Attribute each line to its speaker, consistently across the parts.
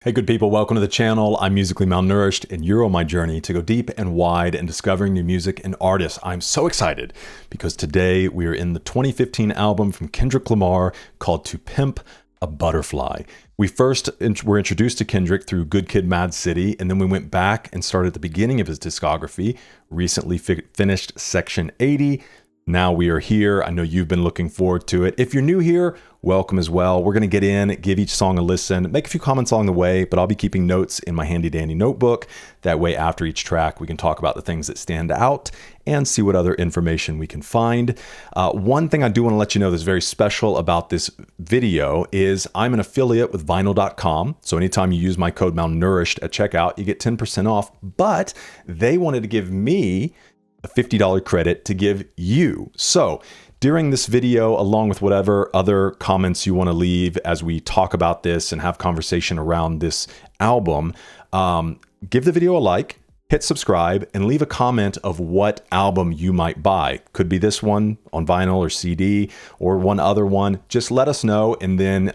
Speaker 1: Hey good people, welcome to the channel. I'm musically malnourished and you're on my journey to go deep and wide in discovering new music and artists. I'm so excited because today we are in the 2015 album from Kendrick Lamar called To Pimp a Butterfly. We first were introduced to Kendrick through Good Kid, Mad City, and then we went back and started at the beginning of his discography, recently finished Section 80. Now we are here. I know you've been looking forward to it. If you're new here, welcome as well. We're going to get in, give each song a listen, make a few comments along the way, but I'll be keeping notes in my handy dandy notebook. That way, after each track, we can talk about the things that stand out and see what other information we can find. One thing I do want to let you know that's very special about this video is I'm an affiliate with vinyl.com. So anytime you use my code malnourished at checkout, you get 10% off, but they wanted to give me a $50 credit to give you. So during this video, along with whatever other comments you want to leave as we talk about this and have conversation around this album, give the video a like, hit subscribe, and leave a comment of what album you might buy. Could be this one on vinyl or CD or one other one. Just let us know, and then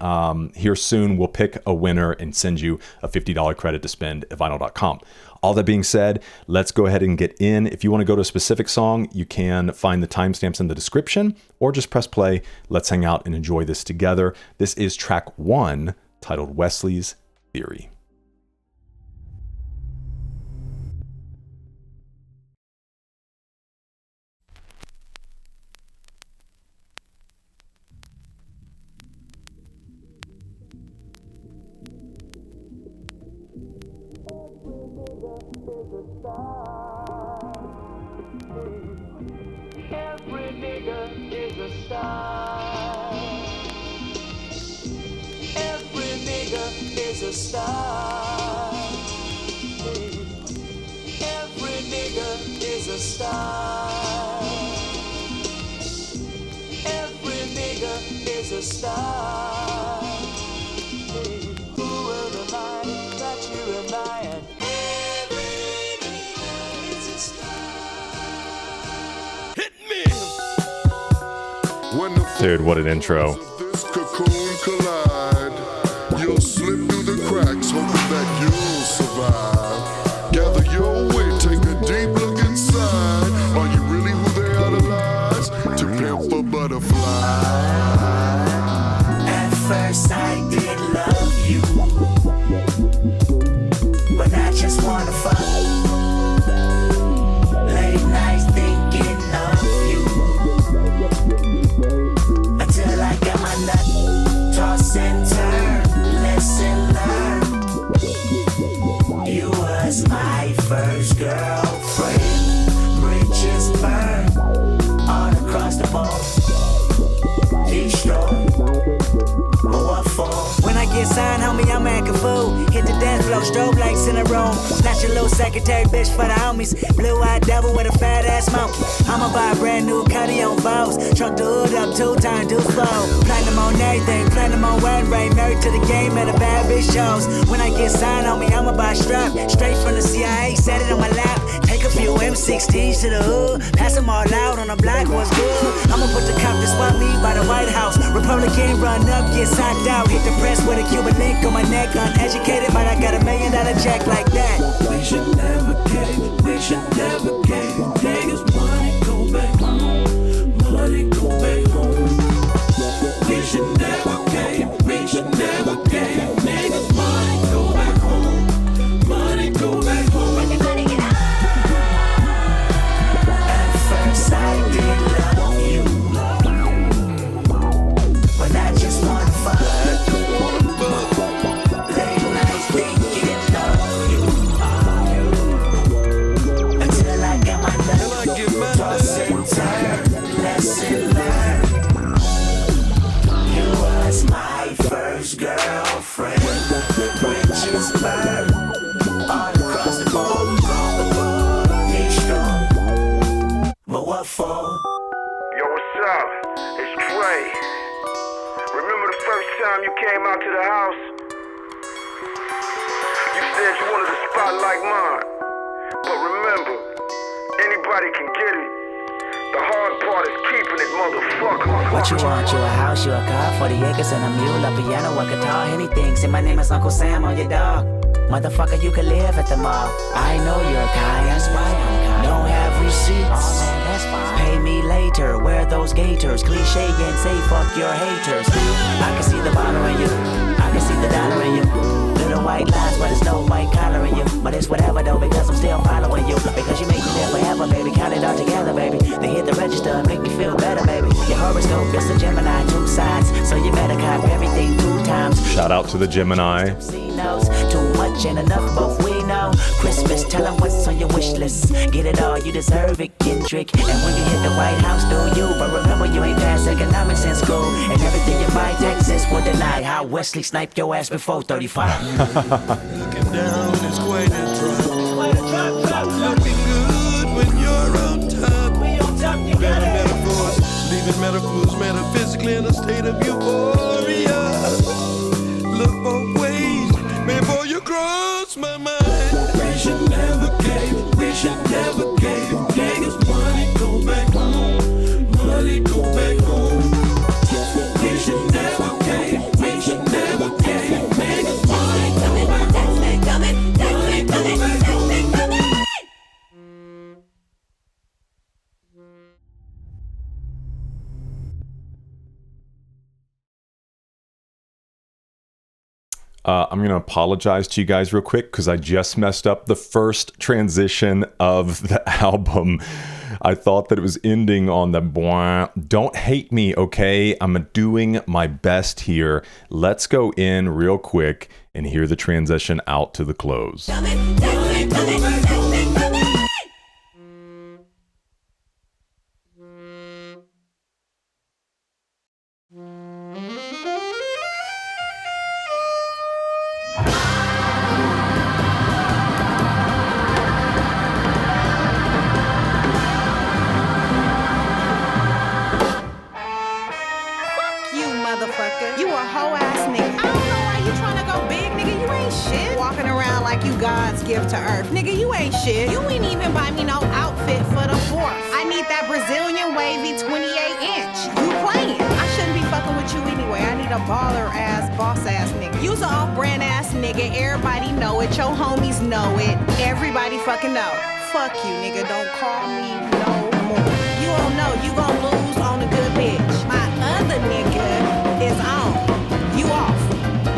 Speaker 1: here soon we'll pick a winner and send you a $50 credit to spend at vinyl.com. All that being said, let's go ahead and get in. If you want to go to a specific song, you can find the timestamps in the description or just press play. Let's hang out and enjoy this together. This is track 1, titled Wesley's Theory.
Speaker 2: Every nigga is a star. Every nigga is a star. Every nigga is a star. Every nigga is a star. Who will remind that you remind?
Speaker 1: Dude, what an intro.
Speaker 3: This cocoon collide. You'll slip through the cracks, hoping that you'll survive. Gather your wit, take a deep look inside. Are you really who they idolize? To pimp a butterfly.
Speaker 2: At first I did love you, but I just wanna fuck. Late nights thinking of you, until I got my nut. Toss and turn, lesson learned. You was my first girlfriend. Bridges burn all across the board. Destroyed. But what for? When I get signed, homie, I'm acting fool. Hit the dance floor, strobe lights in the room. Snatch a little secretary bitch for the homies. Blue-eyed devil with a fat ass monkey. I'ma buy a brand new Cuddy on Vows. Truck the hood up 2 times, do slow. Platinum on everything, platinum on wedding ring. Married to the game at a bad bitch shows. When I get signed, homie, I'ma buy a strap. Straight from the CIA, set it on my lap. Take a few M16s to the hood. Pass them all out on the block, what's good? I'ma put the cop to swap me by the White House. Republican run up, get socked out. Hit the press with a Cuban link on my neck. Uneducated, but I got $1 million check like that.
Speaker 4: We should never give, we should never give. Niggas money go back home, money go back home. We should never give, we should never give. Niggas money go back home, money go back home.
Speaker 2: Everybody get up. At first I did love you, but I just wanna fuck. Late nights thinking of you, until I got my nut. Toss and turn, lesson learned. You was my first girlfriend. Bridges burn all across the board. Be strong, but what for?
Speaker 5: Yo, what's up? It's Trey. Remember the first time you came out to the house? You said you wanted a spot like mine. But remember, anybody can get it. The hard part is keeping it, motherfucker.
Speaker 6: What you want? You a house, you a car, 40 acres and a mule, a piano, a guitar, anything. Say my name is Uncle Sam on your dog. Motherfucker, you can live at the mall. I know you're kind, that's why I'm kind. Don't have receipts, that's fine. Pay me later, wear those gaiters. Cliche and say fuck your haters. I can see the bottle in you, I can see the dollar in you. Little white lies, but there's no white collar in you. But it's whatever though, because I'm still following you. Because you make me live forever, baby. Count it all together, baby. They hit the register and make me feel better, baby. Your horoscope is a Gemini, 2 sides. So you better cop everything 2 times.
Speaker 1: Shout out to the Gemini.
Speaker 6: Knows too much and enough, both we know. Christmas, tell them what's on your wish list. Get it all, you deserve it, Kendrick. And when you hit the White House, do you? But remember, you ain't passed economics in school. And everything you buy, taxes will deny. How Wesley sniped your ass before 35.
Speaker 4: Looking down is quite a drop. Looking good when you're on top. Better metaphors, leaving metaphors metaphysically in a state of euphoria. Look both ways before you cross my mind. We should never cave, we should never cave. Niggas money go back home, money go back home. We should never cave, we should never cave. Niggas money go back home, money go back home.
Speaker 1: I'm going to apologize to you guys real quick because I just messed up the first transition of the album. I thought that it was ending on the blah. Don't hate me, okay? I'm doing my best here. Let's go in real quick and hear the transition out to the close.
Speaker 7: You a hoe ass nigga. I don't know why you tryna go big, nigga. You ain't shit. Walking around like you God's gift to earth. Nigga, you ain't shit. You ain't even buy me no outfit for the 4th. I need that Brazilian wavy 28-inch. You playing. I shouldn't be fucking with you anyway. I need a baller ass, boss ass nigga. You's an off-brand ass nigga. Everybody know it. Your homies know it. Everybody fucking know. Fuck you, nigga. Don't call me no more. You don't know. You gon' lose on a good bitch. My other nigga is on. You off.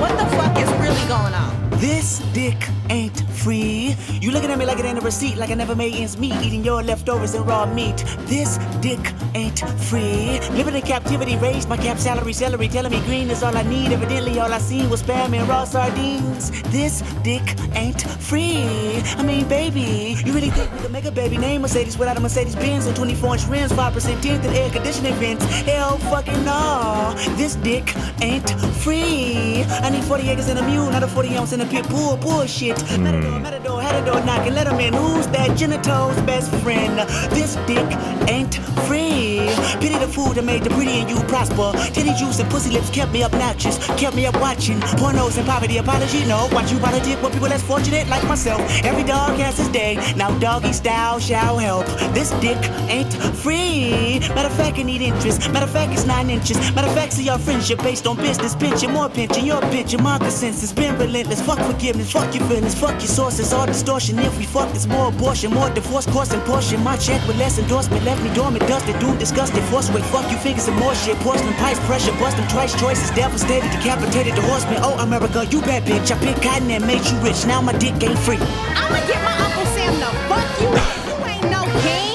Speaker 7: What the fuck is really going on?
Speaker 6: This dick ain't free. You looking at me like it ain't a receipt, like I never made ends meet, eating your leftovers and raw meat. This dick ain't free. Living in captivity, raised my cap salary, celery, telling me green is all I need. Evidently all I seen was spam and raw sardines. This dick ain't free. I mean, baby, you really think we could make a baby name Mercedes without a Mercedes Benz and 24-inch rims, 5% tint and air conditioning vents? Hell fucking no. This dick ain't free. I need 40 acres and a mule, not a 40 ounce in a pit bull. Bullshit. Matador, had a door knocking, let him in. Who's that genitals best friend? This dick ain't free. Pity the food that made the pretty and you prosper. Titty juice and pussy lips kept me obnoxious, kept me up watching pornos and poverty. Apology, no. Watch you politic with people less fortunate like myself. Every dog has his day. Now doggy style shall help. This dick ain't free. Matter of fact, I need interest. Matter of fact, it's 9 inches. Matter of fact, see our friendship based on business. Pinching, more pinching, your bitch, my consensus. Been relentless. Fuck forgiveness, fuck your feelings, fuck your sources. All distortion. If we fuck, there's more abortion, more divorce, course and portion. My check with less endorsement left me dormant, dusted, doomed, disgusted, force weight. Fuck you, figures and more shit. Porcelain pipes, pressure, busting twice, choices, devastated, decapitated, the horseman. Oh, America, you bad bitch. I picked cotton and made you rich. Now my dick ain't free.
Speaker 7: I'ma get my Uncle Sam to fuck you. You ain't no king.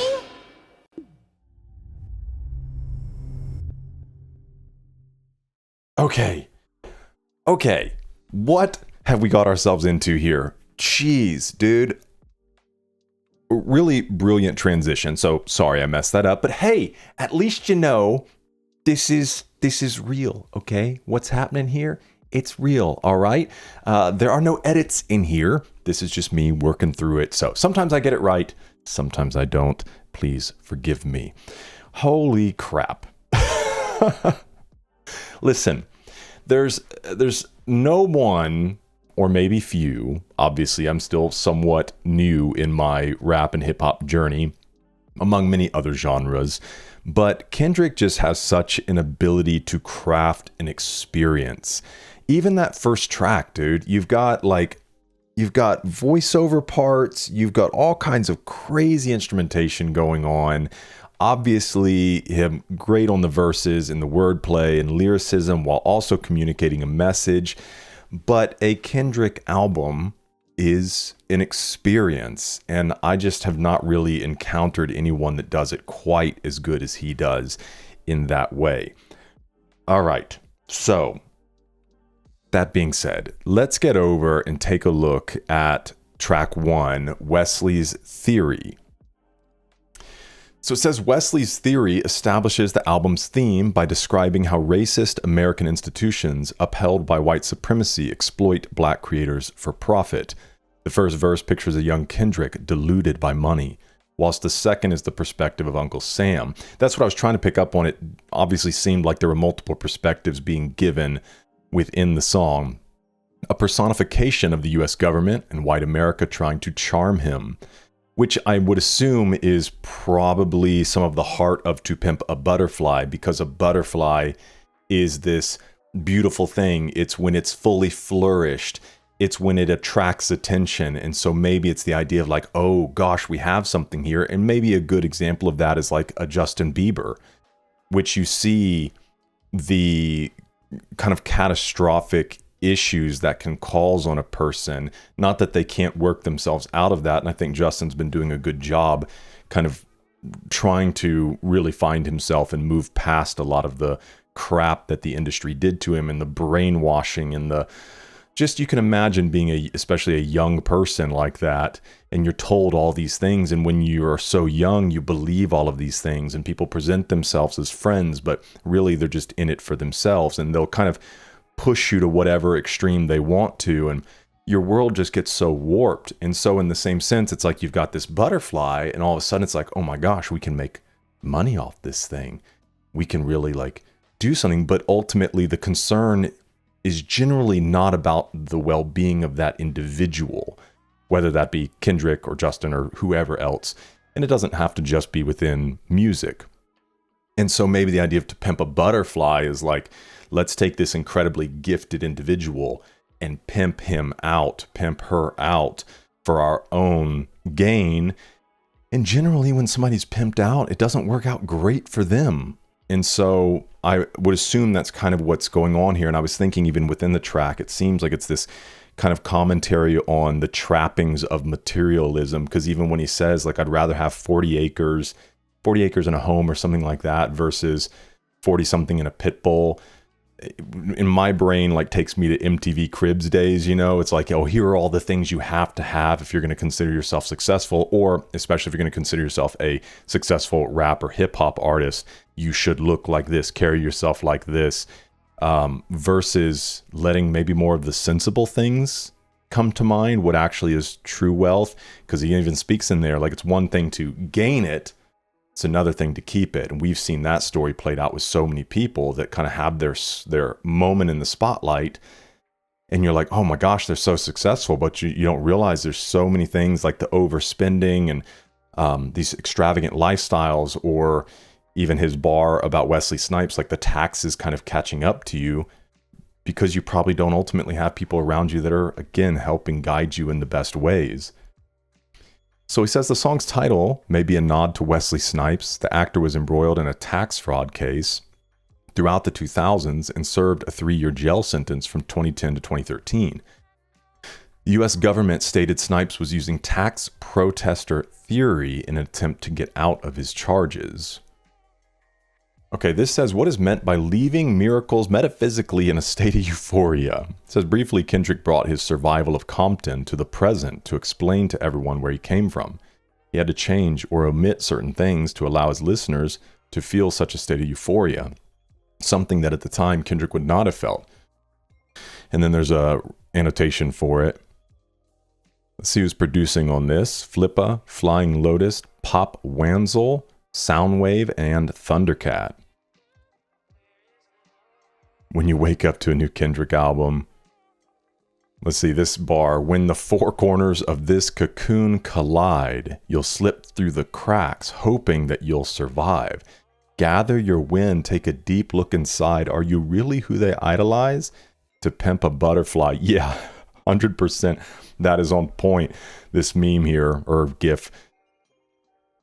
Speaker 1: Okay. What have we got ourselves into here? Jeez, dude. Really brilliant transition. So sorry I messed that up. But hey, at least you know this is real, okay? What's happening here? It's real, all right? There are no edits in here. This is just me working through it. So sometimes I get it right. Sometimes I don't. Please forgive me. Holy crap. Listen, there's no one, or maybe few, obviously I'm still somewhat new in my rap and hip hop journey, among many other genres. But Kendrick just has such an ability to craft an experience. Even that first track, dude, you've got voiceover parts, you've got all kinds of crazy instrumentation going on. Obviously, him great on the verses and the wordplay and lyricism while also communicating a message. But a Kendrick album is an experience, and I just have not really encountered anyone that does it quite as good as he does in that way. All right, so that being said, let's get over and take a look at track 1, Wesley's Theory. So it says Wesley's Theory establishes the album's theme by describing how racist American institutions upheld by white supremacy exploit black creators for profit. The first verse pictures a young Kendrick deluded by money, whilst the second is the perspective of Uncle Sam. That's what I was trying to pick up on. It obviously seemed like there were multiple perspectives being given within the song. A personification of the US government and white America trying to charm him, which I would assume is probably some of the heart of To Pimp a Butterfly, because a butterfly is this beautiful thing. It's when it's fully flourished. It's when it attracts attention. And so maybe it's the idea of like, oh gosh, we have something here. And maybe a good example of that is like a Justin Bieber, which you see the kind of catastrophic issues that can cause on a person. Not that they can't work themselves out of that. And I think Justin's been doing a good job kind of trying to really find himself and move past a lot of the crap that the industry did to him and the brainwashing and the just, you can imagine being especially a young person like that, and you're told all these things, and when you are so young, you believe all of these things, and people present themselves as friends, but really they're just in it for themselves, and they'll kind of push you to whatever extreme they want to, and your world just gets so warped. And so in the same sense, it's like you've got this butterfly, and all of a sudden it's like, oh my gosh, we can make money off this thing. We can really like do something, but ultimately the concern is generally not about the well-being of that individual, whether that be Kendrick or Justin or whoever else. And it doesn't have to just be within music. And so maybe the idea of To Pimp a Butterfly is like, let's take this incredibly gifted individual and pimp him out, pimp her out for our own gain. And generally when somebody's pimped out, it doesn't work out great for them. And so I would assume that's kind of what's going on here. And I was thinking even within the track, it seems like it's this kind of commentary on the trappings of materialism. Because even when he says, like, I'd rather have 40 acres in a home or something like that versus 40 something in a pit bull. In my brain, like, takes me to MTV Cribs days, you know? It's like, oh, here are all the things you have to have if you're going to consider yourself successful, or especially if you're going to consider yourself a successful rap or hip hop artist, you should look like this, carry yourself like this, versus letting maybe more of the sensible things come to mind, what actually is true wealth. Because he even speaks in there, like, it's one thing to gain it, it's another thing to keep it. And we've seen that story played out with so many people that kind of have their moment in the spotlight, and you're like, oh my gosh, they're so successful, but you don't realize there's so many things like the overspending and these extravagant lifestyles, or even his bar about Wesley Snipes, like the taxes kind of catching up to you because you probably don't ultimately have people around you that are, again, helping guide you in the best ways. So he says the song's title may be a nod to Wesley Snipes. The actor was embroiled in a tax fraud case throughout the 2000s and served a 3-year jail sentence from 2010 to 2013. The U.S. government stated Snipes was using tax protester theory in an attempt to get out of his charges. Okay, this says, what is meant by leaving miracles metaphysically in a state of euphoria? It says, briefly, Kendrick brought his survival of Compton to the present to explain to everyone where he came from. He had to change or omit certain things to allow his listeners to feel such a state of euphoria, something that at the time Kendrick would not have felt. And then there's a annotation for it. Let's see who's producing on this. Flippa, Flying Lotus, Pop Wanzel, Soundwave, and Thundercat. When you wake up to a new Kendrick album, Let's see this bar. When the four corners of this cocoon collide, you'll slip through the cracks, hoping that you'll survive. Gather your wind, take a deep look inside. Are you really who they idolize? To pimp a butterfly. Yeah, 100%. That is on point. This meme here, or GIF.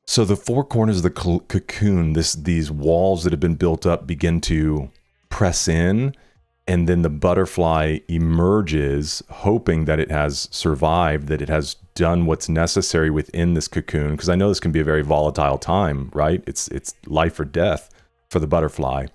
Speaker 1: So the four corners of the cocoon, these walls that have been built up begin to press in, and then the butterfly emerges, hoping that it has survived, that it has done what's necessary within this cocoon. Because I know this can be a very volatile time, right? It's life or death for the butterfly.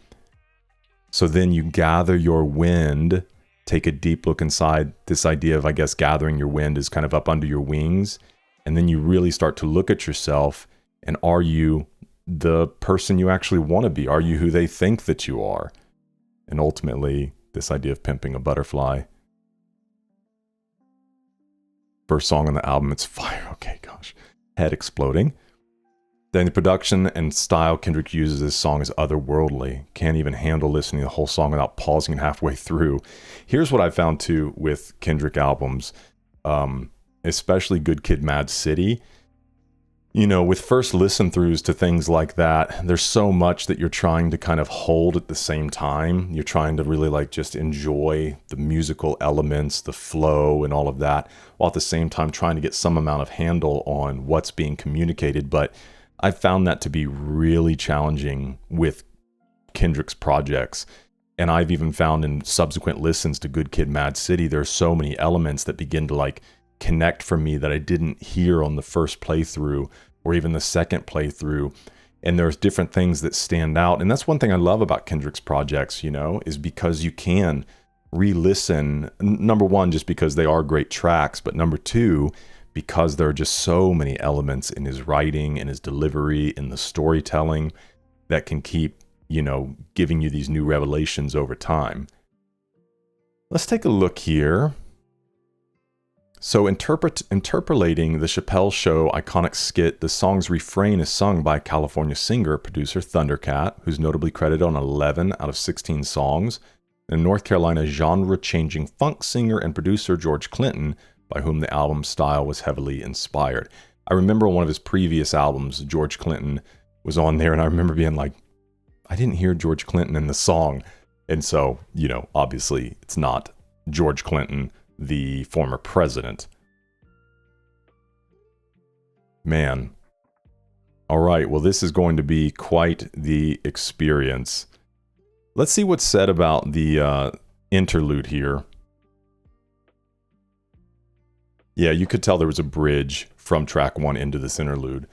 Speaker 1: So then you gather your wind, take a deep look inside. This idea of, I guess, gathering your wind is kind of up under your wings. And then you really start to look at yourself. And are you the person you actually want to be? Are you who they think that you are? And ultimately, this idea of pimping a butterfly. First song on the album, it's fire. Okay, gosh. Head exploding. Then the production and style Kendrick uses this song is otherworldly. Can't even handle listening to the whole song without pausing it halfway through. Here's what I found too with Kendrick albums, especially Good Kid, Mad City. You know, with first listen throughs to things like that, there's so much that you're trying to kind of hold at the same time. You're trying to really like just enjoy the musical elements, the flow and all of that, while at the same time trying to get some amount of handle on what's being communicated. But I found that to be really challenging with Kendrick's projects. And I've even found in subsequent listens to Good Kid, Mad City, there's so many elements that begin to like connect for me that I didn't hear on the first playthrough or even the second playthrough. And there's different things that stand out. And that's one thing I love about Kendrick's projects, you know, is because you can re-listen. Number one, just because they are great tracks, but number two, because there are just so many elements in his writing and his delivery in the storytelling that can keep, you know, giving you these new revelations over time. Let's take a look here. So interpolating the Chappelle Show iconic skit, the song's refrain is sung by California singer-producer Thundercat, who's notably credited on 11 out of 16 songs, and North Carolina genre-changing funk singer and producer George Clinton, by whom the album's style was heavily inspired. I remember on one of his previous albums, George Clinton was on there, and I remember being like, I didn't hear George Clinton in the song. And so, you know, obviously it's not George Clinton, the former president. Man. All right, well, this is going to be quite the experience. Let's see what's said about the interlude here. Yeah, you could tell there was a bridge from track one into this interlude.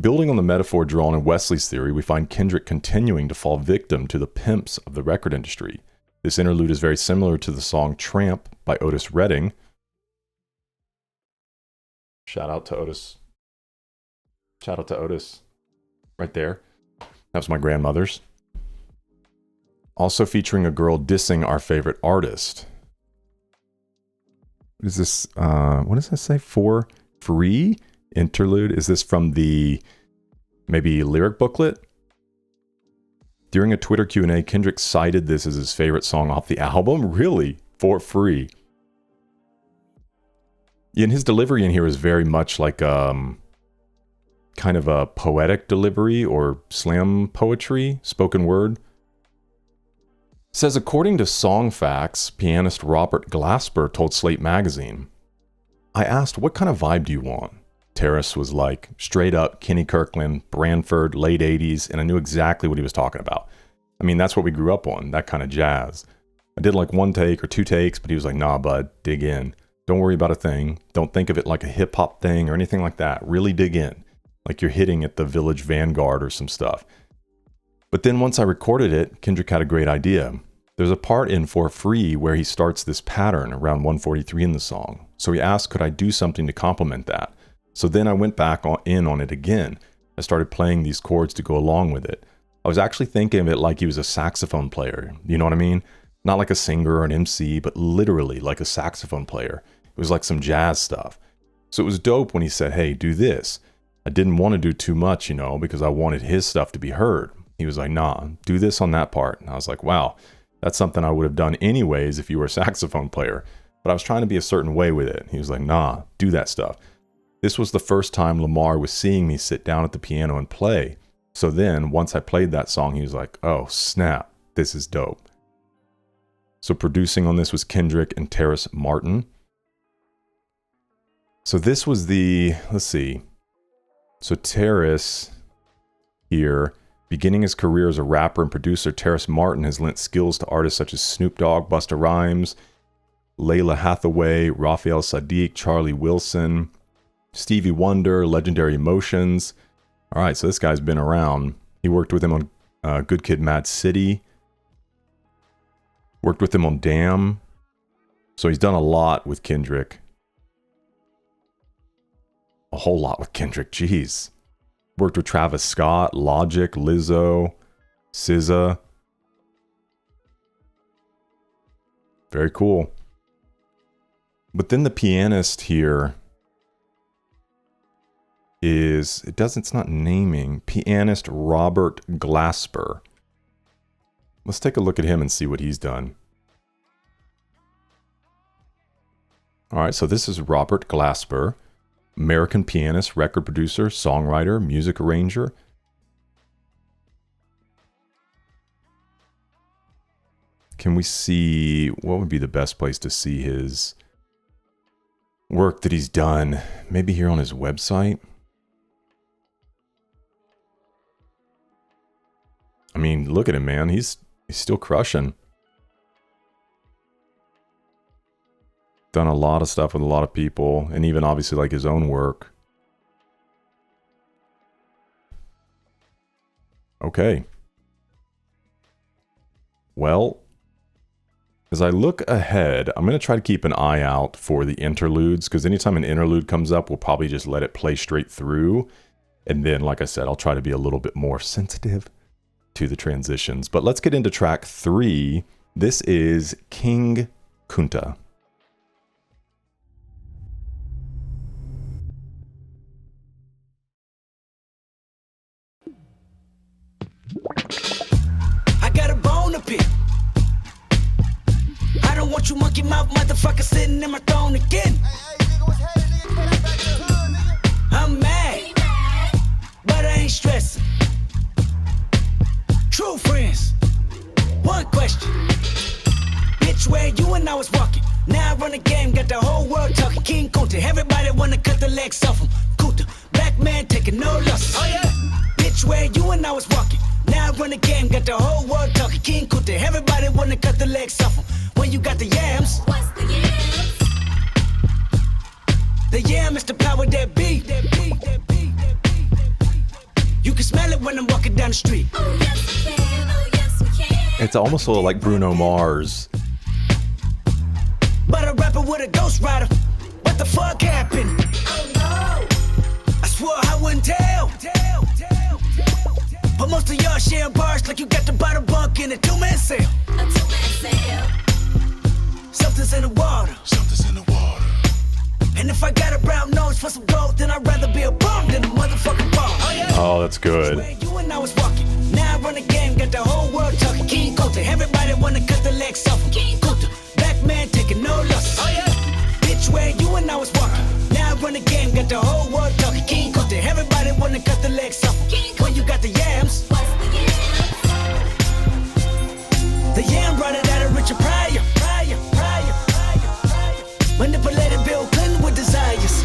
Speaker 1: Building on the metaphor drawn in Wesley's theory, we find Kendrick continuing to fall victim to the pimps of the record industry. This interlude is very similar to the song Tramp by Otis Redding. Shout out to Otis. Shout out to Otis. Right there. That was my grandmother's. Also featuring a girl dissing our favorite artist. Is this, what does that say? For free interlude? Is this from the maybe lyric booklet? During a Twitter Q&A, Kendrick cited this as his favorite song off the album. Really? For free? Yeah, and his delivery in here is very much like kind of a poetic delivery or slam poetry, spoken word. It says, according to Song Facts, pianist Robert Glasper told Slate magazine, I asked, what kind of vibe do you want? Terrace was like, straight up Kenny Kirkland, Branford, late 80s, and I knew exactly what he was talking about. I mean, that's what we grew up on, that kind of jazz. I did like one take or two takes, but he was like, nah, bud, dig in. Don't worry about a thing. Don't think of it like a hip-hop thing or anything like that. Really dig in, like you're hitting at the Village Vanguard or some stuff. But then once I recorded it, Kendrick had a great idea. There's a part in For Free where he starts this pattern around 143 in the song. So he asked, could I do something to complement that? So then I went back in on it again. I started playing these chords to go along with it. I was actually thinking of it like he was a saxophone player. You know what I mean? Not like a singer or an MC, but literally like a saxophone player. It was like some jazz stuff. So it was dope when he said, hey, do this. I didn't want to do too much, you know, because I wanted his stuff to be heard. He was like, nah, do this on that part. And I was like, wow, that's something I would have done anyways if you were a saxophone player. but I was trying to be a certain way with it. He was like, nah, do that stuff. This was the first time Lamar was seeing me sit down at the piano and play. So then, once I played that song, he was like, oh, snap, this is dope. So producing on this was Kendrick and Terrace Martin. So this was the, let's see. So Terrace here, beginning his career as a rapper and producer, Terrace Martin has lent skills to artists such as Snoop Dogg, Busta Rhymes, Layla Hathaway, Raphael Sadiq, Charlie Wilson, Stevie Wonder, Legendary Emotions. All right, so this guy's been around. He worked with him on Good Kid, Mad City. Worked with him on Damn. So he's done a lot with Kendrick. A whole lot with Kendrick, jeez. Worked with Travis Scott, Logic, Lizzo, SZA. Very cool. But then the pianist here is, it's not naming, pianist Robert Glasper. Let's take a look at him and see what he's done. All right, so this is Robert Glasper, American pianist, record producer, songwriter, music arranger. Can we see, what would be the best place to see his work that he's done? Maybe here on his website? I mean, look at him, man. He's still crushing. Done a lot of stuff with a lot of people, and even obviously like his own work. Okay. Well, as I look ahead, I'm going to try to keep an eye out for the interludes, because anytime an interlude comes up, we'll probably just let it play straight through. And then, like I said, I'll try to be a little bit more sensitive to the transitions. But let's get into track 3. This is King Kunta.
Speaker 6: I got a bone to pick. I don't want you monkey mouth motherfucker sitting in my throne again. I'm mad, but I ain't stressing. True friends, one question. Bitch, where you and I was walking. Now I run the game, got the whole world talking. King Kunta, everybody wanna cut the legs off him. Kunta, black man taking no losses. Oh yeah. Bitch, where you and I was walking. Now I run the game, got the whole world talking. King Kunta, everybody wanna cut the legs off him. When you got the yams. What's the yams? The yam is the power that be. You can smell it when I'm walking down the street. Oh yes we can, oh yes we can.
Speaker 1: It's almost a little like Bruno Mars.
Speaker 6: But a rapper with a ghost rider. What the fuck happened? Oh no. I swore I wouldn't tell. But most of y'all sharing bars like you got to buy the bunk in a two-man sale. A two-man sale. Something's in the water. Something's in the water. And if I got a brown nose for some gold, then I'd rather be a bum than a motherfucking bum. Oh, yeah.
Speaker 1: Oh, that's good.
Speaker 6: You and I was walking. Now I run the game, got the whole world talking. King Kunta, everybody wanna cut the legs off him. King Kunta, black man taking no losses. Oh yeah. Bitch, where you and I was walking. Now I run the game, got the whole world talking. King Kunta, everybody wanna cut the legs off him. When you got the yams. What's the yams? The yam brought it out of Richard Pryor. Manipulated Bill Clinton with desires.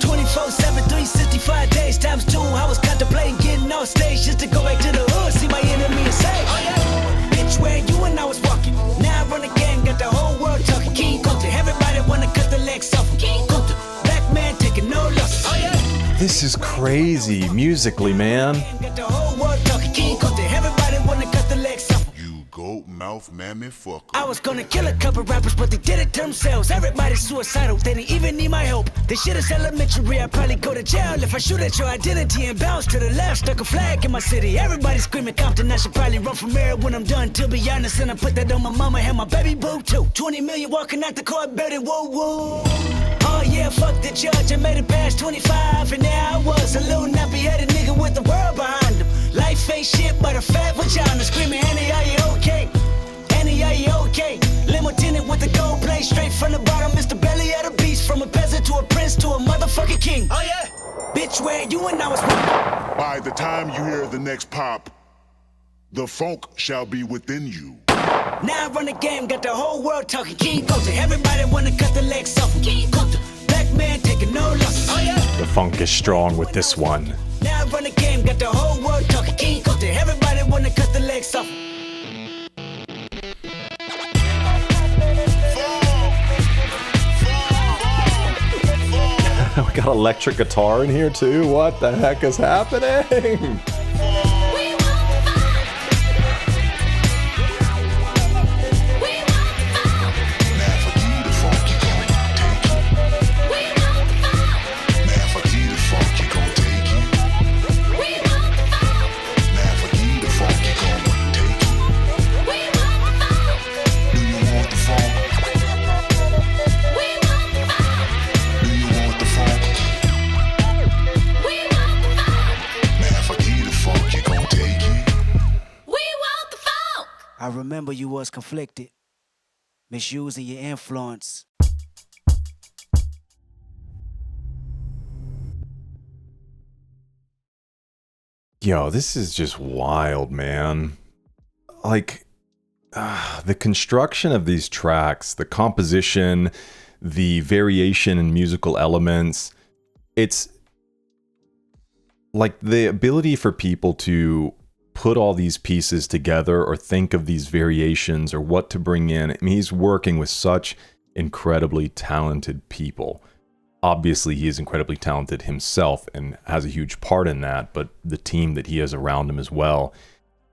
Speaker 6: 24/7, 365 days times 2. I was contemplating getting on stage just to go back to the hood, see my enemy and say, oh yeah. Bitch, where you and I was walking. Now I run the game, got the whole world talking. King Kunta, everybody wanna cut the legs off him. King Kunta, black man taking no losses. Oh yeah.
Speaker 1: This is crazy musically, man.
Speaker 6: Got the whole world talking. King Kunta, everybody wanna cut the legs off him.
Speaker 3: Goat mouth mammy fucker.
Speaker 6: I was gonna kill a couple rappers, but they did it to themselves. Everybody's suicidal, they didn't even need my help. This shit is elementary, I'd probably go to jail if I shoot at your identity and bounce to the left. Stuck a flag in my city, everybody screaming Compton. I should probably run from here when I'm done, to be honest. And I put that on my mama and my baby boo too. 20 million walking out the court, baby, woo woo. Oh yeah, fuck the judge, I made it past 25. And there I was, a little nappy-headed nigga with the world behind him. Life ain't shit but a fat vagina, screaming, Annie, are you okay? Annie, okay. Limo tinted with the gold plate, straight from the bottom. Mr. Belly of the beast, from a peasant to a prince to a motherfucking king. Oh yeah, bitch, where you and I was.
Speaker 3: By the time you hear the next pop, the funk shall be within you.
Speaker 6: Now I run the game, got the whole world talking. King Kunta, everybody wanna cut the legs off. King Kunta, black man taking no losses. Oh yeah.
Speaker 1: The funk is strong with this one.
Speaker 6: Now I run the game, got the whole world talking. King Kunta, everybody wanna cut the legs off.
Speaker 1: We got electric guitar in here too. What the heck is happening?
Speaker 6: I remember you was conflicted, misusing your influence.
Speaker 1: Yo, this is just wild, man. Like, the construction of these tracks, the composition, the variation in musical elements, it's like the ability for people to put all these pieces together or think of these variations or what to bring in. I mean, he's working with such incredibly talented people. Obviously, he is incredibly talented himself and has a huge part in that, but the team that he has around him as well,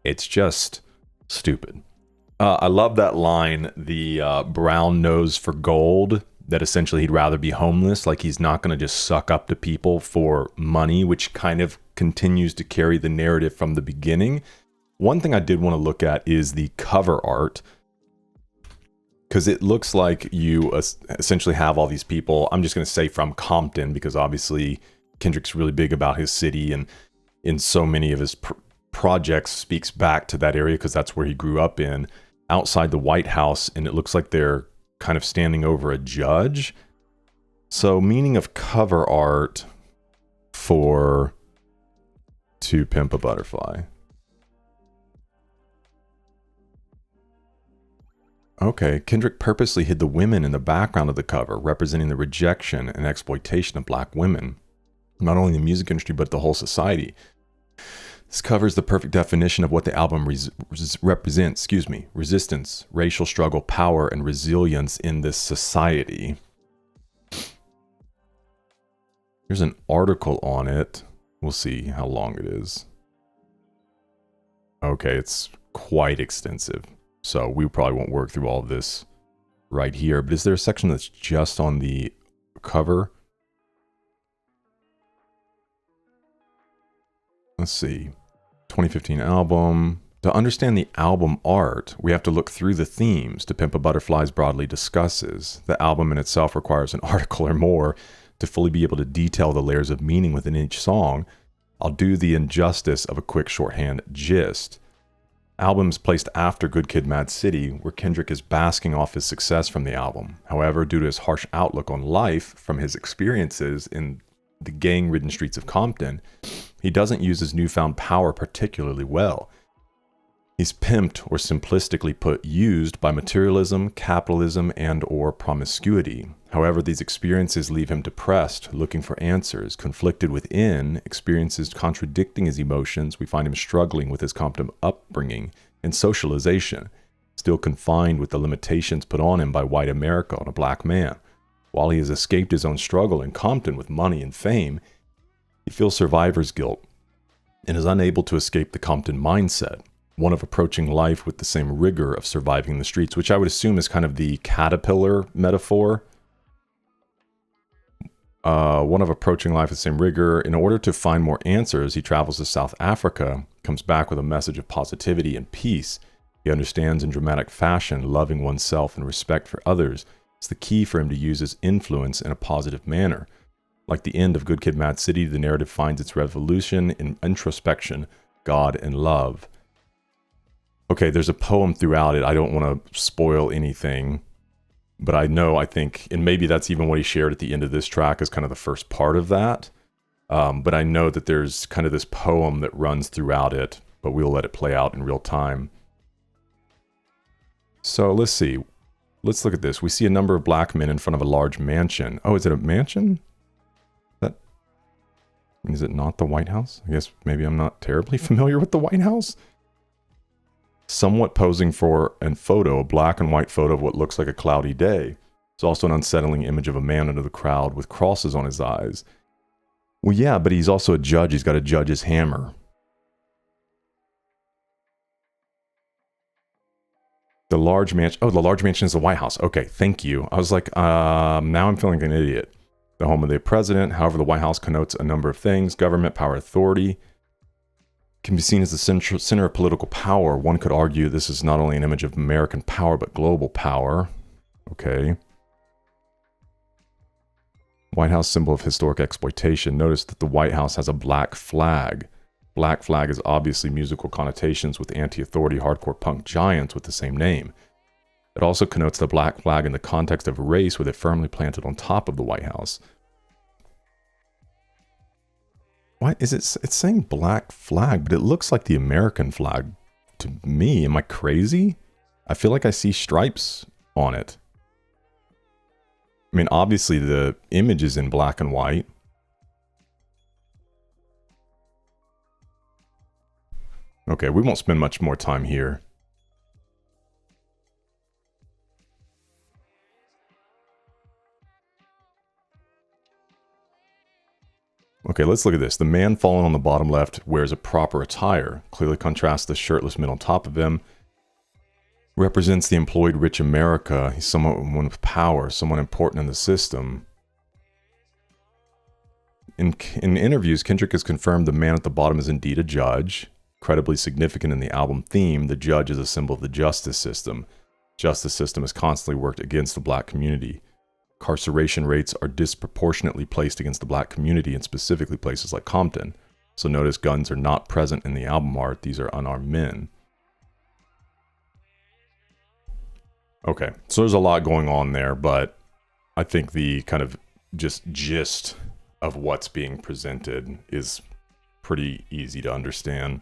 Speaker 1: it's just stupid. I love that line, the brown nose for gold, that essentially he'd rather be homeless. Like, he's not going to just suck up to people for money, which kind of continues to carry the narrative from the beginning. One thing I did want to look at is the cover art, because it looks like you essentially have all these people, I'm just going to say from Compton, because obviously Kendrick's really big about his city, and in so many of his projects speaks back to that area because that's where he grew up in, outside the White House, and it looks like they're kind of standing over a judge. So, meaning of cover art for To Pimp a Butterfly. Okay, Kendrick purposely hid the women in the background of the cover, representing the rejection and exploitation of black women, not only in the music industry, but the whole society. This covers the perfect definition of what the album represents, resistance, racial struggle, power, and resilience in this society. There's an article on it. We'll see how long it is. Okay, it's quite extensive, so we probably won't work through all of this right here. But is there a section that's just on the cover? Let's see. 2015 album. To understand the album art, we have to look through the themes To Pimp a Butterflies broadly discusses. The album in itself requires an article or more to fully be able to detail the layers of meaning within each song. I'll do the injustice of a quick shorthand gist. Albums placed after Good Kid, Mad City, where Kendrick is basking off his success from the album. However, due to his harsh outlook on life from his experiences in the gang-ridden streets of Compton, he doesn't use his newfound power particularly well. He's pimped, or simplistically put, used by materialism, capitalism, and or promiscuity. However, these experiences leave him depressed, looking for answers, conflicted within, experiences contradicting his emotions. We find him struggling with his Compton upbringing and socialization, still confined with the limitations put on him by white America on a black man. While he has escaped his own struggle in Compton with money and fame, he feels survivor's guilt and is unable to escape the Compton mindset, one of approaching life with the same rigor of surviving the streets, which I would assume is kind of the caterpillar metaphor. One of approaching life with the same rigor. In order to find more answers, he travels to South Africa, comes back with a message of positivity and peace. He understands in dramatic fashion loving oneself and respect for others. It's the key for him to use his influence in a positive manner. Like the end of Good Kid, Mad City, the narrative finds its revolution in introspection, God, and love. Okay, there's a poem throughout it. I don't want to spoil anything, but I think, and maybe that's even what he shared at the end of this track as kind of the first part of that. But I know that there's kind of this poem that runs throughout it, but we'll let it play out in real time. So let's see. Let's look at this. We see a number of black men in front of a large mansion. Oh, is it a mansion? Is it not the White House? I guess maybe I'm not terribly familiar with the White House. Somewhat posing for a photo, a black and white photo of what looks like a cloudy day. It's also an unsettling image of a man under the crowd with crosses on his eyes. Well, yeah, but he's also a judge. He's got to judge his hammer. The large mansion. Oh, the large mansion is the White House. Okay, thank you. I was like, now I'm feeling like an idiot. The home of the president. However, the White House connotes a number of things. Government, power, authority. Can be seen as the center of political power. One could argue this is not only an image of American power, but global power. Okay. White House, symbol of historic exploitation. Notice that the White House has a black flag. Black flag is obviously musical connotations with anti-authority hardcore punk giants with the same name. It also connotes the black flag in the context of race with it firmly planted on top of the White House. Why is it? It's saying black flag, but it looks like the American flag to me. Am I crazy? I feel like I see stripes on it. I mean, obviously the image is in black and white. Okay, we won't spend much more time here. Okay, let's look at this. The man fallen on the bottom left wears a proper attire. Clearly contrasts the shirtless man on top of him. Represents the employed rich America. He's someone with power, someone important in the system. In interviews, Kendrick has confirmed the man at the bottom is indeed a judge. Incredibly significant in the album theme, the judge is a symbol of the justice system. Justice system has constantly worked against the black community. Incarceration rates are disproportionately placed against the black community in specifically places like Compton. So notice guns are not present in the album art. These are unarmed men. Okay, so there's a lot going on there, but I think the kind of just gist of what's being presented is pretty easy to understand.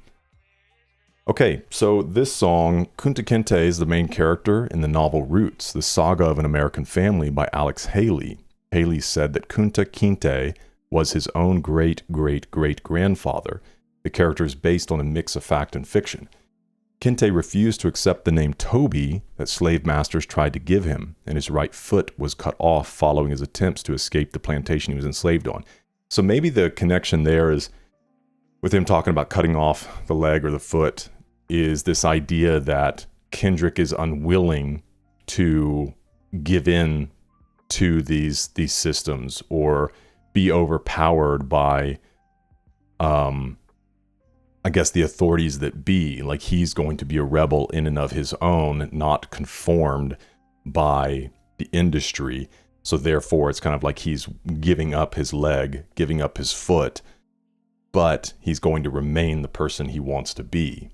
Speaker 1: Okay, so this song, Kunta Kinte is the main character in the novel Roots, the saga of an American family by Alex Haley. Haley said that Kunta Kinte was his own great-great-great-grandfather. The character is based on a mix of fact and fiction. Kinte refused to accept the name Toby that slave masters tried to give him, and his right foot was cut off following his attempts to escape the plantation he was enslaved on. So maybe the connection there is, with him talking about cutting off the leg or the foot, is this idea that Kendrick is unwilling to give in to these systems or be overpowered by, I guess, the authorities that be. Like, he's going to be a rebel in and of his own, not conformed by the industry. So therefore, it's kind of like he's giving up his leg, giving up his foot, but he's going to remain the person he wants to be.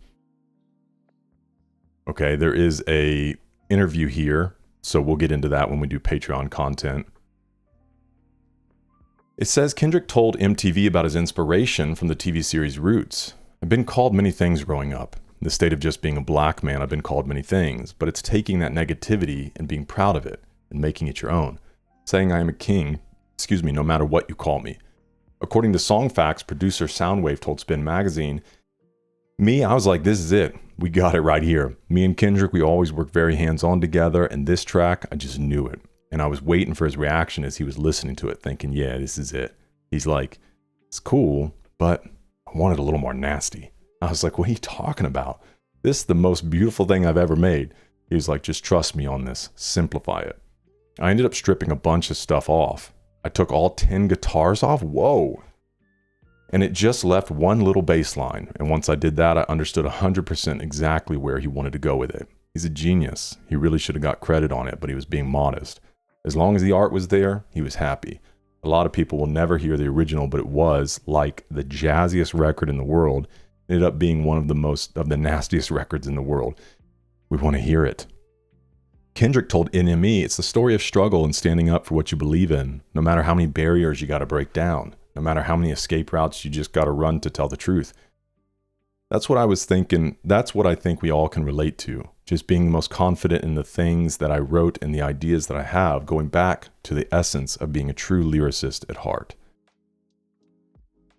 Speaker 1: Okay, there is a interview here, so we'll get into that when we do Patreon content. It says Kendrick told MTV about his inspiration from the TV series Roots. I've been called many things growing up. In the state of just being a black man, I've been called many things, but it's taking that negativity and being proud of it and making it your own. Saying I am a king, no matter what you call me. According to Songfacts, producer Soundwave told Spin Magazine, I was like, this is it. We got it right here. Me and Kendrick, we always work very hands-on together, and this track, I just knew it. And I was waiting for his reaction as he was listening to it, thinking, yeah, this is it. He's like, it's cool, but I wanted a little more nasty. I was like, what are you talking about? This is the most beautiful thing I've ever made. He was like, just trust me on this. Simplify it. I ended up stripping a bunch of stuff off. I took all 10 guitars off. Whoa. And it just left one little bass line. And once I did that, I understood 100% exactly where he wanted to go with it. He's a genius. He really should have got credit on it, but he was being modest. As long as the art was there, he was happy. A lot of people will never hear the original, but it was like the jazziest record in the world. ended up being one of the nastiest records in the world. We want to hear it. Kendrick told NME, it's the story of struggle and standing up for what you believe in, no matter how many barriers you got to break down, no matter how many escape routes you just got to run to tell the truth. That's what I was thinking. That's what I think we all can relate to. Just being the most confident in the things that I wrote and the ideas that I have, going back to the essence of being a true lyricist at heart.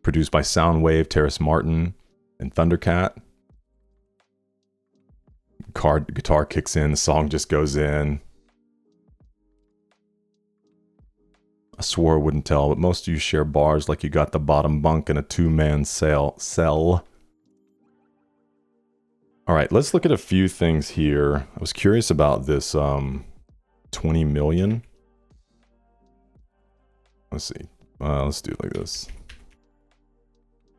Speaker 1: Produced by Soundwave, Terrace Martin, and Thundercat. Guitar kicks in, the song just goes in. I swore I wouldn't tell, but most of you share bars like you got the bottom bunk in a two-man cell. All right, let's look at a few things here. I was curious about this 20 million. Let's see. Let's do it like this.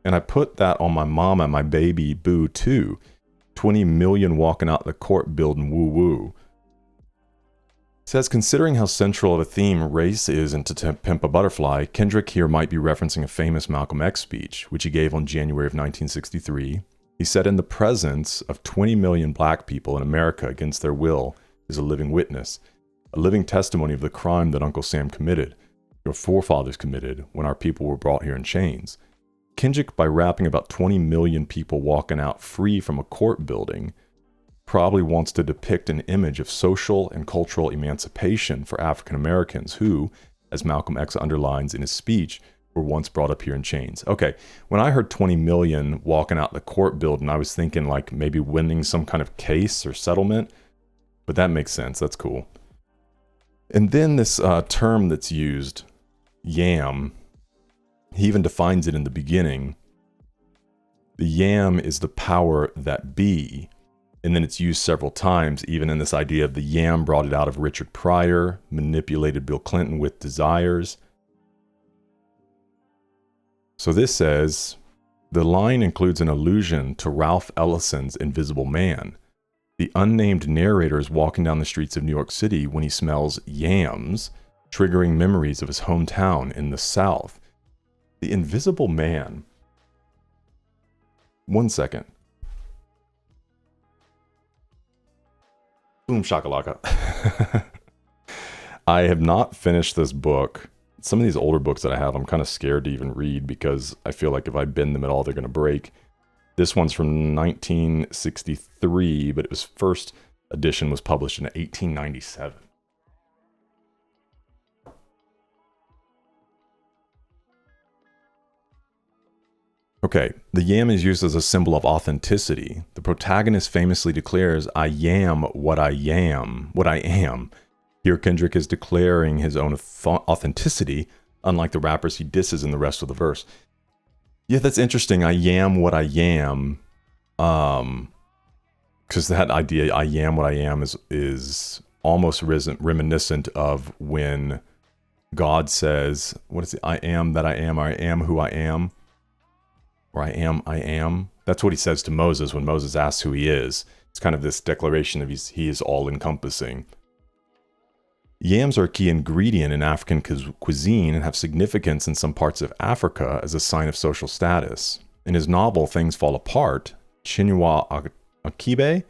Speaker 1: And I put that on my mama and my baby boo too. 20 million walking out the court building woo woo. It says, considering how central of a theme race is into Pimp a Butterfly, Kendrick here might be referencing a famous Malcolm X speech, which he gave on January of 1963. He said, in the presence of 20 million black people in America against their will is a living witness, a living testimony of the crime that Uncle Sam committed, your forefathers committed when our people were brought here in chains. Kendrick, by rapping about 20 million people walking out free from a court building, probably wants to depict an image of social and cultural emancipation for African Americans who, as Malcolm X underlines in his speech, were once brought up here in chains. Okay, when I heard 20 million walking out the court building, I was thinking like maybe winning some kind of case or settlement, but that makes sense. That's cool. And then this term that's used, yam, he even defines it in the beginning. The yam is the power that be. And then it's used several times, even in this idea of the yam brought it out of Richard Pryor, manipulated Bill Clinton with desires. So this says, the line includes an allusion to Ralph Ellison's Invisible Man. The unnamed narrator is walking down the streets of New York City when he smells yams, triggering memories of his hometown in the South. The Invisible Man. One second. Boom shakalaka. I have not finished this book. Some of these older books that I have, I'm kind of scared to even read because I feel like if I bend them at all, they're going to break. This one's from 1963, but its first edition was published in 1897. Okay, the yam is used as a symbol of authenticity. The protagonist famously declares, I am what I am. Here Kendrick is declaring his own authenticity, unlike the rappers he disses in the rest of the verse. Yeah, that's interesting. I am what I am. Because that idea, I am what I am, is almost reminiscent of when God says, what is it? I am that I am who I am. Or I am. That's what he says to Moses when Moses asks who he is. It's kind of this declaration of he is all-encompassing. Yams are a key ingredient in African cuisine and have significance in some parts of Africa as a sign of social status. In his novel, Things Fall Apart, Chinua Achebe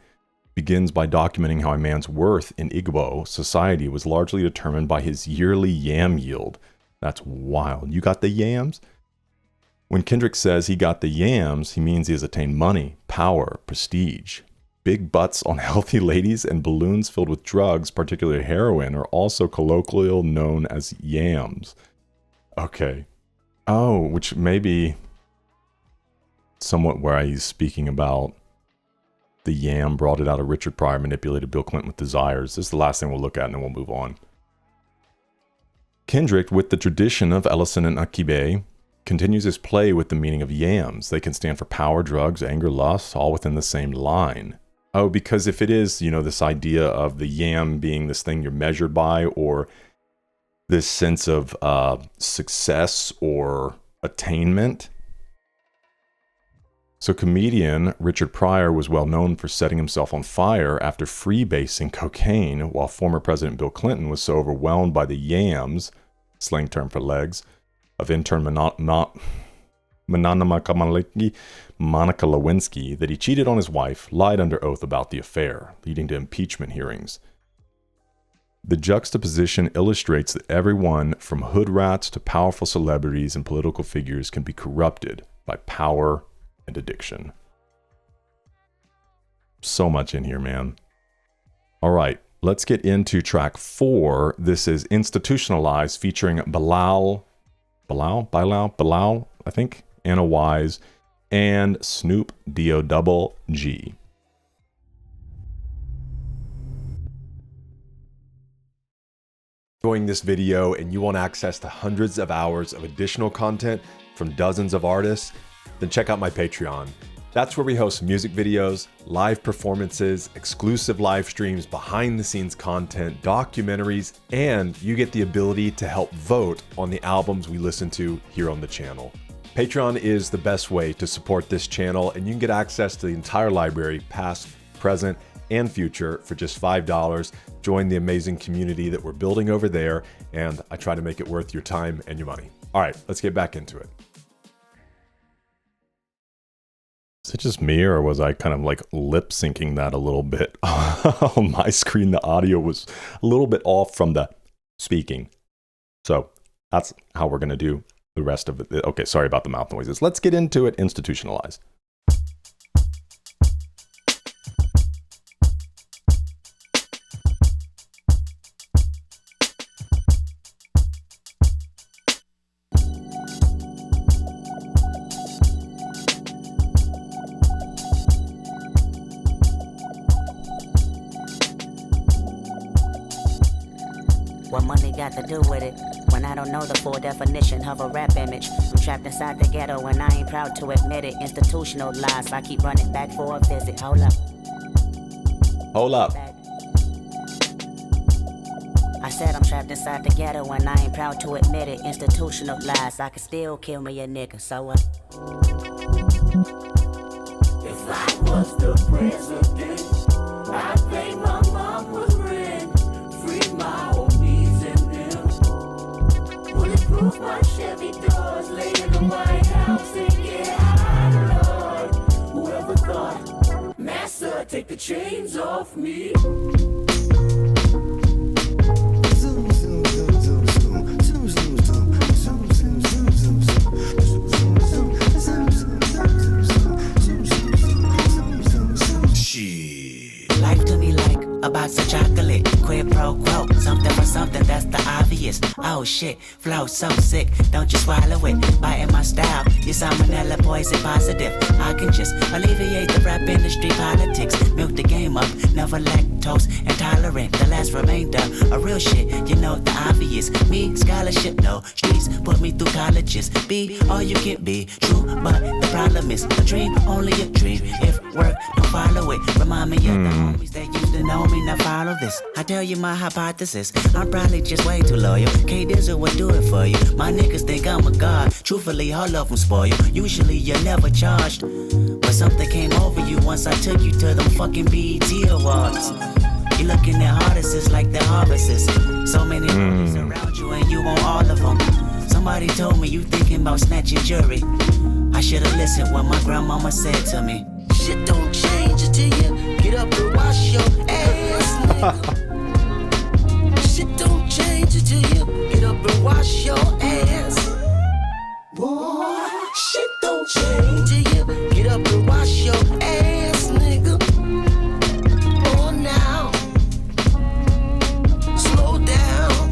Speaker 1: begins by documenting how a man's worth in Igbo society was largely determined by his yearly yam yield. That's wild. You got the yams? When Kendrick says he got the yams, he means he has attained money, power, prestige. Big butts on healthy ladies and balloons filled with drugs, particularly heroin, are also colloquially known as yams. Okay. Oh, which may be somewhat where he's speaking about the yam brought it out of Richard Pryor, manipulated Bill Clinton with desires. This is the last thing we'll look at and then we'll move on. Kendrick, with the tradition of Ellison and Achebe, continues his play with the meaning of yams. They can stand for power, drugs, anger, lust, all within the same line. Oh, because if it is, this idea of the yam being this thing you're measured by, or this sense of success or attainment. So comedian Richard Pryor was well known for setting himself on fire after freebasing cocaine, while former President Bill Clinton was so overwhelmed by the yams, slang term for legs, of intern Monica Lewinsky that he cheated on his wife, lied under oath about the affair, leading to impeachment hearings. The juxtaposition illustrates that everyone from hood rats to powerful celebrities and political figures can be corrupted by power and addiction. So much in here, man. All right, let's get into track 4. This is Institutionalized featuring Bilal, I think, Anna Wise, and Snoop D-O-double-G. Enjoying this video and you want access to hundreds of hours of additional content from dozens of artists, then check out my Patreon. That's where we host music videos, live performances, exclusive live streams, behind the scenes content, documentaries, and you get the ability to help vote on the albums we listen to here on the channel. Patreon is the best way to support this channel, and you can get access to the entire library, past, present, and future for just $5. Join the amazing community that we're building over there, and I try to make it worth your time and your money. All right, let's get back into it. Is it just me, or was I kind of like lip syncing that a little bit? On my screen, the audio was a little bit off from the speaking. So that's how we're going to do the rest of it. Okay, sorry about the mouth noises. Let's get into it. Institutionalized.
Speaker 8: What money got to do with it? When I don't know the full definition of a rap image. I'm trapped inside the ghetto and I ain't proud to admit it. Institutionalized, I keep running back for a visit. Hold up.
Speaker 1: Hold up.
Speaker 8: I said I'm trapped inside the ghetto and I ain't proud to admit it. Institutionalized, I can still kill me a nigga, so what?
Speaker 4: If I was the president, I'd pay my mama's rent, free my homies and them. Bulletproof my Chevy doors, lay in the White House and get high, Lord. Whoever thought, Master, take the chains off me. Zoom, zoom, zoom, zoom, zoom, zoom, zoom, zoom, zoom, zoom, zoom, zoom,
Speaker 8: Life to me like a box of chocolate, quid pro quo, something for something, that's the obvious. Oh shit, flow so sick, don't you swallow it, biting my style, you salmonella poison positive. I can just alleviate the rap industry politics, milk the game up, never lactose intolerant, the last remainder of real shit, you know the obvious. Me, scholarship, no, streets put me through colleges, be all you can be, true, but the problem is a dream, only a dream, if work, don't follow it, remind me of the homies that used to know me, now follow this. I tell you my hypothesis, I'm probably just way too loyal. K-Dizzle would do it for you. My niggas think I'm a god. Truthfully, all of them spoil you. Usually you're never charged, but something came over you once I took you to them fucking BET Awards. You looking at artists like they're harvests. So many artists around you and you want all of them. Somebody told me you thinking about snatching jury. I should've listened what my grandmama said to me.
Speaker 4: Shit don't change until you get up and wash your ass, nigga. Shit don't change until you get up and wash your ass. Boy, shit don't change till you get up and wash your ass, nigga. Oh, now, slow down.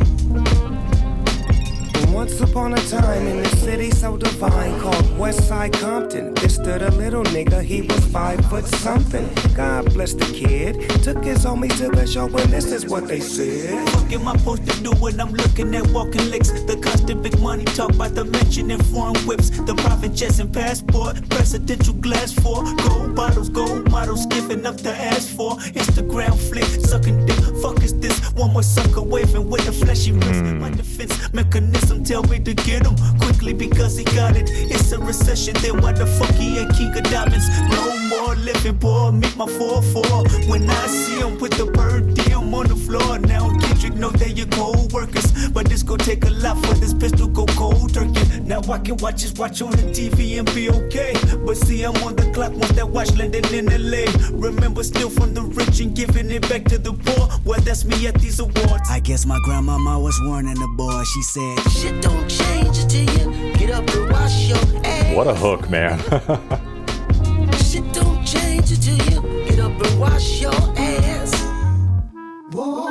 Speaker 9: Once upon a time in a city so divine called Westside Compton, there stood a little nigga, he was 5 foot something. God bless the kid, took his homies to the show and this is what they said.
Speaker 6: What am I supposed to do when I'm looking at walking licks? The constant big money talk about the mention in foreign whips, the private jets and passport, presidential glass for gold bottles, gold models, giving up the ass for Instagram flick, sucking dick. Fuck is this? One more sucker waving with a fleshy wrist. My defense mechanism tell me to get him quickly because he got it. It's a recession, then why the fuck he ain't king of diamonds? No more living, boy, meet my 4-4. When I see him put the per diem on the floor. Now Kendrick know they your co-workers, but this gon' take a lot for this pistol go cold turkey.
Speaker 4: Now I can watch on the TV and be okay. But see, I'm on the clock once that watch landing in LA. Remember, still from the rich and giving it back to the poor. Well, that's me at these awards.
Speaker 6: I guess my grandmama was warning the boy. She said,
Speaker 2: Shit don't change until you get up and wash your ass.
Speaker 1: What a hook, man.
Speaker 2: Shit don't change until you get up and wash your ass. Boy,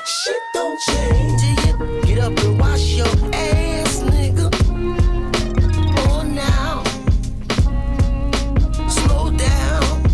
Speaker 2: shit don't change till you get up and wash your ass, nigga. Oh, now, slow down.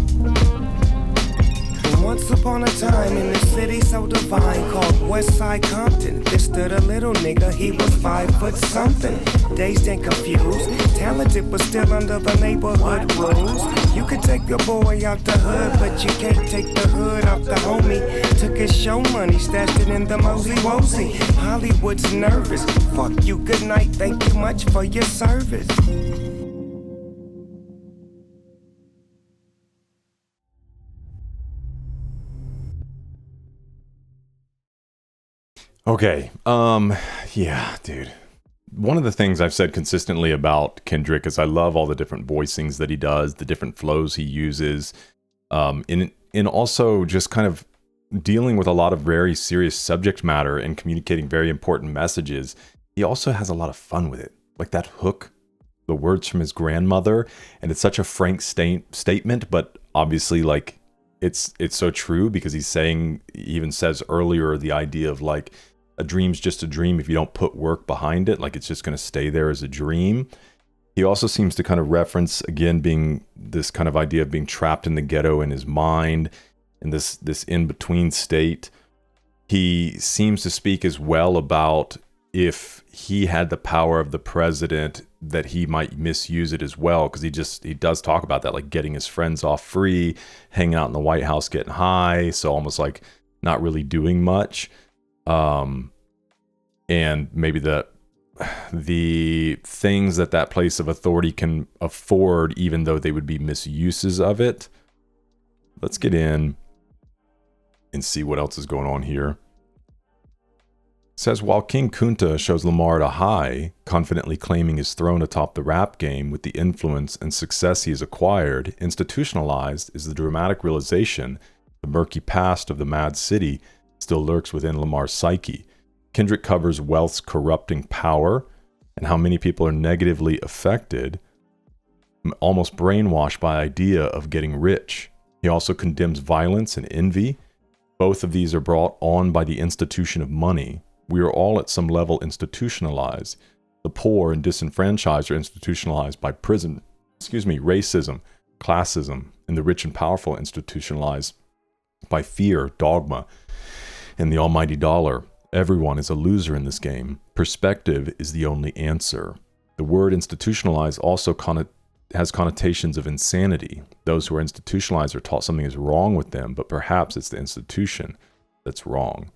Speaker 9: Once upon a time in a city so divine called Westside Compton, there stood a little nigga, he was 5 foot something. Dazed and confused, talented but still under the neighborhood rules. You could take your boy out the hood, but you can't take the hood off the homie. Took his show money, stashed it in the mosey wosey. Hollywood's nervous, fuck you, good night, thank you much for your service.
Speaker 1: Okay, yeah, dude. One of the things I've said consistently about Kendrick is I love all the different voicings that he does, the different flows he uses, in also just kind of dealing with a lot of very serious subject matter and communicating very important messages. He also has a lot of fun with it. Like that hook, the words from his grandmother, and it's such a frank statement, but obviously like it's so true because he's saying, he even says earlier the idea of like, a dream's just a dream if you don't put work behind it, like it's just going to stay there as a dream. He also seems to kind of reference, again, being this kind of idea of being trapped in the ghetto in his mind, in this in-between state. He seems to speak as well about if he had the power of the president, that he might misuse it as well, because he does talk about that, like getting his friends off free, hanging out in the White House, getting high, so almost like not really doing much. And maybe the things that place of authority can afford, even though they would be misuses of it. Let's get in and see what else is going on here. It says, while King Kunta shows Lamar at a high, confidently claiming his throne atop the rap game with the influence and success he has acquired, Institutionalized is the dramatic realization the murky past of the Mad City still lurks within Lamar's psyche. Kendrick covers wealth's corrupting power and how many people are negatively affected, almost brainwashed by the idea of getting rich. He also condemns violence and envy. Both of these are brought on by the institution of money. We are all at some level institutionalized. The poor and disenfranchised are institutionalized by prison, racism, classism, and the rich and powerful institutionalized by fear, dogma, and the almighty dollar. Everyone is a loser in this game. Perspective is the only answer. The word institutionalized also has connotations of insanity. Those who are institutionalized are taught something is wrong with them, but perhaps it's the institution that's wrong.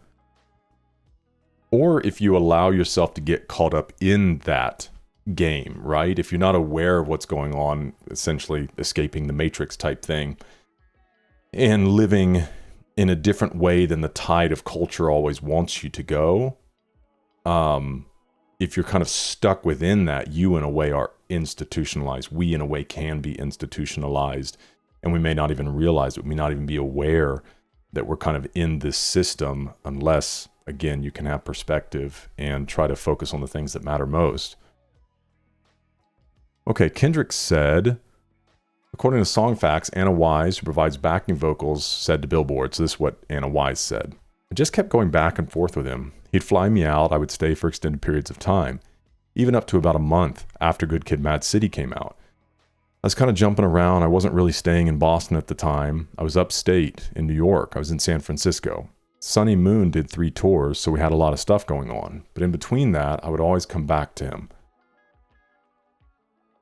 Speaker 1: Or if you allow yourself to get caught up in that game, right? If you're not aware of what's going on, essentially escaping the Matrix type thing, and living in a different way than the tide of culture always wants you to go, if you're kind of stuck within that, you in a way are institutionalized. We in a way can be institutionalized, and we may not even realize it. We may not even be aware that we're kind of in this system unless, again, you can have perspective and try to focus on the things that matter most. Okay, Kendrick said, according to Song Facts, Anna Wise, who provides backing vocals, said to Billboard, so this is what Anna Wise said, I just kept going back and forth with him. He'd fly me out, I would stay for extended periods of time, even up to about a month after Good Kid, Mad City came out. I was kind of jumping around. I wasn't really staying in Boston at the time. I was upstate in New York. I was in San Francisco. Sonny Moon did 3 tours, so we had a lot of stuff going on. But in between that, I would always come back to him.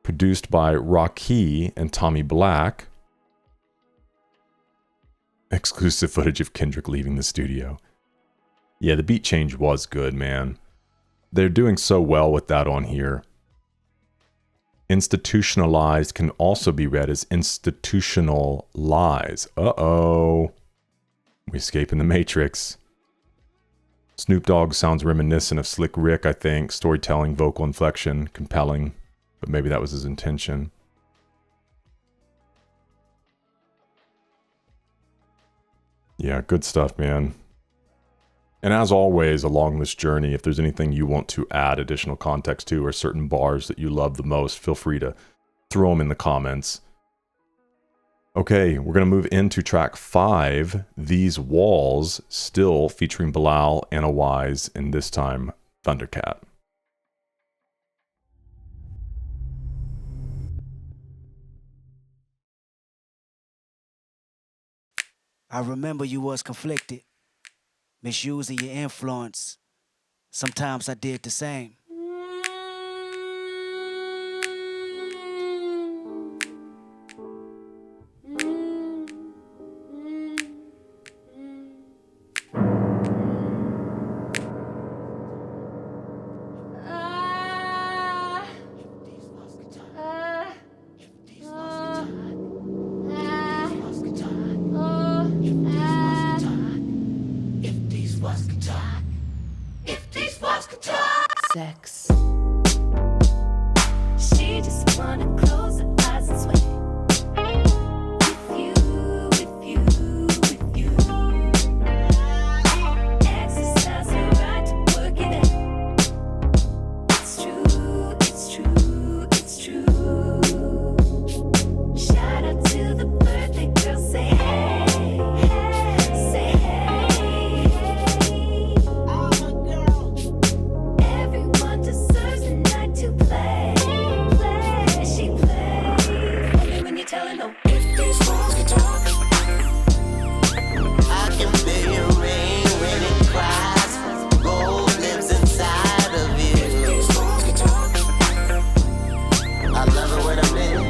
Speaker 1: Produced by Rocky and Tommy Black. Exclusive footage of Kendrick leaving the studio. Yeah, the beat change was good, man. They're doing so well with that on here. Institutionalized can also be read as institutional lies. Uh-oh. We escaping the Matrix. Snoop Dogg sounds reminiscent of Slick Rick, I think. Storytelling, vocal inflection, compelling, but maybe that was his intention. Yeah, good stuff, man. And as always, along this journey, if there's anything you want to add additional context to or certain bars that you love the most, feel free to throw them in the comments. Okay, we're going to move into track 5, These Walls, still featuring Bilal, Anna Wise, and this time Thundercat.
Speaker 6: I remember you was conflicted, misusing your influence. Sometimes I did the same.
Speaker 10: Sex. She just wanna close her eyes and sway. With you. Exercise her right to work it out. It's true. Shout out to the birthday girl, say hey, say hey. Oh my girl. Everyone deserves a night to play. She plays. Only when you're telling them. If these walls could talk,
Speaker 8: I can feel your rain when it cries. Gold lives inside of you.
Speaker 10: if these walls could talk,
Speaker 8: I love it when I'm in it.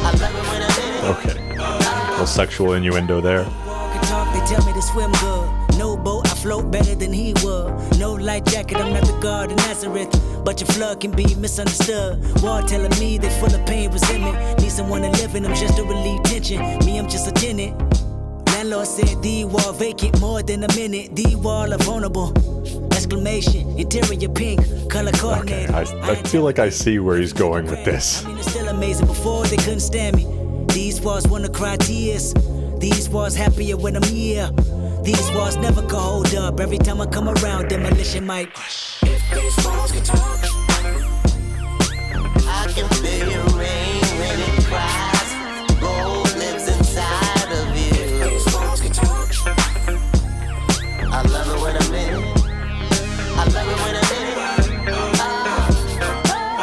Speaker 8: I love it when I'm in it.
Speaker 1: Okay, a little sexual innuendo there.
Speaker 6: Walk and talk, they tell me to swim good. No boat, I float better than he would. No light jacket, I'm not the God of Nazareth. But your flood can be misunderstood. War telling me they full of pain, resentment. Need someone to live in them just to relieve tension. Me, I'm just a tenant. Landlord said the wall vacant more than a minute. The wall are vulnerable. Exclamation, interior pink, color
Speaker 1: Okay,
Speaker 6: coordinated.
Speaker 1: I feel like I see where he's going with this.
Speaker 6: I mean, it's still amazing. Before they couldn't stand me. These walls wanna cry tears. These walls happier when I'm here. These walls never can hold up. Every time I come around, demolition might.
Speaker 10: if these walls could talk,
Speaker 8: I can feel your rain when it cries. Gold lives inside of you.
Speaker 10: these walls could talk,
Speaker 8: I love it when I'm in it. I love it when I'm in it.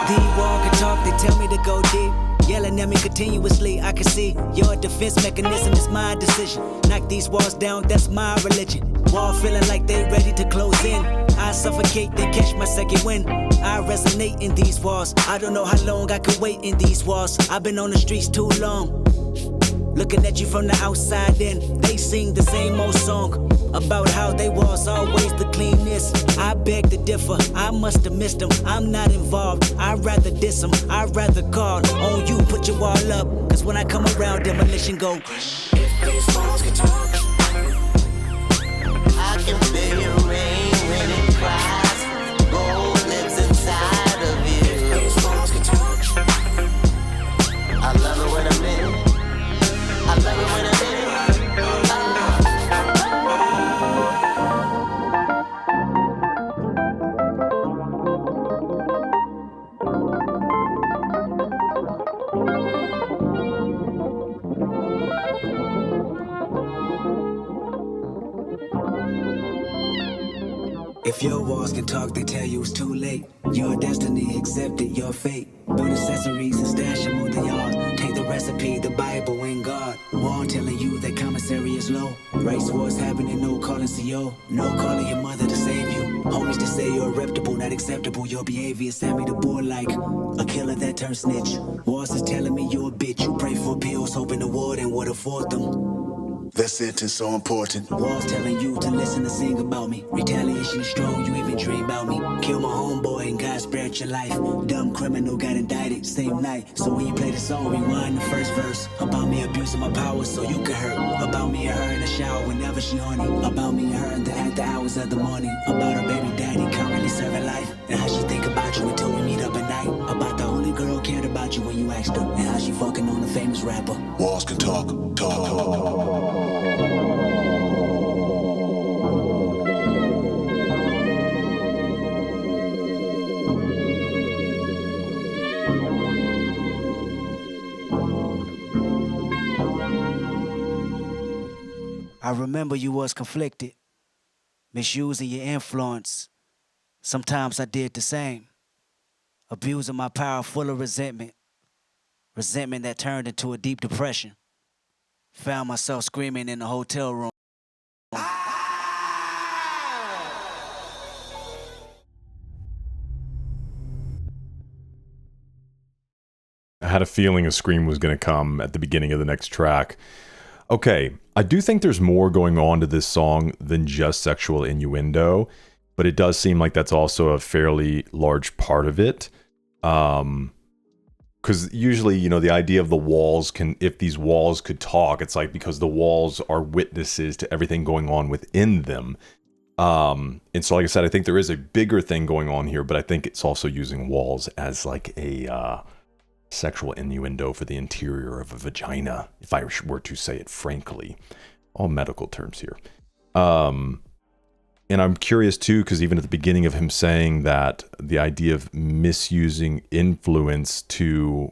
Speaker 6: The wall can talk, they tell me to go deep. Yelling at me continuously, I can see your defense mechanism is my decision. Knock these walls down, that's my religion. Wall feeling like they ready to close in. I suffocate, then catch my second wind. I resonate in these walls. I don't know how long I could wait in these walls. I've been on the streets too long. Looking at you from the outside in, they sing the same old song about how they was always the cleanest. I beg to differ, I must have missed them. I'm not involved, I'd rather diss them. I'd rather call on you, put your wall up. Cause when I come around, demolition go.
Speaker 10: if these walls could talk,
Speaker 8: I can feel your rain when it cries. Gold lives inside of you.
Speaker 10: these walls could talk,
Speaker 8: I love it when I'm in it. I love it when I'm in it.
Speaker 6: If your walls can talk, they tell you it's too late. Your destiny accepted, your fate. Build accessories and stash them on the yard. Take the recipe, the Bible and God. Wall telling you that commissary is low. Race wars happening, no calling CO. No calling your mother to save you. Homies to say you're reputable, not acceptable. Your behavior sent me to board like a killer that turned snitch. Walls is telling me you're a bitch. You pray for pills, hoping the warden would afford them.
Speaker 11: That sentence so important.
Speaker 6: Walls telling you to listen and sing about me. Retaliation is strong, you even dream about me. Kill my homeboy and God spared about your life. Dumb criminal got indicted same night. So when you play the song, rewind the first verse. About me abusing my power so you can hurt. About me and her in the shower whenever she horny. About me and her in the after hours of the morning. About her baby daddy currently serving life. And how she think about you until we meet up at night. About the only girl cared about you when you asked her. And how she fucking on a famous rapper.
Speaker 11: Walls can talk.
Speaker 6: I remember you was conflicted, misusing your influence. Sometimes I did the same, abusing my power full of resentment that turned into a deep depression. Found myself screaming in the hotel room.
Speaker 1: I had a feeling a scream was going to come at the beginning of the next track. Okay, I do think there's more going on to this song than just sexual innuendo, but it does seem like that's also a fairly large part of it. Because usually, you know, the idea of the walls if these walls could talk, it's like because the walls are witnesses to everything going on within them. And so, like I said, I think there is a bigger thing going on here, but I think it's also using walls as like a sexual innuendo for the interior of a vagina, if I were to say it frankly. All medical terms here. And I'm curious too, because even at the beginning of him saying that the idea of misusing influence to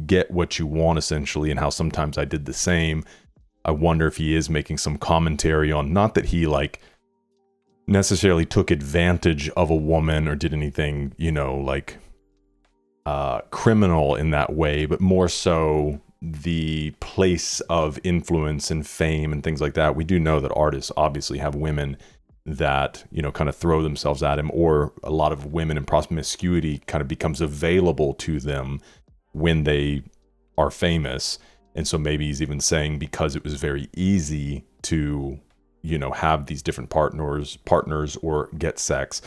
Speaker 1: get what you want, essentially, and how sometimes I did the same, I wonder if he is making some commentary on, not that he like necessarily took advantage of a woman or did anything, you know, like criminal in that way, but more so the place of influence and fame and things like that. We do know that artists obviously have women that, you know, kind of throw themselves at him, or a lot of women in promiscuity kind of becomes available to them when they are famous. And so maybe he's even saying because it was very easy to, you know, have these different partners or get sex,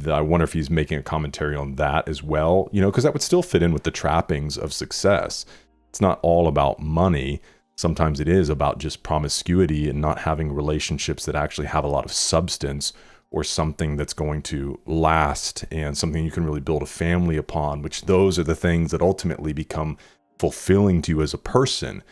Speaker 1: I wonder if he's making a commentary on that as well, you know, because that would still fit in with the trappings of success. It's not all about money. Sometimes it is about just promiscuity and not having relationships that actually have a lot of substance, or something that's going to last and something you can really build a family upon, which those are the things that ultimately become fulfilling to you as a person.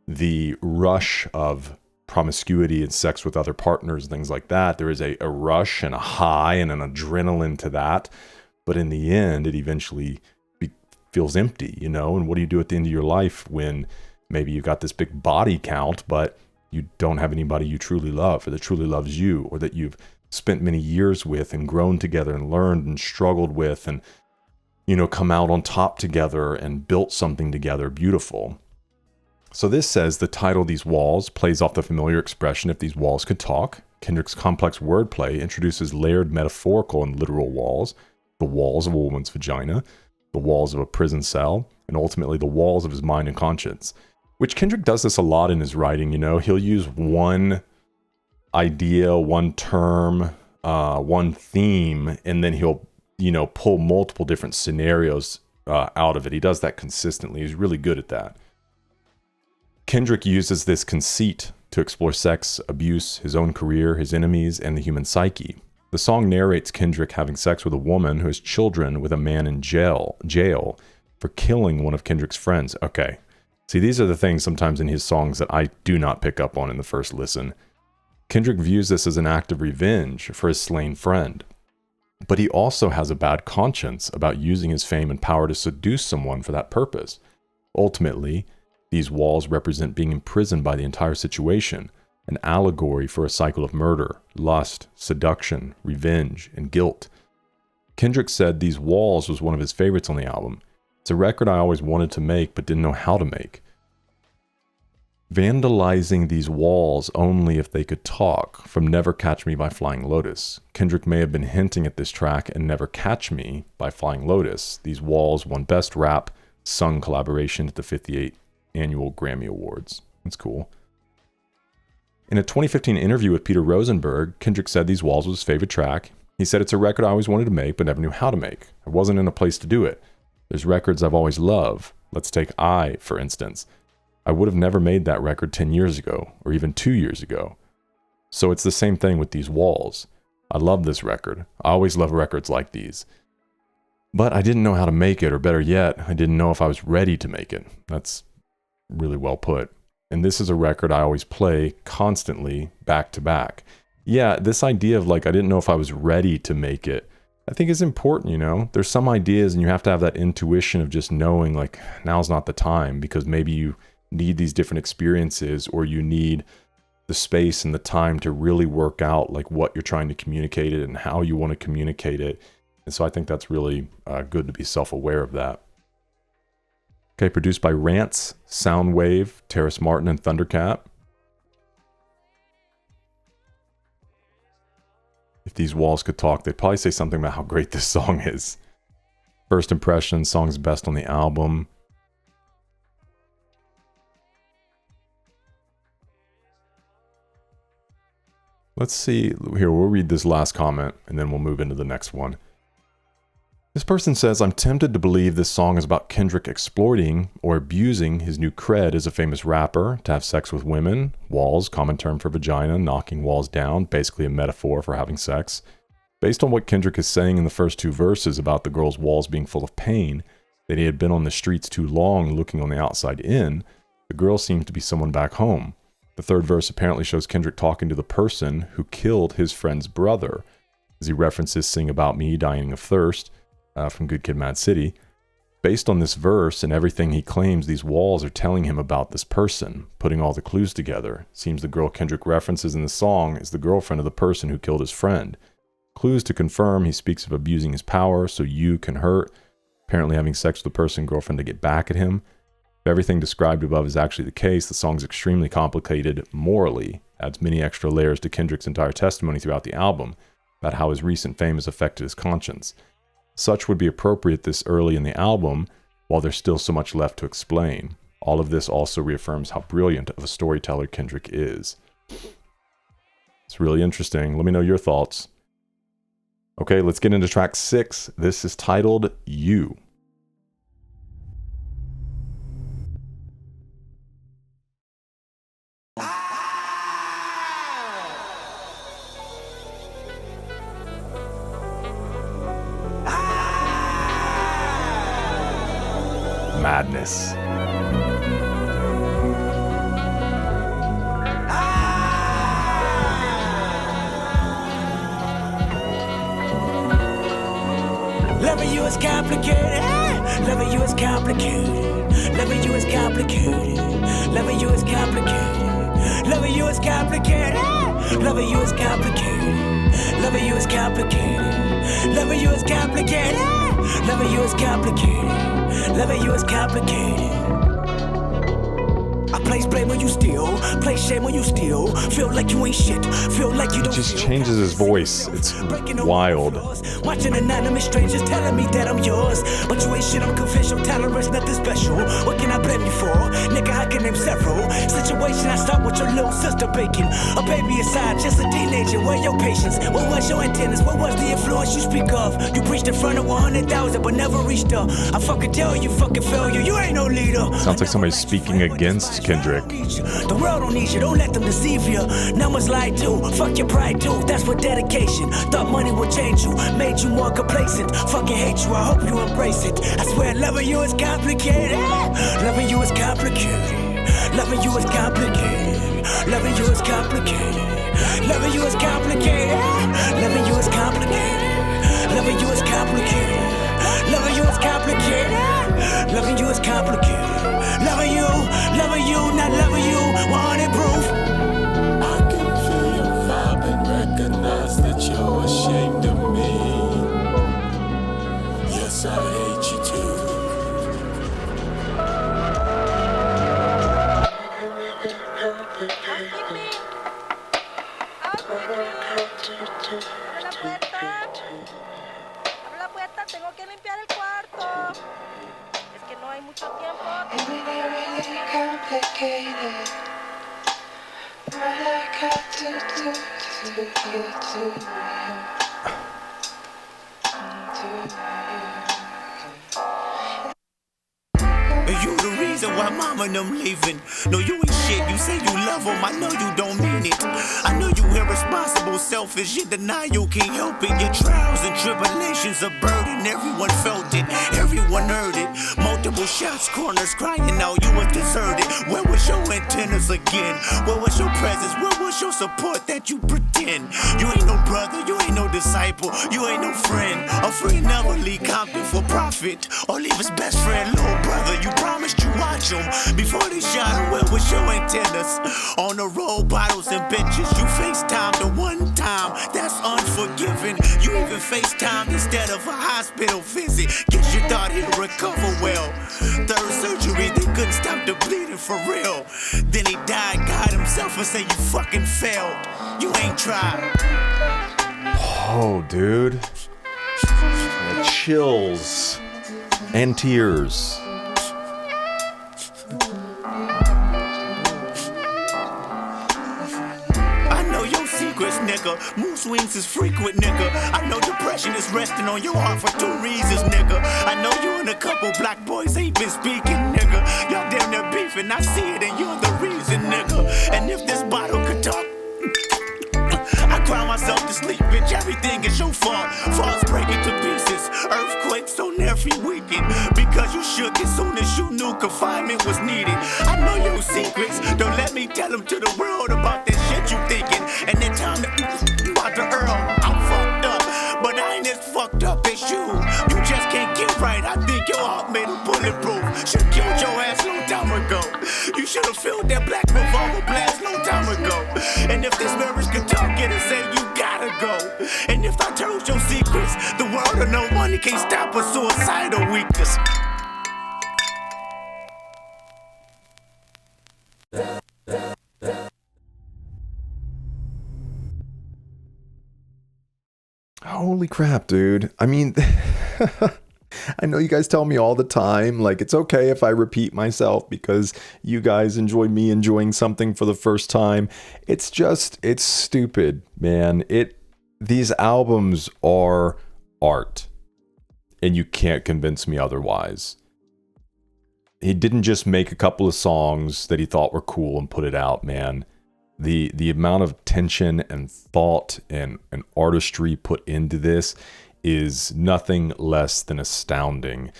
Speaker 1: The rush of promiscuity and sex with other partners, things like that, there is a rush and a high and an adrenaline to that, but in the end it eventually feels empty, you know. And what do you do at the end of your life when maybe you got this big body count but you don't have anybody you truly love, or that truly loves you, or that you've spent many years with and grown together and learned and struggled with, and, you know, come out on top together and built something together beautiful. So this says the title, These Walls, plays off the familiar expression, if these walls could talk. Kendrick's complex wordplay introduces layered metaphorical and literal walls, the walls of a woman's vagina, the walls of a prison cell, and ultimately the walls of his mind and conscience, which Kendrick does this a lot in his writing. You know, he'll use one idea, one term, one theme, and then he'll, you know, pull multiple different scenarios out of it. He does that consistently. He's really good at that. Kendrick uses this conceit to explore sex, abuse, his own career, his enemies, and the human psyche. The song narrates Kendrick having sex with a woman who has children with a man in jail for killing one of Kendrick's friends. Okay. See, these are the things sometimes in his songs that I do not pick up on in the first listen. Kendrick views this as an act of revenge for his slain friend. But he also has a bad conscience about using his fame and power to seduce someone for that purpose. Ultimately, these walls represent being imprisoned by the entire situation, an allegory for a cycle of murder, lust, seduction, revenge, and guilt. Kendrick said These Walls was one of his favorites on the album. It's a record I always wanted to make but didn't know how to make. Vandalizing these walls only if they could talk, from Never Catch Me by Flying Lotus. Kendrick may have been hinting at this track in Never Catch Me by Flying Lotus. These Walls won Best Rap Sung Collaboration at the 58th Annual Grammy Awards. That's cool. In a 2015 interview with Peter Rosenberg, Kendrick said These Walls was his favorite track. He said, it's a record I always wanted to make, but never knew how to make. I wasn't in a place to do it. There's records I've always loved. Let's take I, for instance. I would have never made that record 10 years ago, or even 2 years ago. So it's the same thing with these walls. I love this record. I always love records like these. But I didn't know how to make it, or better yet, I didn't know if I was ready to make it. That's really well put. And this is a record I always play constantly, back to back. Yeah, this idea of like, I didn't know if I was ready to make it, I think is important, you know? There's some ideas and you have to have that intuition of just knowing like, now's not the time, because maybe you need these different experiences, or you need the space and the time to really work out like what you're trying to communicate it and how you want to communicate it. And so I think that's really good to be self-aware of that. Okay, produced by Rance, Soundwave, Terrace Martin, and Thundercat. If these walls could talk, they'd probably say something about how great this song is. First impression, song's best on the album. Let's see, here, we'll read this last comment and then we'll move into the next one. This person says, I'm tempted to believe this song is about Kendrick exploiting or abusing his new cred as a famous rapper, to have sex with women, walls, common term for vagina, knocking walls down, basically a metaphor for having sex. Based on what Kendrick is saying in the first two verses about the girl's walls being full of pain, that he had been on the streets too long looking on the outside in, the girl seems to be someone back home. The third verse apparently shows Kendrick talking to the person who killed his friend's brother, as he references Sing About Me, Dying of Thirst, from Good Kid, Mad City. Based on this verse and everything he claims, these walls are telling him about this person, putting all the clues together. Seems the girl Kendrick references in the song is the girlfriend of the person who killed his friend. Clues to confirm he speaks of abusing his power so you can hurt, apparently having sex with the person girlfriend to get back at him. If everything described above is actually the case, the song's extremely complicated morally, adds many extra layers to Kendrick's entire testimony throughout the album about how his recent fame has affected his conscience. Such would be appropriate this early in the album, while there's still so much left to explain. All of this also reaffirms how brilliant of a storyteller Kendrick is. It's really interesting. Let me know your thoughts. Okay, let's get into track 6. This is titled You. Madness.
Speaker 6: Loving you is complicated. Loving you is complicated. Loving you is complicated. Loving you is complicated. Loving you is complicated. Loving you is complicated. Loving you is complicated. Loving you is complicated. Loving you is complicated. Loving you is complicated. I place blame when you steal, place shame when you steal. Feel like you ain't shit, feel like you don't.
Speaker 1: He just changes his voice. It's wild.
Speaker 6: Watching anonymous strangers telling me that I'm yours, but you ain't shit, I'm confidential, tolerance, nothing special. What can I blame you for? Nigga, I can name several. Situation I start with your little sister baking. A baby aside, just a teenager, where your patience? What was your antennas? What was the influence you speak of? You preached in front of 100,000 but never reached up. I fucking tell you, fucking failure, you ain't no leader.
Speaker 1: Sounds like somebody's speaking against Kendrick.
Speaker 6: The world don't need you, don't let them deceive you. Numbers lie too, fuck your pride too. That's what dedication. Thought money would change you, made you more complacent. Fucking hate you, I hope you embrace it. I swear loving you is complicated. Loving you is complicated. Loving you is complicated. Loving you is complicated. Loving you is complicated. Loving you is complicated. Loving you is complicated. Loving you is complicated. Loving you is complicated. Loving you, not loving you, 100 proof.
Speaker 4: I can feel your vibe and recognize that you're ashamed of me. Yes, I hate you too.
Speaker 10: Abre la puerta, tengo que limpiar el cuarto. Es que no hay mucho tiempo. Complicated. What I got to do to get to you.
Speaker 6: You the reason why mama and them leaving. No, you ain't shit. You say you love them, I know you don't mean it. I know you irresponsible, selfish, in denial, can't help it. Your trials and tribulations are burden. Everyone felt it, everyone heard it. Multiple shots, corners crying out, you was deserted. Where was your antennas again? Where was your presence? Where was your support that you pretend? You ain't no brother, you ain't no disciple, you ain't no friend. A friend never leave Compton for profit or leave his best friend, little brother. You promised you watch him before they shot him. Where was your antennas? On the road, bottles and bitches. You FaceTime the one time, that's unforgiving. You even FaceTime instead of a hospital visit. Guess you thought he'd recover well. Third surgery, they couldn't stop the bleeding for real. Then he died, God himself, and say you fucking failed. You ain't tried.
Speaker 1: Oh, dude. Chills and tears.
Speaker 6: Nigga, mood swings is frequent, nigga. I know depression is resting on your heart for 2 reasons, nigga. I know you and a couple black boys ain't been speaking, nigga. Y'all damn near beefing, I see it, and you're the reason, nigga. And if this bottle could talk, I cry myself to sleep, bitch. Everything is your fault. Falls breaking to pieces, earthquakes on every weekend. Because you shook as soon as you knew confinement was needed. I know your secrets, don't let me tell them to the world about this shit you thinking. And then time to about the Earl, I'm fucked up, but I ain't as fucked up as you. You just can't get right. I think your heart made a bulletproof. Should've killed your ass long time ago. You should've filled that black revolver blast long time ago. And if this marriage could talk, it'd say you gotta go. And if I told your secrets, the world of no money can't stop a suicidal weakness.
Speaker 1: Holy crap, dude. I mean, I know you guys tell me all the time, like, it's okay if I repeat myself because you guys enjoy me enjoying something for the first time. It's just, it's stupid, man. These albums are art, and you can't convince me otherwise. He didn't just make a couple of songs that he thought were cool and put it out, man. The amount of tension and thought and artistry put into this is nothing less than astounding.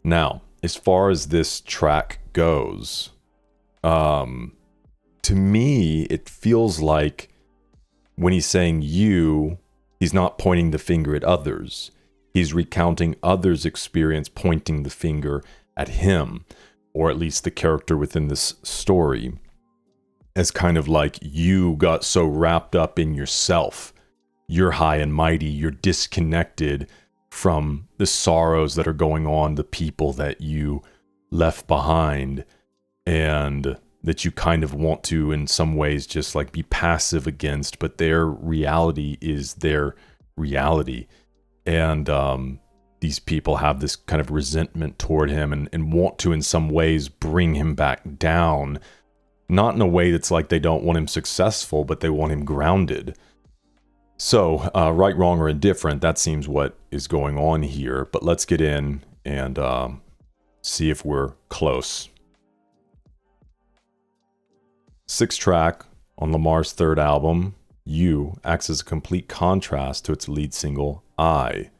Speaker 1: Now, as far as this track goes, to me, it feels like when he's saying you, he's not pointing the finger at others. He's recounting others' experience pointing the finger at him, or at least the character within this story. As kind of like, you got so wrapped up in yourself. You're high and mighty. You're disconnected from the sorrows that are going on, the people that you left behind, and that you kind of want to, in some ways, just like be passive against, but their reality is their reality. And these people have this kind of resentment toward him and want to, in some ways, bring him back down. Not in a way that's like they don't want him successful, but they want him grounded. So, right, wrong, or indifferent, that seems what is going on here. But let's get in and see if we're close. 6th track on Lamar's 3rd album, You, acts as a complete contrast to its lead single, I,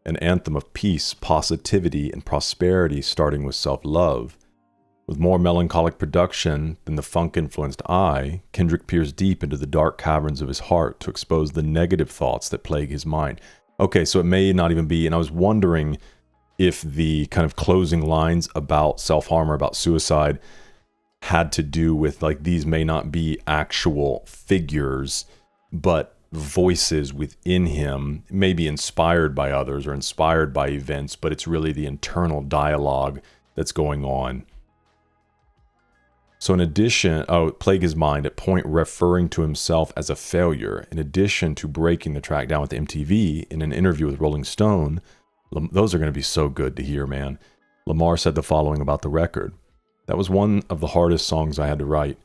Speaker 1: an anthem of peace, positivity, and prosperity starting with self-love. With more melancholic production than the funk-influenced I, Kendrick peers deep into the dark caverns of his heart to expose the negative thoughts that plague his mind. Okay, so it may not even be, and I was wondering if the kind of closing lines about self-harm or about suicide had to do with, like, these may not be actual figures, but voices within him, maybe inspired by others or inspired by events, but it's really the internal dialogue that's going on. So in addition, plague his mind at point referring to himself as a failure. In addition to breaking the track down with MTV in an interview with Rolling Stone, those are going to be so good to hear, man. Lamar said the following about the record. That was one of the hardest songs I had to write.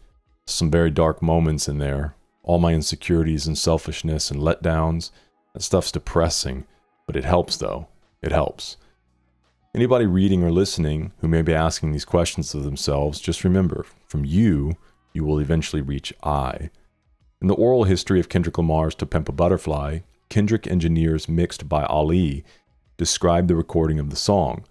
Speaker 1: Some very dark moments in there. All my insecurities and selfishness and letdowns. That stuff's depressing, but it helps though. It helps. Anybody reading or listening who may be asking these questions of themselves, just remember, from you will eventually reach I. In the oral history of Kendrick Lamar's To Pimp a Butterfly, Kendrick engineers mixed by Ali described the recording of the song.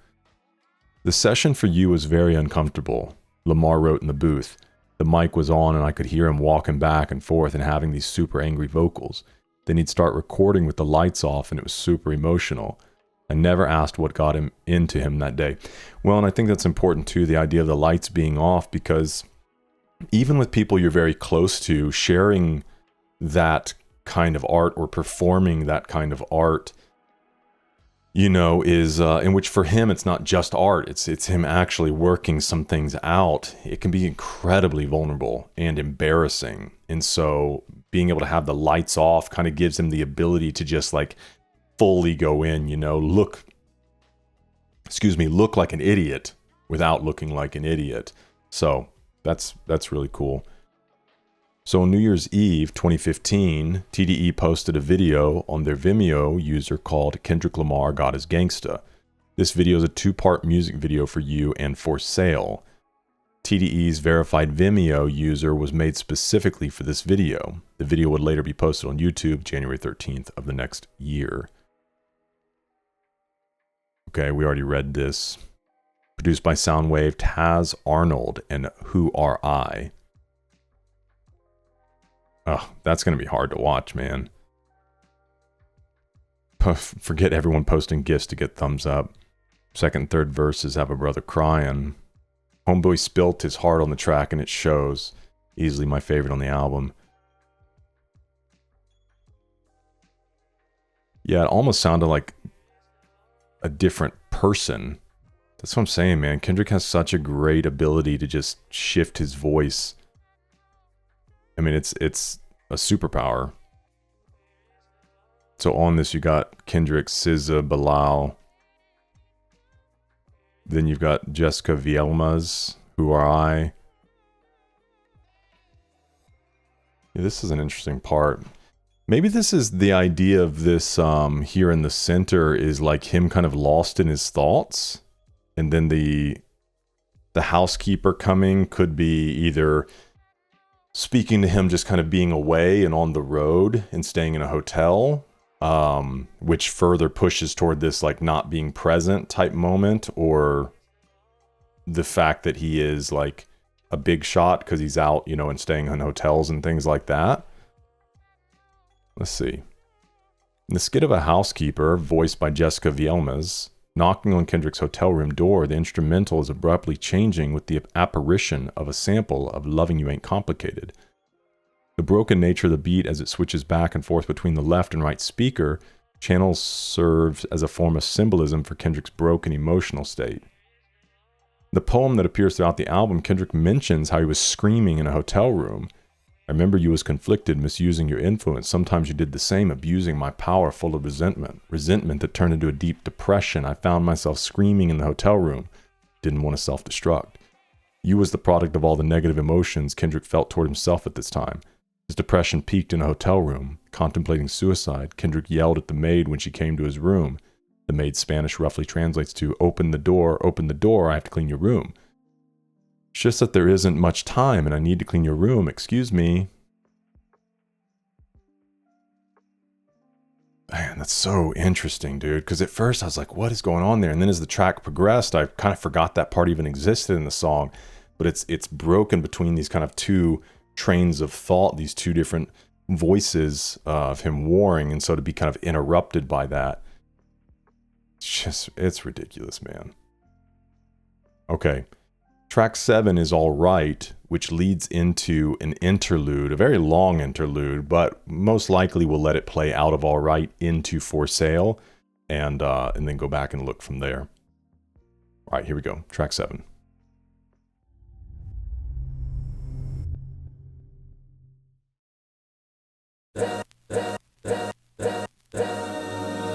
Speaker 1: The session for you was very uncomfortable, Lamar wrote in the booth. The mic was on and I could hear him walking back and forth and having these super angry vocals. Then he'd start recording with the lights off and it was super emotional. I never asked what got him into him that day. Well, and I think that's important too, the idea of the lights being off, because even with people you're very close to, sharing that kind of art or performing that kind of art, is in which for him it's not just art, it's him actually working some things out. It can be incredibly vulnerable and embarrassing. And so being able to have the lights off kind of gives him the ability to just like fully go in, look like an idiot without looking like an idiot. So that's really cool. So on New Year's Eve 2015, TDE posted a video on their Vimeo user called Kendrick Lamar God is Gangsta. This video is a 2-part music video for you and for sale. TDE's verified Vimeo user was made specifically for this video. The video would later be posted on YouTube January 13th of the next year. Okay, we already read this. Produced by Soundwave, Taz Arnold, and Who Are I? Oh, that's going to be hard to watch, man. Forget everyone posting GIFs to get thumbs up. Second and third verses have a brother crying. Homeboy spilt his heart on the track and it shows. Easily my favorite on the album. Yeah, it almost sounded like a different person. That's what I'm saying, man. Kendrick has such a great ability to just shift his voice. I mean, it's a superpower. So on this, you got Kendrick, SZA, Bilal. Then you've got Jessica Vielma's Who Are I? Yeah, this is an interesting part. Maybe this is the idea of this here in the center is like him kind of lost in his thoughts. And then the housekeeper coming could be either speaking to him just kind of being away and on the road and staying in a hotel, which further pushes toward this like not being present type moment, or the fact that he is like a big shot because he's out, and staying in hotels and things like that. Let's see. In the skit of a housekeeper, voiced by Jessica Vielma's, knocking on Kendrick's hotel room door, the instrumental is abruptly changing with the apparition of a sample of Loving You Ain't Complicated. The broken nature of the beat as it switches back and forth between the left and right speaker channels serves as a form of symbolism for Kendrick's broken emotional state. The poem that appears throughout the album, Kendrick mentions how he was screaming in a hotel room. I remember you was conflicted, misusing your influence. Sometimes you did the same, abusing my power, full of resentment. Resentment that turned into a deep depression. I found myself screaming in the hotel room. Didn't want to self-destruct. You was the product of all the negative emotions Kendrick felt toward himself at this time. His depression peaked in a hotel room. Contemplating suicide, Kendrick yelled at the maid when she came to his room. The maid's Spanish roughly translates to, open the door, I have to clean your room. It's just that there isn't much time and I need to clean your room. Excuse me. Man, that's so interesting, dude. Because at first I was like, what is going on there? And then as the track progressed, I kind of forgot that part even existed in the song. But it's broken between these kind of two trains of thought, these two different voices of him warring. And so to be kind of interrupted by that, it's ridiculous, man. Okay. Track 7 is All Right, which leads into an interlude, a very long interlude, but most likely we'll let it play out of All Right into For Sale, and then go back and look from there. All right, here we go. Track 7.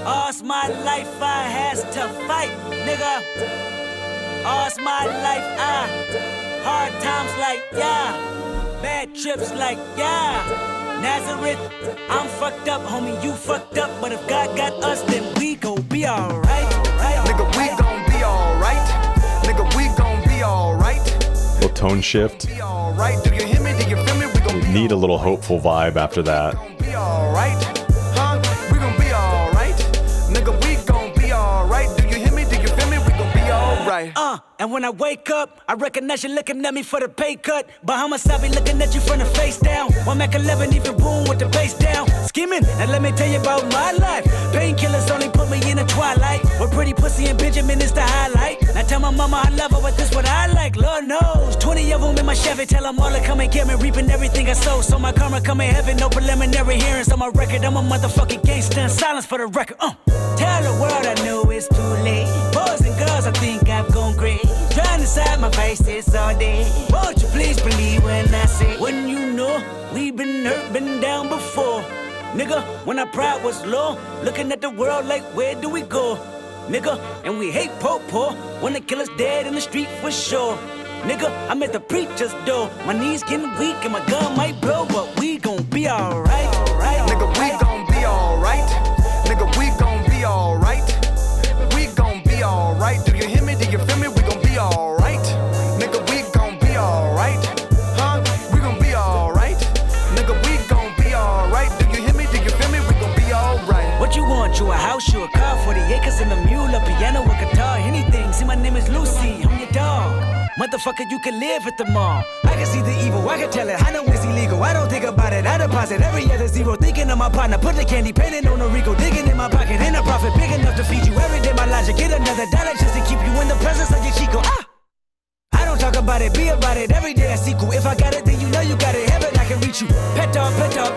Speaker 6: All's my life I has to fight, nigga. All's my life, hard times like, yeah. Bad trips like, yeah. Nazareth, I'm fucked up, homie, you fucked up. But if God got us, then we gon' be alright.
Speaker 1: tone shift.
Speaker 9: Be alright, do you hear me? Do you feel me? We gon'
Speaker 1: We need a little hopeful vibe after that.
Speaker 9: be alright, huh? We gon' be alright, nigga. We gon' be alright. Do you hear me? Do you feel me? We gon' be alright.
Speaker 6: And when I wake up, I recognize you looking at me for the pay cut. Bahamas, I be looking at you from the face down. One Mac 11, even boom with the bass down. Scheming, and let me tell you about my life. Painkillers only put me in the twilight. With pretty pussy and Benjamin is the highlight. Now tell my mama I love her, but this what I like. Lord knows, 20 of them in my Chevy. Tell them all to come and get me, reaping everything I sow. So my karma come in heaven, no preliminary hearings on my record. I'm a motherfucking gangster in silence for the record. Tell the world I know it's too late. Boys and girls, I think I've gone great. Trying to decide my face this all day. Won't you please believe when I say, when you know we've been hurt, been down before. Nigga, when our pride was low, looking at the world like, where do we go? Nigga, and we hate po-po when the killer's dead in the street for sure. Nigga, I'm at the preacher's door. My knees getting weak and my gun might blow, but we gon' be alright.
Speaker 9: Nigga, we gon' be alright. Nigga, we gon' be alright. We gon' be alright. Do you hear me? Do you feel me? We gon' be alright. Nigga, we gon' be alright. Huh? We gon' be alright. Nigga, we gon' be alright. Do you hear me? Do you feel me? We gon' be alright.
Speaker 6: What you want? You a house, you a car, 40 acres and a mule, a piano, a guitar, anything. See, my name is Lucy, I'm your dog. Motherfucker, you can live at the mall. I can see the evil, I can tell it. I know it's illegal, I don't think about it. I deposit every other zero, thinking of my partner. Put the candy, painting on a Rico, digging in my pocket. In a profit big enough to feed you every day. My logic, get another dollar just to keep you in the presence of your Chico. I don't talk about it, be about it. Every day I sequel. If I got it, then you know you got it. Heaven, I can reach you. Pet dog, my dog,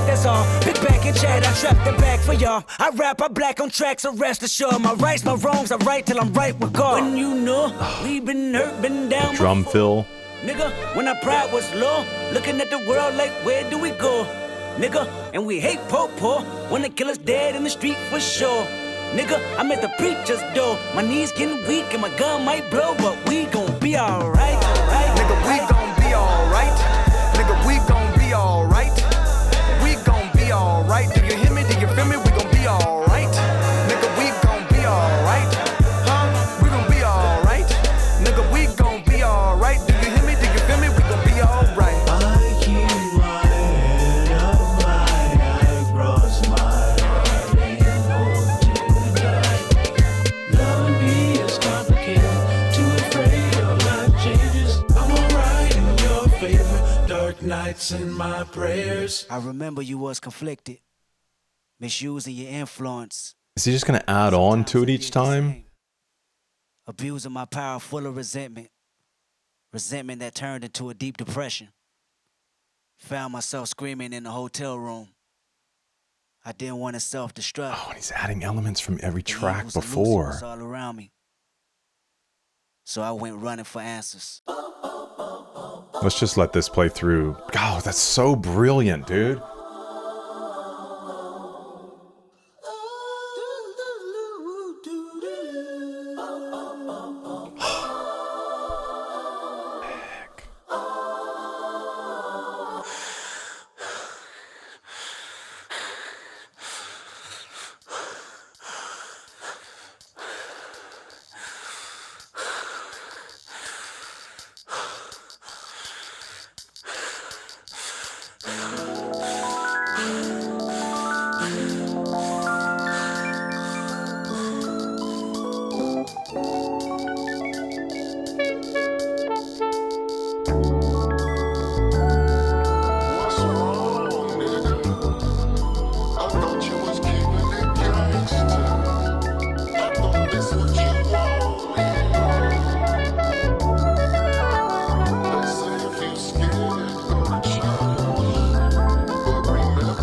Speaker 6: that's all. Big back and chat, I trap the back for y'all. I rap, I black on tracks, so rest assured. My rights, my wrongs, I right till I'm right with God. When you know we've been hurt, been down.
Speaker 1: Drum fill.
Speaker 6: Nigga, when our pride was low, looking at the world like, where do we go? Nigga, and we hate po-po when the killer's dead in the street for sure. Nigga, I'm at the preacher's door. My knees getting weak and my gun might blow, but we gon' be alright.
Speaker 9: Nigga, we gon' be alright. Nigga, we gon' be alright. We gon' be alright. Do you hear me? Do you feel me? We gon' be alright. Nigga, we gon' be alright. Huh? We gon' be alright. Nigga, we gon' be alright. Do you hear me? Do you feel me? We gon' be alright.
Speaker 4: I keep my head up high, I cross my heart and hope to die. Loving me is complicated, too afraid of life changes. I'm alright in your favor, dark nights in my prayers.
Speaker 6: I remember you was conflicted, misusing your influence.
Speaker 1: Is he just gonna add on to it each time?
Speaker 6: Abusing my power full of resentment. Resentment that turned into a deep depression. Found myself screaming in the hotel room. I didn't want to self-destruct.
Speaker 1: Oh, and he's adding elements from every
Speaker 6: The
Speaker 1: track
Speaker 6: evils and
Speaker 1: before.
Speaker 6: losers all around me. So I went running for answers.
Speaker 1: Let's just let this play through. God, that's so brilliant, dude.
Speaker 3: What's wrong, nigga? I thought you was keeping it gangsta. I thought this what you wanted. They say if you scared, go to church. But remember,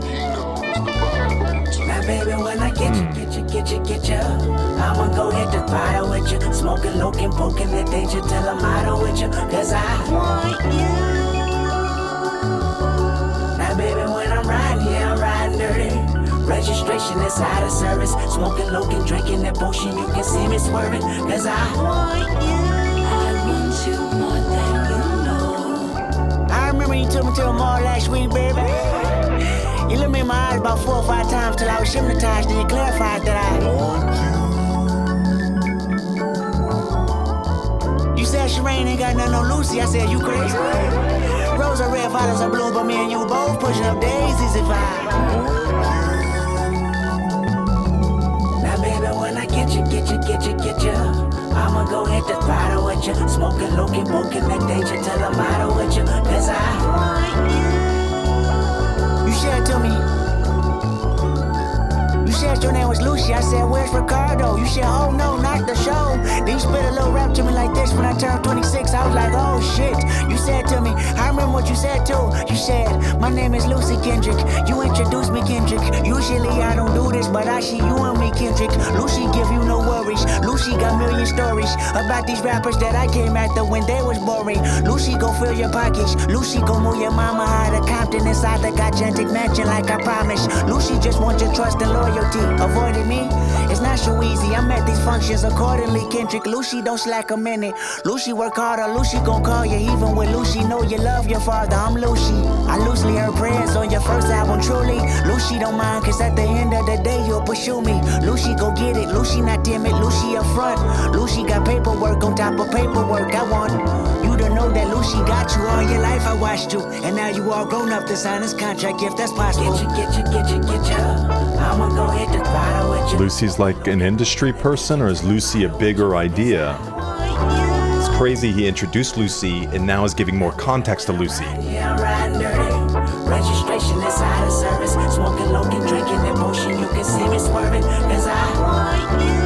Speaker 3: he knows the Bible too.
Speaker 8: Now, baby, when I get you, I'ma go hit the fire with you. Smoking, looking, poking the danger till I'm out with you. Cause I want you. Now, baby, when I'm riding, yeah, I'm riding dirty. Registration inside of service. Smoking, looking, drinking that potion. You can see me swerving. Cause I want you. I want you more than you know.
Speaker 6: I remember you took me to a mall last week, baby. You looked me in my eyes about 4 or 5 times till I was hypnotized, and you clarified that I. You said she ran got nothing on Lucy. I said, you crazy? Rose are red, violets are blue, but me and you both pushing up daisies if Now, baby, when I get you, I'ma go hit the throttle with you. Smoking, looking, booking that danger till I'm out with you. Cause I want you. You said to me, you said your name was Lucy. I said, where's Ricardo? You said, oh no, not the show. Then you spit a little rap to me like this when I turned 26. I was like, oh shit. You said to me, I remember what you said too. You said, my name is Lucy Kendrick. You introduced me, Kendrick. Usually I don't do this, but I see you and me, Kendrick. Lucy give you no worries. Lucy got million stories about these rappers that I came after when they was boring. Lucy go fill your pockets. Lucy go move your mama out of Compton inside the gigantic mansion like I promised. Lucy just wants your trust and loyalty. Avoiding me, it's not so easy. I'm at these functions accordingly, Kendrick. Lucy don't slack a minute. Lucy work harder. Lucy gon' call you even when Lucy know you love your father. I'm Lucy. I loosely heard prayers on your first album, truly. Lucy don't mind, cause at the end of the day you'll pursue me. Lucy go get it. Lucy not timid. Lucy up front. Lucy got paperwork on top of paperwork. I want you to know that Lucy got you all your life. I watched you, and now you all grown up to sign this contract if that's possible. Get you. I'ma go hit the throttle with you.
Speaker 1: Lucy's like an industry person, or is Lucy a bigger idea? It's crazy he introduced Lucy and now is giving more context to Lucy.
Speaker 6: Yeah, I'm riding dirty. Registration inside of service. Smoking, looking, drinking, emotion. You can see me swerving, cause I want you.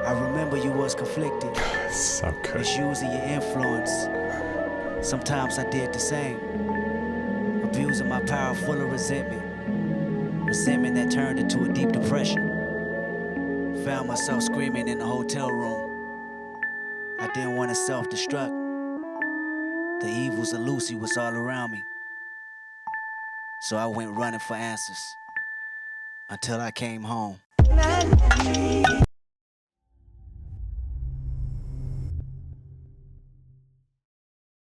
Speaker 6: I remember you was conflicted.
Speaker 1: So good.
Speaker 6: Misusing your influence. Sometimes I did the same. Abusing my power full of resentment. Resentment that turned into a deep depression. Found myself screaming in the hotel room. I didn't want to self-destruct. The evils of Lucy was all around me. So I went running for answers. Until I came home.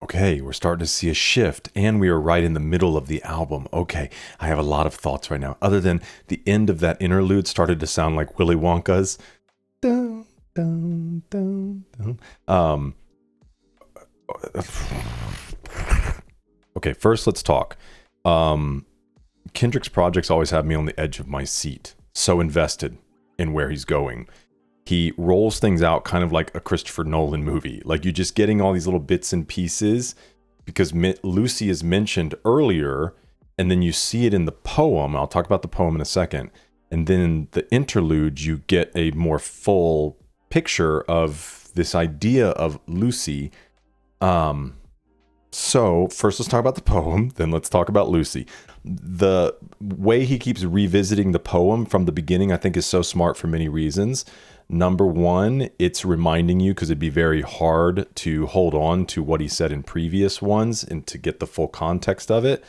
Speaker 1: Okay, we're starting to see a shift, and we are right in the middle of the album. Okay, I have a lot of thoughts right now. Other than the end of that interlude started to sound like Willy Wonka's. Dun, dun, dun, dun. Okay, first let's talk. Kendrick's projects always have me on the edge of my seat, so invested in where he's going. He rolls things out kind of like a Christopher Nolan movie. Like you're just getting all these little bits and pieces because Lucy is mentioned earlier, and then you see it in the poem. I'll talk about the poem in a second. And then in the interlude, you get a more full picture of this idea of Lucy. So first let's talk about the poem, then let's talk about Lucy. The way he keeps revisiting the poem from the beginning, I think is so smart for many reasons. Number one, it's reminding you, because it'd be very hard to hold on to what he said in previous ones and to get the full context of it.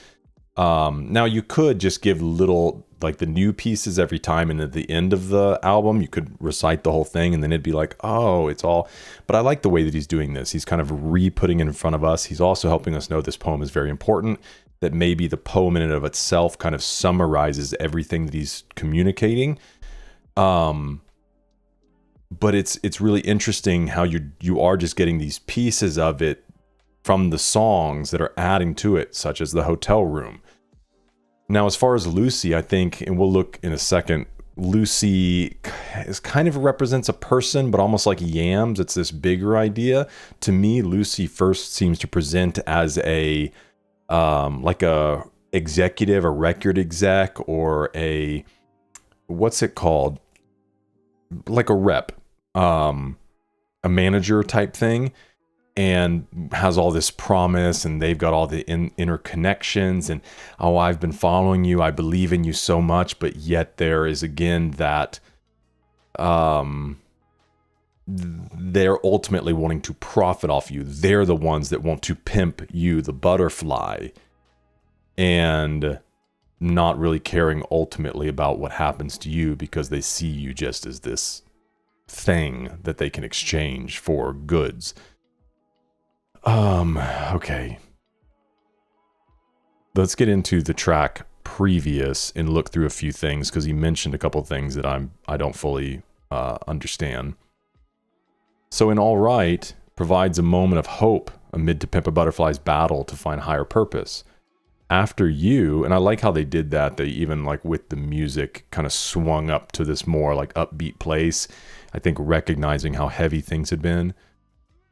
Speaker 1: Now you could just give little, like the new pieces every time, and at the end of the album, you could recite the whole thing and then it'd be like, oh, it's all, but I like the way that he's doing this. He's kind of re-putting it in front of us. He's also helping us know this poem is very important, that maybe the poem in and of itself kind of summarizes everything that he's communicating. But it's really interesting how you are just getting these pieces of it from the songs that are adding to it, such as the hotel room. Now, as far as Lucy, I think, and we'll look in a second, Lucy is kind of represents a person, but almost like yams. It's this bigger idea. To me, Lucy first seems to present as a like a executive, a record exec, or what's it called? Like a rep, a manager type thing, and has all this promise, and they've got all the interconnections, and I've been following you, I believe in you so much, but yet there is again that they're ultimately wanting to profit off you. They're the ones that want to pimp you, the butterfly, and not really caring ultimately about what happens to you, because they see you just as this thing that they can exchange for goods. Okay. Let's get into the track previous and look through a few things, because he mentioned a couple of things that I don't fully understand. So in All Right, provides a moment of hope amid To Pimp a Butterfly's battle to find higher purpose. After You, and I like how they did that. They even, like, with the music, kind of swung up to this more like upbeat place. I think recognizing how heavy things had been.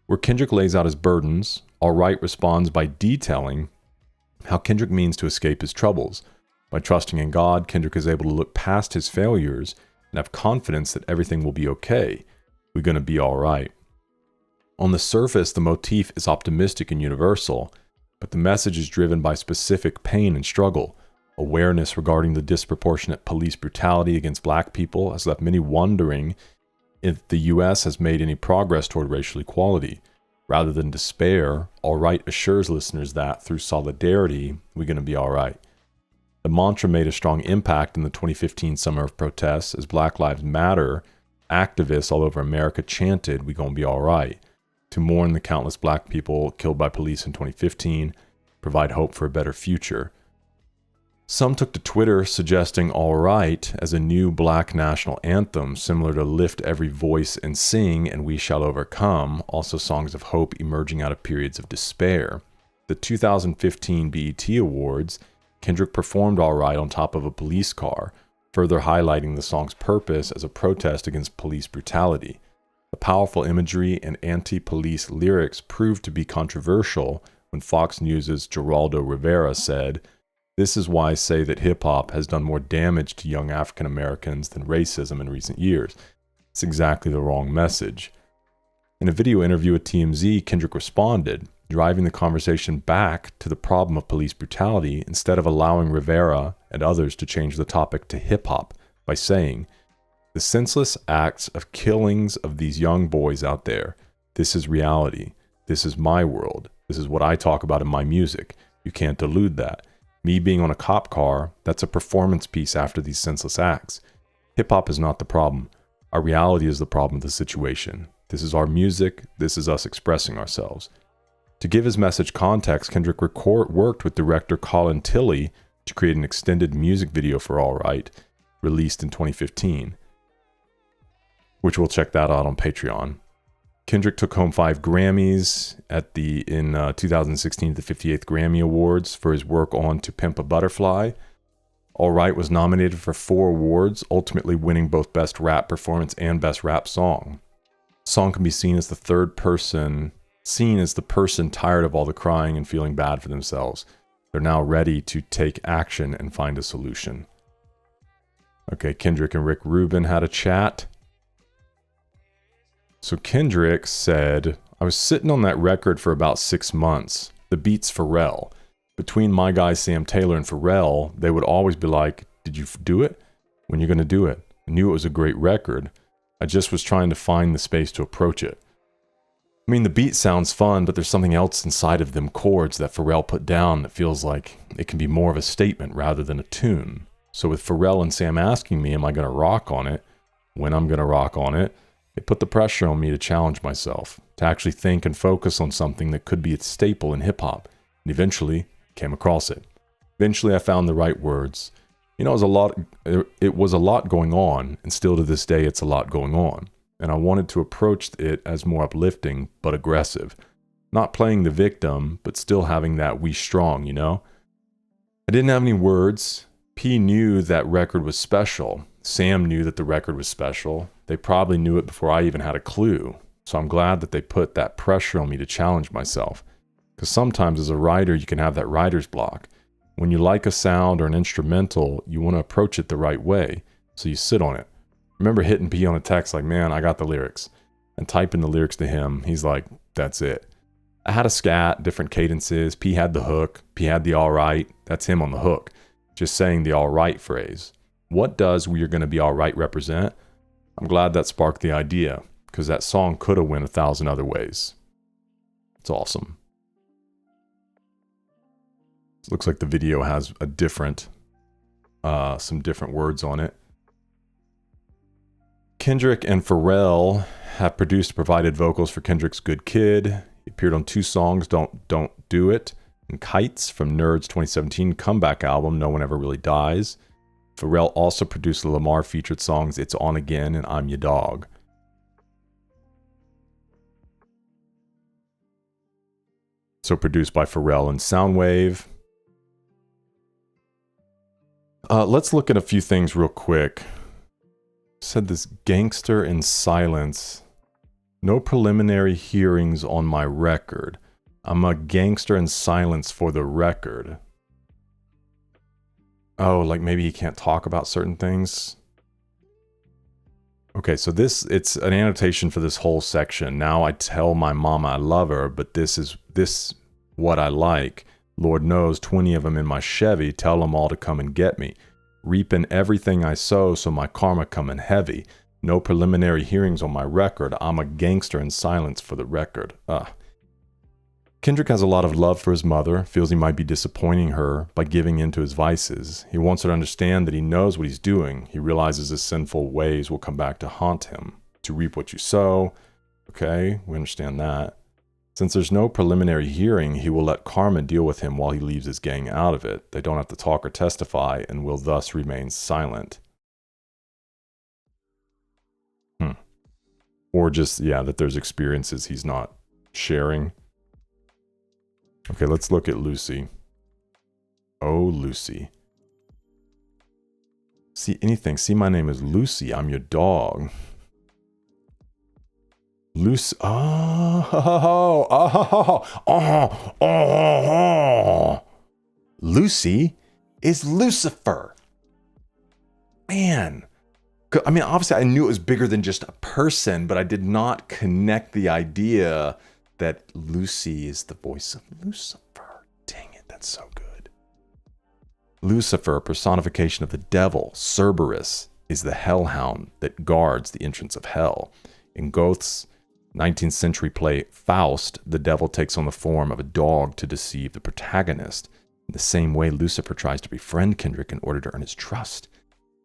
Speaker 1: Where Kendrick lays out his burdens, All Right responds by detailing how Kendrick means to escape his troubles. By trusting in God, Kendrick is able to look past his failures and have confidence that everything will be okay. We're going to be all right. On the surface, the motif is optimistic and universal, but the message is driven by specific pain and struggle. Awareness regarding the disproportionate police brutality against black people has left many wondering if the U.S. has made any progress toward racial equality. Rather than despair, All Right assures listeners that, through solidarity, we're going to be all right. The mantra made a strong impact in the 2015 Summer of Protests as Black Lives Matter activists all over America chanted, "We gonna be all right," to mourn the countless black people killed by police in 2015, provide hope for a better future. Some took to Twitter suggesting All Right as a new black national anthem, similar to Lift Every Voice and Sing and We Shall Overcome, also songs of hope emerging out of periods of despair. The 2015 BET Awards, Kendrick performed All Right on top of a police car, further highlighting the song's purpose as a protest against police brutality. The powerful imagery and anti-police lyrics proved to be controversial when Fox News' Geraldo Rivera said, "This is why I say that hip-hop has done more damage to young African Americans than racism in recent years. It's exactly the wrong message." In a video interview with TMZ, Kendrick responded, driving the conversation back to the problem of police brutality instead of allowing Rivera and others to change the topic to hip-hop by saying, "The senseless acts of killings of these young boys out there, this is reality. This is my world. This is what I talk about in my music. You can't delude that. Me being on a cop car, that's a performance piece after these senseless acts. Hip-hop is not the problem. Our reality is the problem of the situation. This is our music. This is us expressing ourselves." To give his message context, Kendrick worked with director Colin Tilley to create an extended music video for All Right, released in 2015, which we'll check that out on Patreon. Kendrick took home 5 Grammys in 2016 at the 58th Grammy Awards for his work on To Pimp a Butterfly. All Right was nominated for 4 awards, ultimately winning both Best Rap Performance and Best Rap Song. The song can be seen as the person tired of all the crying and feeling bad for themselves. They're now ready to take action and find a solution. Okay, Kendrick and Rick Rubin had a chat. So Kendrick said, "I was sitting on that record for about 6 months. The beat's Pharrell. Between my guy Sam Taylor and Pharrell, they would always be like, 'Did you do it? When you going to do it?' I knew it was a great record. I just was trying to find the space to approach it. I mean, the beat sounds fun, but there's something else inside of them chords that Pharrell put down that feels like it can be more of a statement rather than a tune. So with Pharrell and Sam asking me, am I going to rock on it? When I'm going to rock on it? It put the pressure on me to challenge myself, to actually think and focus on something that could be a staple in hip-hop, and eventually came across it. Eventually I found the right words. You know, it was a lot going on, and still to this day it's a lot going on. And I wanted to approach it as more uplifting, but aggressive. Not playing the victim, but still having that we strong, you know? I didn't have any words. P knew that record was special. Sam knew that the record was special. They probably knew it before I even had a clue. So I'm glad that they put that pressure on me to challenge myself. Because sometimes as a writer, you can have that writer's block. When you like a sound or an instrumental, you want to approach it the right way. So you sit on it. Remember hitting P on a text like, man, I got the lyrics. And typing the lyrics to him. He's like, that's it. I had a scat, different cadences. P had the hook. P had the all right. That's him on the hook. Just saying the all right phrase. What does "We're Gonna Be All Right" represent? I'm glad that sparked the idea, because that song could have went 1,000 other ways. It's awesome. It looks like the video has a different, some different words on it. Kendrick and Pharrell have produced and provided vocals for Kendrick's "Good Kid." He appeared on 2 songs, Don't Do It, and Kites from Nerd's 2017 comeback album, No One Ever Really Dies. Pharrell also produced the Lamar featured songs It's On Again and I'm Your Dog. So produced by Pharrell and Soundwave. Let's look at a few things real quick. Said this gangster in silence. No preliminary hearings on my record. I'm a gangster in silence for the record. Oh, like maybe he can't talk about certain things. Okay, so it's an annotation for this whole section. Now I tell my mama I love her, but this what I like. Lord knows 20 of them in my Chevy. Tell them all to come and get me. Reaping everything I sow, so my karma coming heavy. No preliminary hearings on my record. I'm a gangster in silence for the record. Kendrick has a lot of love for his mother, feels he might be disappointing her by giving in to his vices. He wants her to understand that he knows what he's doing. He realizes his sinful ways will come back to haunt him. To reap what you sow. Okay, we understand that. Since there's no preliminary hearing, he will let karma deal with him while he leaves his gang out of it. They don't have to talk or testify and will thus remain silent. Or just, that there's experiences he's not sharing. Okay, let's look at Lucy. Oh, Lucy. See anything. See, my name is Lucy. I'm your dog. Lucy. Lucy is Lucifer. Man. I mean, obviously I knew it was bigger than just a person, but I did not connect the idea that Lucy is the voice of Lucifer. Dang it, that's so good. Lucifer, personification of the devil. Cerberus is the hellhound that guards the entrance of hell. In Goethe's 19th century play Faust, the devil takes on the form of a dog to deceive the protagonist. In the same way, Lucifer tries to befriend Kendrick in order to earn his trust.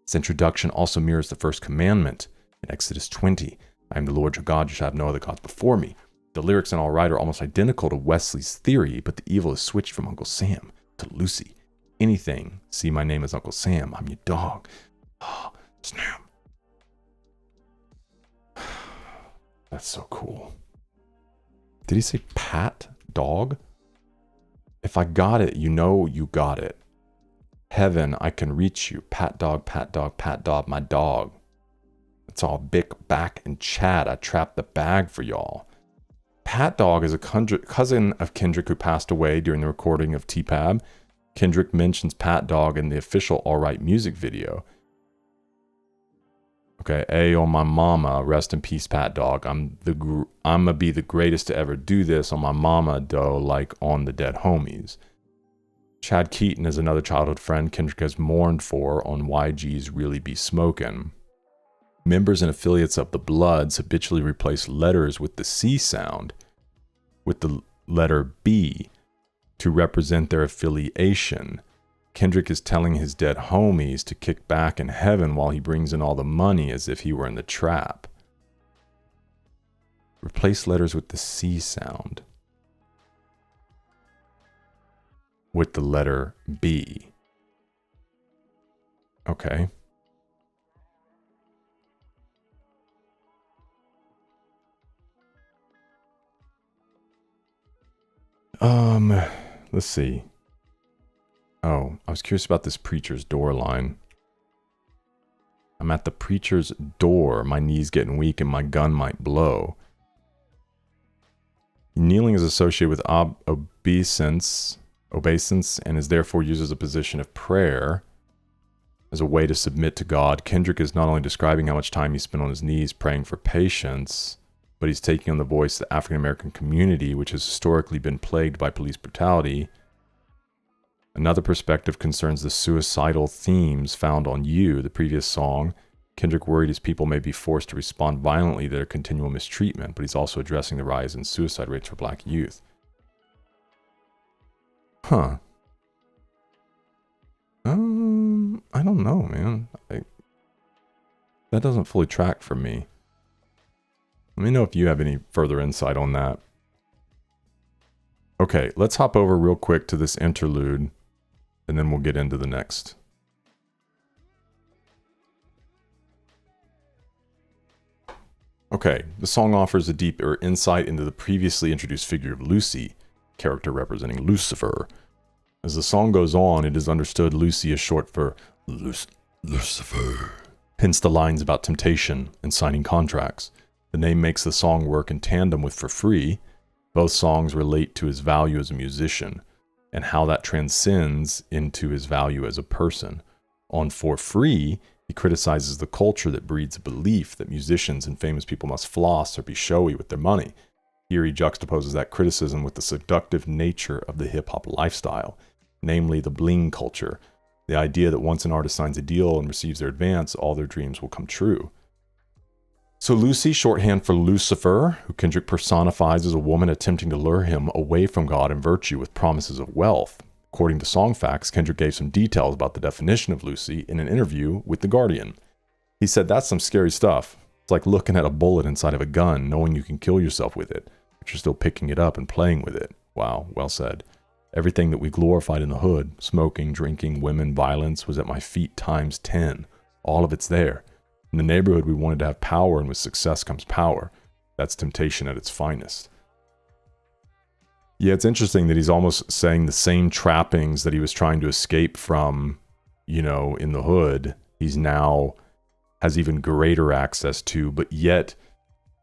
Speaker 1: Its introduction also mirrors the first commandment in Exodus 20. I am the Lord your God, you shall have no other gods before me. The lyrics in All Right are almost identical to Wesley's theory, but the evil is switched from Uncle Sam to Lucy. Anything. See, my name is Uncle Sam. I'm your dog. Oh, Snoop. That's so cool. Did he say pat dog? If I got it, you know you got it. Heaven, I can reach you. Pat dog, my dog. It's all Bick, back, and Chad. I trapped the bag for y'all. Pat Dog is a cousin of Kendrick who passed away during the recording of T-Pab. Kendrick mentions Pat Dog in the official All Right music video. Okay, A on my mama, rest in peace, Pat Dog. I'ma be the greatest to ever do this on my mama, though, like on the dead homies. Chad Keaton is another childhood friend Kendrick has mourned for on YG's Really Be Smokin'. Members and affiliates of the Bloods habitually replace letters with the C sound with the letter B to represent their affiliation. Kendrick is telling his dead homies to kick back in heaven while he brings in all the money as if he were in the trap. Replace letters with the C sound with the letter B. Okay. Let's see. Oh, I was curious about this preacher's door line. I'm at the preacher's door. My knees getting weak and my gun might blow. Kneeling is associated with obeisance and is therefore used as a position of prayer, as a way to submit to God. Kendrick is not only describing how much time he spent on his knees praying for patience, but he's taking on the voice of the African American community, which has historically been plagued by police brutality. Another perspective concerns the suicidal themes found on You, the previous song. Kendrick worried his people may be forced to respond violently to their continual mistreatment, but he's also addressing the rise in suicide rates for black youth. Huh. I don't know, man. That doesn't fully track for me. Let me know if you have any further insight on that. Okay, let's hop over real quick to this interlude, and then we'll get into the next. Okay, the song offers a deeper insight into the previously introduced figure of Lucy, character representing Lucifer. As the song goes on, it is understood Lucy is short for Lucifer. Hence the lines about temptation and signing contracts. The name makes the song work in tandem with For Free. Both songs relate to his value as a musician and how that transcends into his value as a person. On For Free, he criticizes the culture that breeds a belief that musicians and famous people must floss or be showy with their money. Here he juxtaposes that criticism with the seductive nature of the hip-hop lifestyle, namely the bling culture, the idea that once an artist signs a deal and receives their advance, all their dreams will come true. So Lucy, shorthand for Lucifer, who Kendrick personifies as a woman attempting to lure him away from God and virtue with promises of wealth. According to Songfacts, Kendrick gave some details about the definition of Lucy in an interview with The Guardian. He said, "That's some scary stuff. It's like looking at a bullet inside of a gun, knowing you can kill yourself with it, but you're still picking it up and playing with it." Wow, well said. Everything that we glorified in the hood, smoking, drinking, women, violence, was at my feet times 10. All of it's there. In the neighborhood, we wanted to have power, and with success comes power. That's temptation at its finest. Yeah, it's interesting that he's almost saying the same trappings that he was trying to escape from, in the hood, he's now has even greater access to, but yet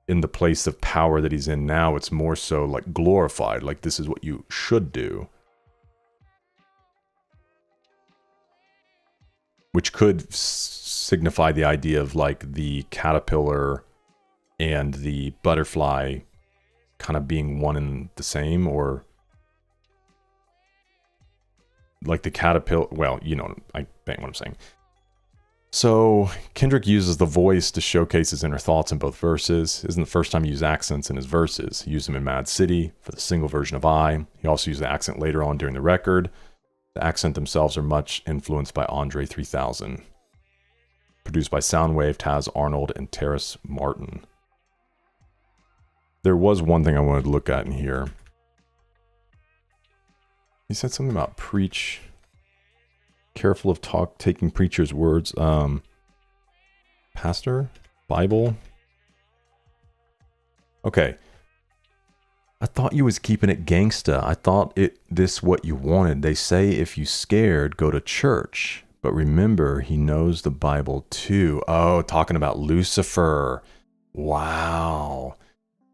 Speaker 1: in the place of power that he's in now, it's more so like glorified, like this is what you should do. Which could signify the idea of like the caterpillar and the butterfly kind of being one and the same, or like the caterpillar. Well, I think what I'm saying. So Kendrick uses the voice to showcase his inner thoughts in both verses. This isn't the first time he used accents in his verses. He used them in Mad City for the single version of I. He also used the accent later on during the record. The accent themselves are much influenced by Andre 3000. Produced by Soundwave, Taz Arnold, and Terrace Martin. There was one thing I wanted to look at in here. He said something about preach. Careful of taking preacher's words. Pastor? Bible? Okay. I thought you was keeping it gangsta. I thought this what you wanted. They say if you scared, go to church. But remember, he knows the Bible too. Oh, talking about Lucifer. Wow.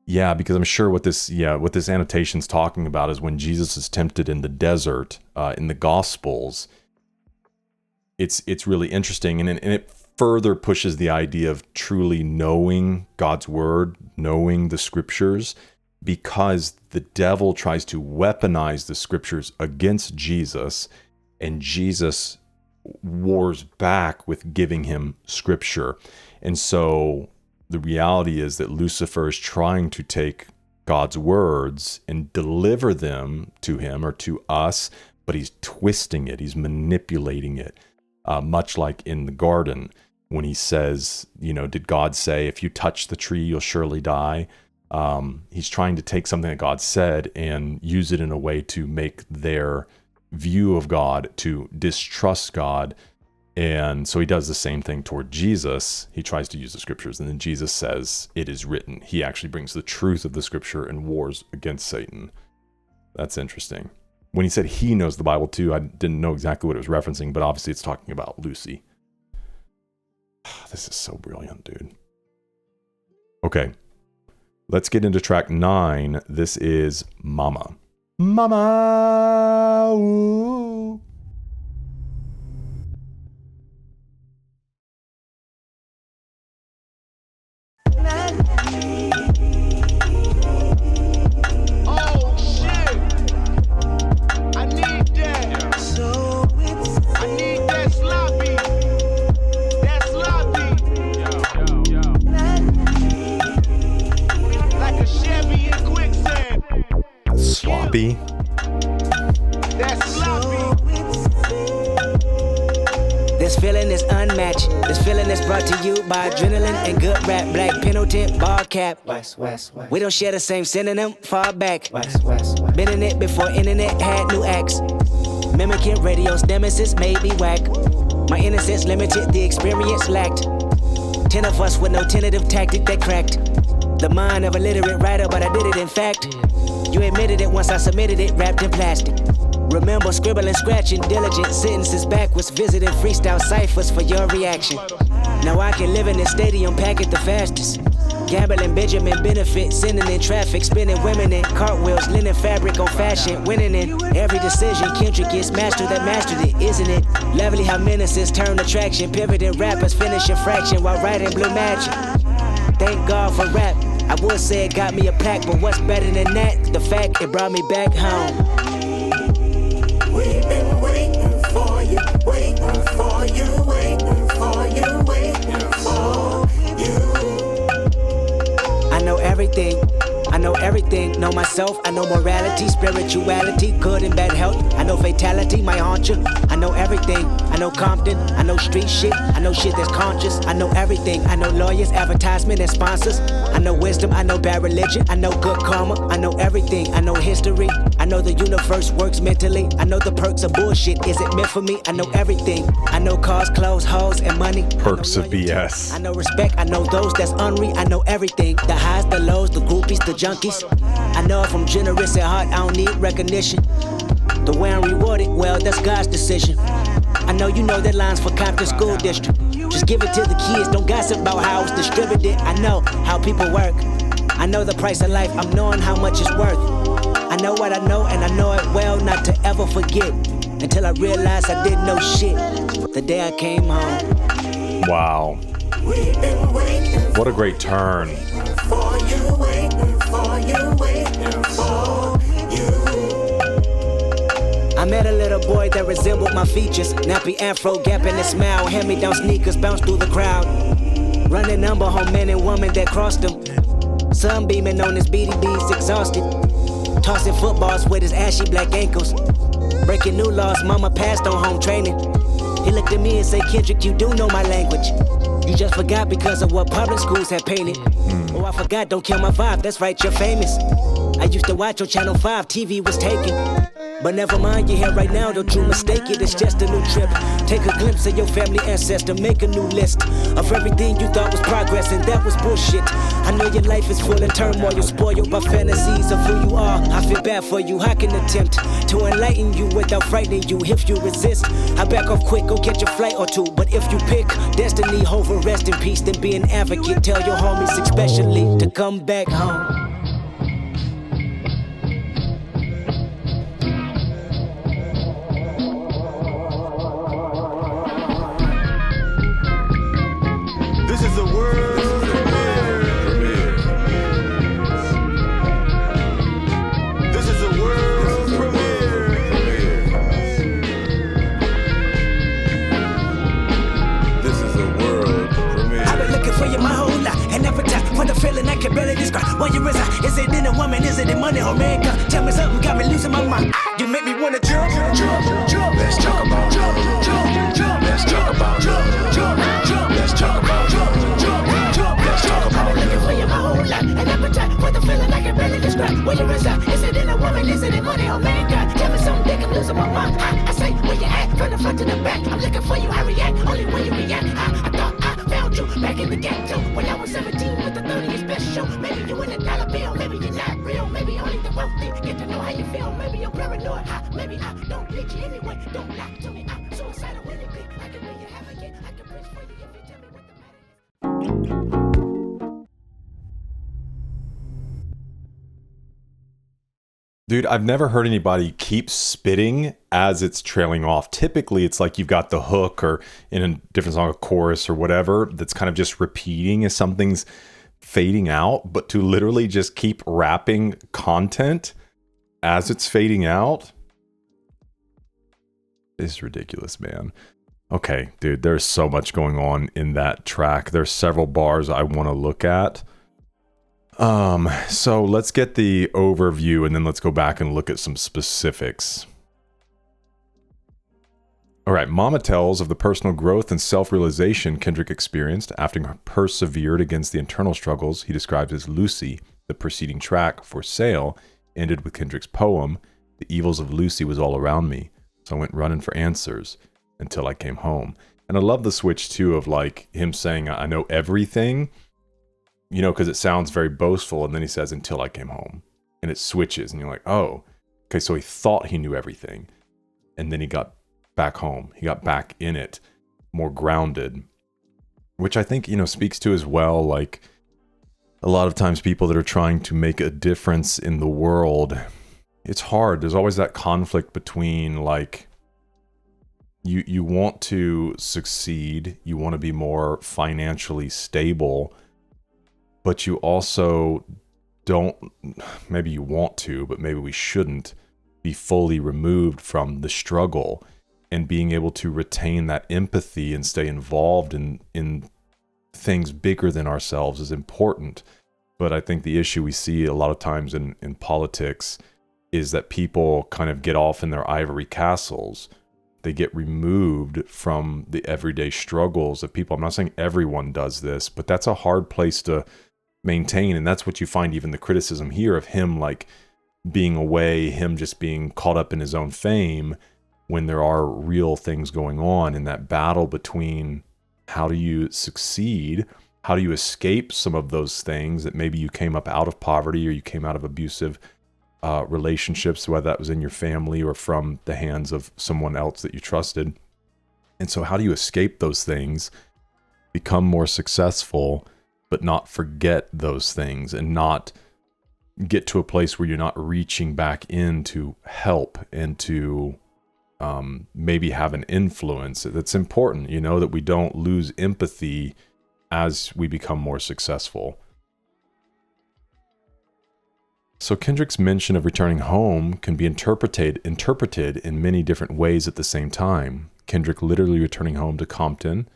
Speaker 1: Yeah, because I'm sure what this annotation's talking about is when Jesus is tempted in the desert, in the Gospels. It's really interesting, and it further pushes the idea of truly knowing God's word, knowing the scriptures, because the devil tries to weaponize the scriptures against Jesus, and Jesus wars back with giving him scripture. And so the reality is that Lucifer is trying to take God's words and deliver them to him or to us, but he's twisting it, he's manipulating it. Much like in the garden when he says, did God say, if you touch the tree, you'll surely die? He's trying to take something that God said and use it in a way to make their view of God, to distrust God. And so he does the same thing toward Jesus. He tries to use the scriptures, and then Jesus says, it is written. He actually brings the truth of the scripture and wars against Satan. That's interesting. When he said he knows the Bible too, I didn't know exactly what it was referencing, but obviously it's talking about Lucy. This is so brilliant, dude. Okay. Let's get into track 9. This is Momma. Momma. Ooh.
Speaker 12: Oh shit! I need that. So I need that sloppy. That sloppy. Like a Chevy in quicksand.
Speaker 1: Sloppy.
Speaker 12: That sloppy.
Speaker 6: This feeling is unmatched. This feeling is brought to you by adrenaline and good rap. Black Pendleton, ball cap. We don't share the same synonym, far back. Been in it before internet had new acts. Mimicking radio's nemesis made me whack. My innocence limited, the experience lacked. 10 of us with no tentative tactic that cracked the mind of a literate writer, but I did it in fact. You admitted it once I submitted it, wrapped in plastic. Remember scribbling, scratching, diligent sentences backwards, visiting freestyle ciphers for your reaction. Now I can live in this stadium, pack it the fastest. Gambling, Benjamin benefit, sending in traffic, spinning women in cartwheels, linen fabric on fashion, winning in every decision. Kendrick is master that mastered it, isn't it? Lovely how menaces turn attraction, pivoting rappers finish a fraction while writing blue magic. Thank God for rap. I would say it got me a plaque, but what's better than that? The fact it brought me back home.
Speaker 2: We've been waiting for you, waiting for you, waiting for you, waiting for you.
Speaker 6: I know everything. I know everything, know myself, I know morality, spirituality, good and bad health. I know fatality might haunt you. I know everything, I know Compton, I know street shit, I know shit that's conscious. I know everything, I know lawyers, advertisement and sponsors. I know wisdom, I know bad religion, I know good karma. I know everything, I know history, I know the universe works mentally. I know the perks of bullshit, is it meant for me? I know everything, I know cars, clothes, hoes, and money.
Speaker 1: Perks of BS.
Speaker 6: I know respect, I know those that's unreal. I know everything, the highs, the lows, the groupies, the junkies. I know if I'm generous at heart, I don't need recognition. The way I'm rewarded, well, that's God's decision. I know you know that line's for Compton School District. Just give it to the kids, don't gossip about how it's distributed. I know how people work. I know the price of life, I'm knowing how much it's worth. I know what I know, and I know it well not to ever forget. Until I realized I didn't know shit the day I came home.
Speaker 1: Wow. What a great turn.
Speaker 2: For you, waiting for you, waiting for you.
Speaker 6: I met a little boy that resembled my features. Nappy afro, gap in his smile. Hand-me-down sneakers bounce through the crowd. Running number home men and women that crossed him. Sunbeaming on his BDBs, exhausted. Tossing footballs with his ashy black ankles. Breaking new laws, mama passed on home training. He looked at me and said, Kendrick, you do know my language. You just forgot because of what public schools had painted. Oh, I forgot, don't kill my vibe, that's right, you're famous. I used to watch on Channel 5, TV was taken. But never mind, you're here right now, don't you mistake it, it's just a new trip. Take a glimpse of your family ancestor, make a new list of everything you thought was progress, and that was bullshit. I know your life is full of turmoil, you're spoiled by fantasies of who you are. I feel bad for you, I can attempt to enlighten you without frightening you. If you resist, I back off quick, go catch a flight or two. But if you pick destiny over rest in peace, then be an advocate. Tell your homies especially to come back home.
Speaker 2: Is it in a woman? Is it in money or makeup? Tell me something, got me losing my mind. You make me wanna jump, jump, jump. Let's talk about jump, jump, jump. Let's talk about jump, jump, jump. Let's talk about jump, jump, jump. Let's talk about. I've been looking for you my whole life, an appetite for the feeling I can barely describe. Where you reside? Is it in a woman? Is it in money or makeup? Tell me something, think I'm losing my mind. I say where you at, from the front to the back. I'm looking for you, I react only when you react. I thought I found you back in the ghetto when I was 17 with the 30th special. Maybe you in a dollar bill, maybe you're not real, maybe only the wealthy get to know how you feel. Maybe you're paranoid, maybe I don't need you anyway. Don't lie to me, I'm suicidal when you think I can make you have again. I can bridge for you if you tell me what the matter is.
Speaker 1: Dude, I've never heard anybody keep spitting as it's trailing off. Typically, it's like you've got the hook or in a different song, a chorus or whatever, that's kind of just repeating as something's fading out. But to literally just keep rapping content as it's fading out is ridiculous, man. Okay, dude, there's so much going on in that track. There's several bars I want to look at. So let's get the overview and then let's go back and look at some specifics. All right, Momma tells of the personal growth and self-realization Kendrick experienced after he persevered against the internal struggles he describes as Lucy. The preceding track, For Sale, ended with Kendrick's poem, The evils of Lucy was all around me, so I went running for answers until I came home. And I love the switch too of like him saying, I know everything, you know, because it sounds very boastful. And then he says, until I came home. And it switches. And you're like, oh, okay, so he thought he knew everything. And then he got back home. He got back in it, more grounded. Which I think, you know, speaks to as well, like a lot of times people that are trying to make a difference in the world, it's hard. There's always that conflict between like, you want to succeed, you want to be more financially stable, but you also don't, maybe you want to, but maybe we shouldn't be fully removed from the struggle, and being able to retain that empathy and stay involved in things bigger than ourselves is important. But I think the issue we see a lot of times in politics is that people kind of get off in their ivory castles. They get removed from the everyday struggles of people. I'm not saying everyone does this, but that's a hard place to maintain. And that's what you find even the criticism here of him like being away, him just being caught up in his own fame when there are real things going on in that battle between how do you succeed, how do you escape some of those things that maybe you came up out of poverty or you came out of abusive relationships, whether that was in your family or from the hands of someone else that you trusted. And so how do you escape those things, become more successful, but not forget those things and not get to a place where you're not reaching back in to help and to maybe have an influence. That's important, you know, that we don't lose empathy as we become more successful. So Kendrick's mention of returning home can be interpreted in many different ways at the same time. Kendrick literally returning home to Compton.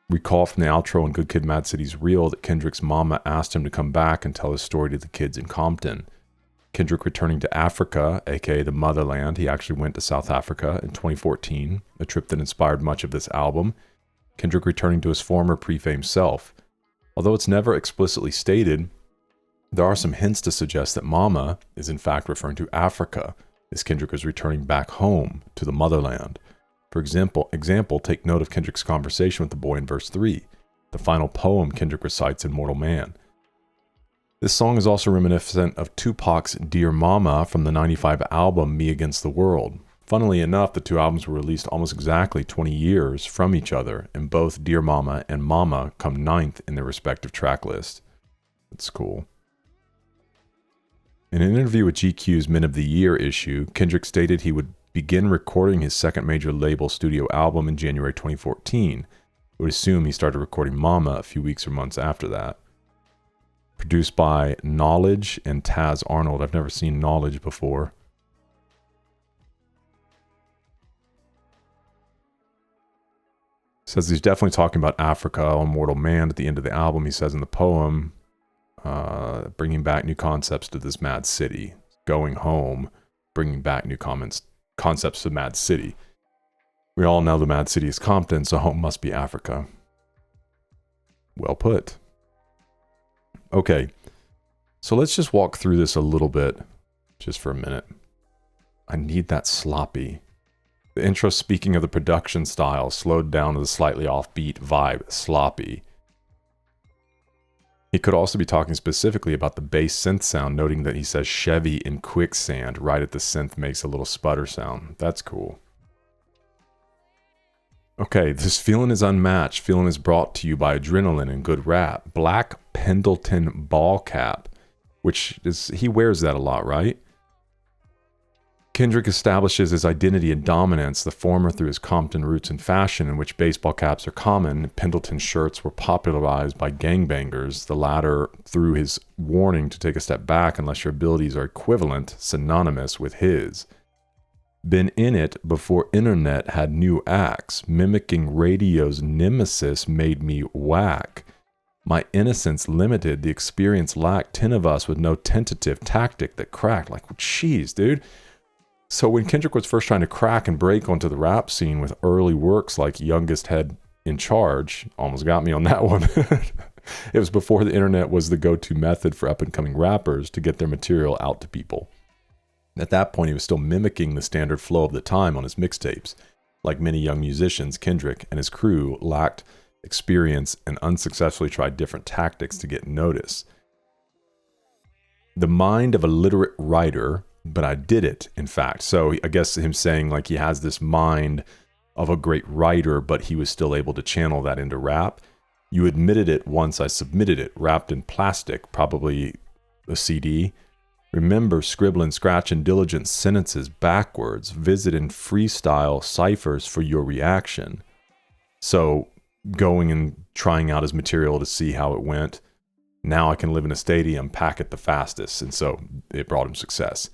Speaker 1: Recall from the outro in Good Kid, Mad City's Real that Kendrick's mama asked him to come back and tell his story to the kids in Compton. Kendrick returning to Africa, aka the motherland. He actually went to South Africa in 2014, a trip that inspired much of this album. Kendrick returning to his former pre-fame self. Although it's never explicitly stated, there are some hints to suggest that Momma is in fact referring to Africa, as Kendrick is returning back home to the motherland. For example, take note of Kendrick's conversation with the boy in verse 3, the final poem Kendrick recites in Mortal Man. This song is also reminiscent of Tupac's Dear Mama from the 95 album Me Against the World. Funnily enough, the two albums were released almost exactly 20 years from each other, and both Dear Mama and Momma come 9th in their respective track list. That's cool. In an interview with GQ's Men of the Year issue, Kendrick stated he would begin recording his second major label studio album in January 2014. I would assume he started recording Momma a few weeks or months after that. Produced by Knowledge and Taz Arnold. I've never seen Knowledge before. Says he's definitely talking about Africa on Mortal Man at the end of the album. He says in the poem, bringing back new concepts to this mad city. Going home, bringing back new concepts to Mad City. We all know the Mad City is Compton, so home must be Africa. Well put. Okay, so let's just walk through this a little bit, just for a minute. I need that sloppy. The intro, speaking of the production style, slowed down to the slightly offbeat vibe, sloppy. He could also be talking specifically about the bass synth sound, noting that he says Chevy in quicksand right at the synth makes a little sputter sound. That's cool. Okay, this feeling is unmatched. Feeling is brought to you by adrenaline and good rap. Black Pendleton ball cap, which is, he wears that a lot, right? Kendrick establishes his identity and dominance, the former through his Compton roots in fashion, in which baseball caps are common. Pendleton shirts were popularized by gangbangers, the latter through his warning to take a step back unless your abilities are equivalent, synonymous with his. Been in it before internet had new acts. Mimicking radio's nemesis made me whack. My innocence limited, the experience lacked. 10 of us with no tentative tactic that cracked. Like, jeez, dude. So when Kendrick was first trying to crack and break onto the rap scene with early works like Youngest Head in Charge, almost got me on that one. It was before the internet was the go-to method for up-and-coming rappers to get their material out to people. At that point, he was still mimicking the standard flow of the time on his mixtapes. Like many young musicians, Kendrick and his crew lacked experience and unsuccessfully tried different tactics to get notice. The mind of a literate writer, but I did it, in fact. So I guess him saying like he has this mind of a great writer, but he was still able to channel that into rap. You admitted it once I submitted it, wrapped in plastic, probably a CD. Remember scribbling, scratching diligent sentences backwards, visiting freestyle ciphers for your reaction. So going and trying out his material to see how it went. Now I can live in a stadium, pack it the fastest. And so it brought him success.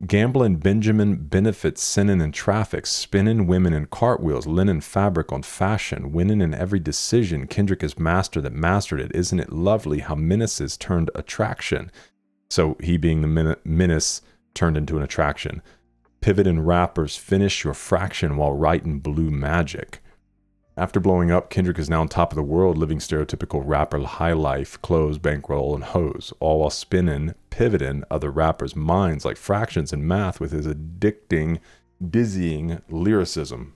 Speaker 1: Gambling Benjamin benefits sinning in traffic, spinning women in cartwheels, linen fabric on fashion, winning in every decision. Kendrick is master that mastered it. Isn't it lovely how menaces turned attraction? So he being the menace turned into an attraction. Pivot and rappers finish your fraction while writing blue magic. After blowing up, Kendrick is now on top of the world, living stereotypical rapper high life, clothes, bankroll, and hoes, all while spinning, pivoting other rappers' minds like fractions and math with his addicting, dizzying lyricism.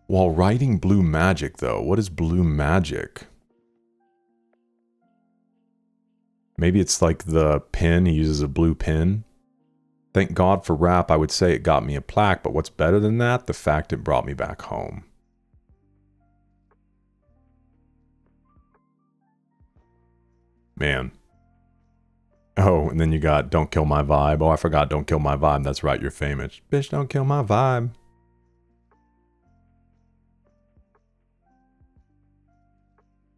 Speaker 1: While writing blue magic, though, what is blue magic? Maybe it's like the pen, he uses a blue pen. Thank God for rap, I would say it got me a plaque, but what's better than that? The fact it brought me back home. Man. Oh, and then you got Don't Kill My Vibe. Oh, I forgot Don't Kill My Vibe. That's right, you're famous. Bitch, don't kill my vibe.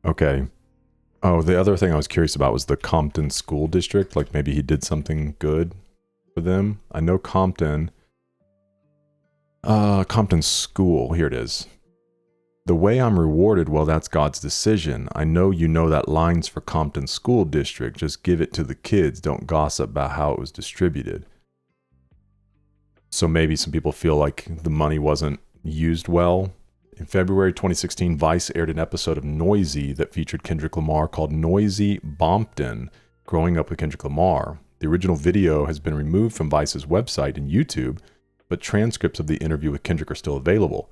Speaker 1: Okay. Oh, the other thing I was curious about was the Compton School District. Like maybe he did something good for them. I know Compton. Compton School. Here it is. The way I'm rewarded, well, that's God's decision. I know you know that line's for Compton School District. Just give it to the kids. Don't gossip about how it was distributed. So maybe some people feel like the money wasn't used well. In February 2016, Vice aired an episode of Noisy that featured Kendrick Lamar called Noisy Bompton, Growing Up with Kendrick Lamar. The original video has been removed from Vice's website and YouTube, but transcripts of the interview with Kendrick are still available.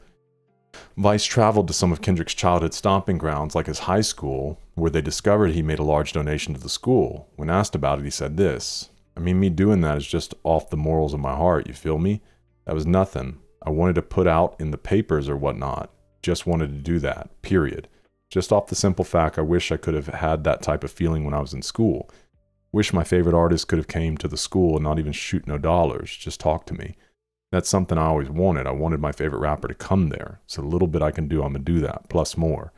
Speaker 1: Vice traveled to some of Kendrick's childhood stomping grounds, like his high school, where they discovered he made a large donation to the school. When asked about it, he said this, I mean, me doing that is just off the morals of my heart, you feel me? That was nothing. I wanted to put out in the papers or whatnot. Just wanted to do that, period. Just off the simple fact, I wish I could have had that type of feeling when I was in school. Wish my favorite artist could have came to the school and not even shoot no dollars, just talk to me. That's something I always wanted. I wanted my favorite rapper to come there. So the little bit I can do, I'm going to do that, plus more.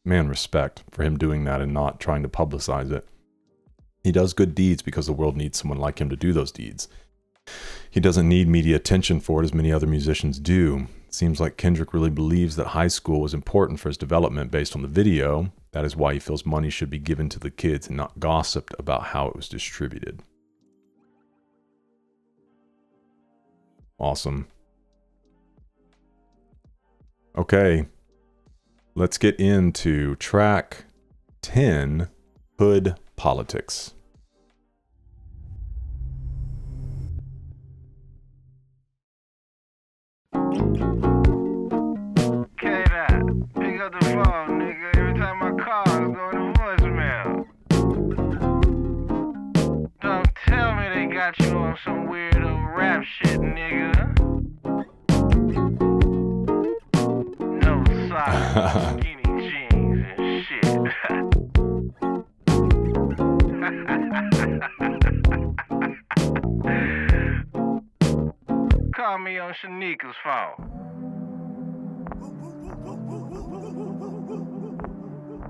Speaker 1: Man, respect for him doing that and not trying to publicize it. He does good deeds because the world needs someone like him to do those deeds. He doesn't need media attention for it as many other musicians do. Seems like Kendrick really believes that high school was important for his development based on the video. That is why he feels money should be given to the kids and not gossiped about how it was distributed. Awesome. Okay, let's get into track 10, Hood Politics.
Speaker 12: Pick up the phone, nigga. Every time my call is going to voicemail. Don't tell me they got you on some weirdo rap shit, nigga. No socks, skinny jeans and shit. call me on Shanika's phone.